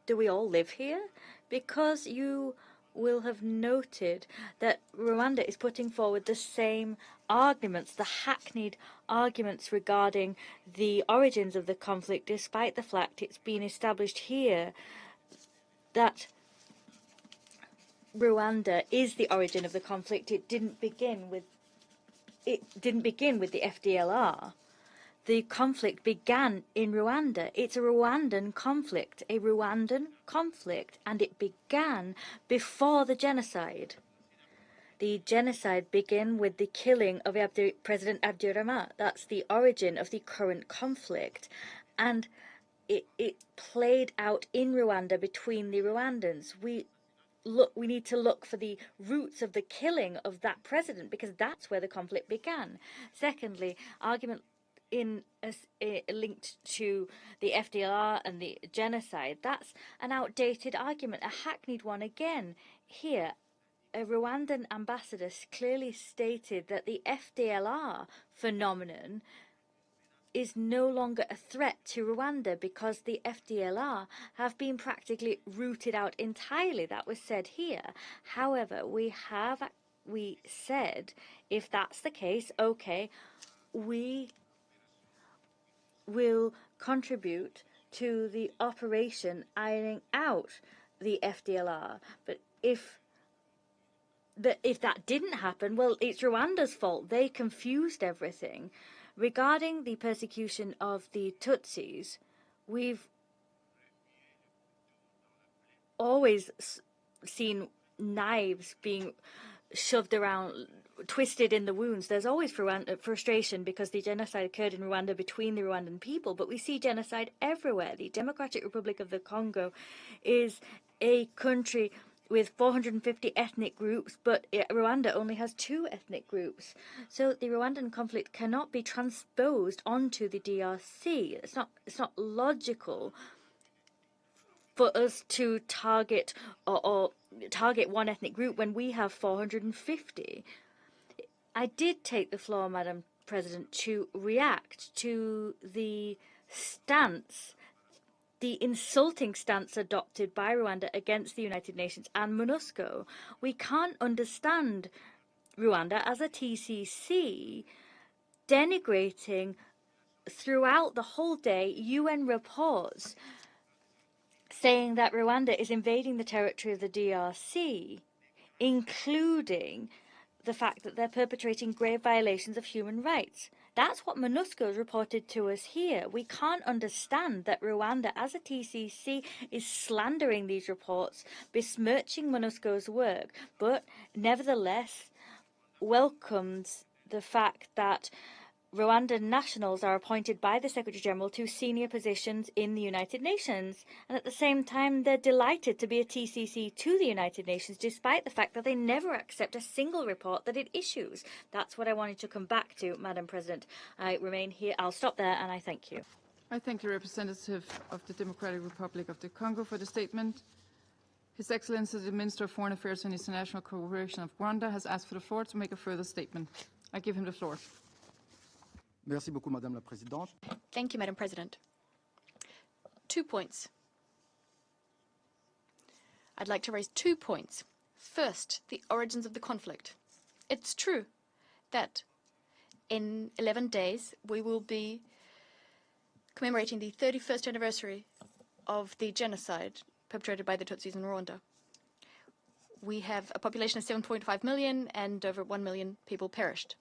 Do we all live here? Because you will have noted that Rwanda is putting forward the same arguments, the hackneyed arguments regarding the origins of the conflict, despite the fact it's been established here that Rwanda is the origin of the conflict. It didn't begin with the FDLR. The conflict began in Rwanda. It's a Rwandan conflict, and it began before the genocide. The genocide began with the killing of President Abdurrahman. That's the origin of the current conflict, and it played out in Rwanda between the Rwandans. We need to look for the roots of the killing of that president, because that's where the conflict began. Secondly, argument linked to the FDLR and the genocide. That's an outdated argument, a hackneyed one again. Here, a Rwandan ambassador clearly stated that the FDLR phenomenon is no longer a threat to Rwanda because the FDLR have been practically rooted out entirely. That was said here. However, we said, if that's the case, okay, we will contribute to the operation ironing out the FDLR. But if that didn't happen, well, it's Rwanda's fault. They confused everything. Regarding the persecution of the Tutsis, we've always seen knives being shoved around twisted in the wounds. There's always frustration because the genocide occurred in Rwanda between the Rwandan people, but we see genocide everywhere. The Democratic Republic of the Congo is a country with 450 ethnic groups, but Rwanda only has 2 ethnic groups. So the Rwandan conflict cannot be transposed onto the DRC. It's not logical for us to target or target one ethnic group when we have 450. I did take the floor, Madam President, to react to the stance, the insulting stance adopted by Rwanda against the United Nations and MONUSCO. We can't understand Rwanda as a TCC denigrating throughout the whole day UN reports saying that Rwanda is invading the territory of the DRC, including the fact that they're perpetrating grave violations of human rights. That's what MONUSCO has reported to us here. We can't understand that Rwanda, as a TCC, is slandering these reports, besmirching MONUSCO's work, but nevertheless welcomes the fact that Rwandan nationals are appointed by the Secretary-General to senior positions in the United Nations, and at the same time they're delighted to be a TCC to the United Nations, despite the fact that they never accept a single report that it issues. That's what I wanted to come back to, Madam President. I remain here. I'll stop there, and I thank you. I thank the representative of the Democratic Republic of the Congo for the statement. His Excellency the Minister of Foreign Affairs and International Cooperation of Rwanda has asked for the floor to make a further statement. I give him the floor. Merci beaucoup, Madame la Présidente. Thank you, Madam President. 2 points. I'd like to raise 2 points. First, the origins of the conflict. It's true that in 11 days we will be commemorating the 31st anniversary of the genocide perpetrated by the Tutsis in Rwanda. We have a population of 7.5 million and over 1 million people perished.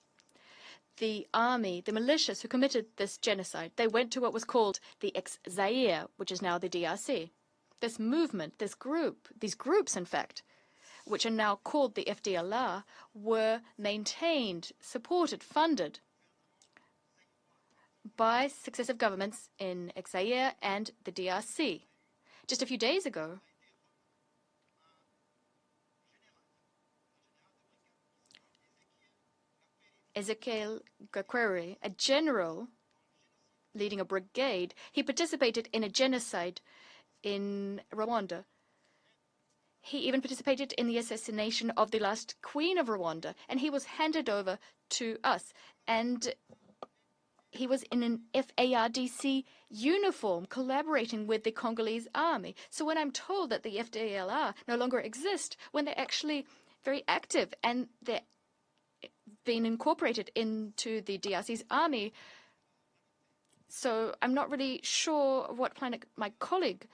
The army, the militias who committed this genocide, they went to what was called the ex-Zaire, which is now the DRC. This movement, these groups, in fact, which are now called the FDLR, were maintained, supported, funded by successive governments in ex-Zaire and the DRC. Just a few days ago, Ezekiel Gakwere, a general leading a brigade, he participated in a genocide in Rwanda. He even participated in the assassination of the last queen of Rwanda, and he was handed over to us. And he was in an FARDC uniform, collaborating with the Congolese army. So when I'm told that the FDLR no longer exist, when they're actually very active and they're been incorporated into the DRC's army. So I'm not really sure what planet my colleague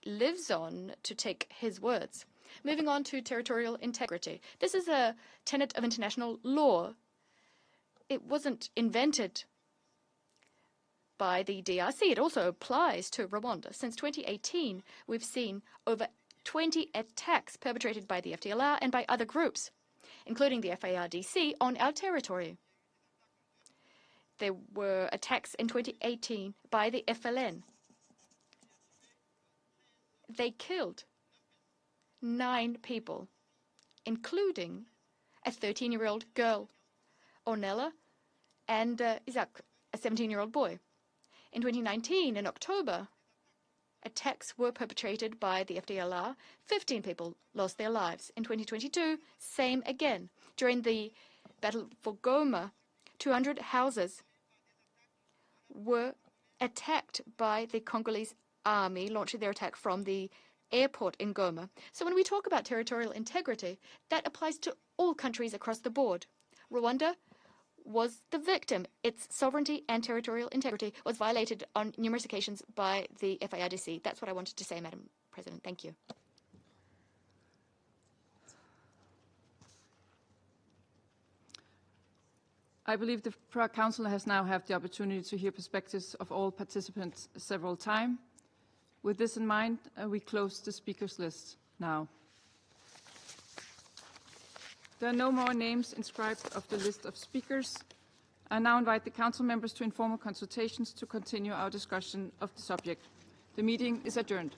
lives on to take his words. Moving on to territorial integrity. This is a tenet of international law. It wasn't invented by the DRC. It also applies to Rwanda. Since 2018, we've seen over 20 attacks perpetrated by the FDLR and by other groups, including the FARDC, on our territory. There were attacks in 2018 by the FLN. They killed 9 people, including a 13-year-old girl, Ornella, and Isaac, a 17-year-old boy. In 2019, in October, attacks were perpetrated by the FDLR. 15 people lost their lives. In 2022, same again. During the battle for Goma, 200 houses were attacked by the Congolese army, launching their attack from the airport in Goma. So when we talk about territorial integrity, that applies to all countries across the board. Rwanda was the victim. Its sovereignty and territorial integrity was violated on numerous occasions by the FARDC. That's what I wanted to say, Madam President. Thank you. I believe the Prague Council has now had the opportunity to hear perspectives of all participants several times. With this in mind, we close the speakers list now. There are no more names inscribed of the list of speakers. I now invite the Council members to informal consultations to continue our discussion of the subject. The meeting is adjourned.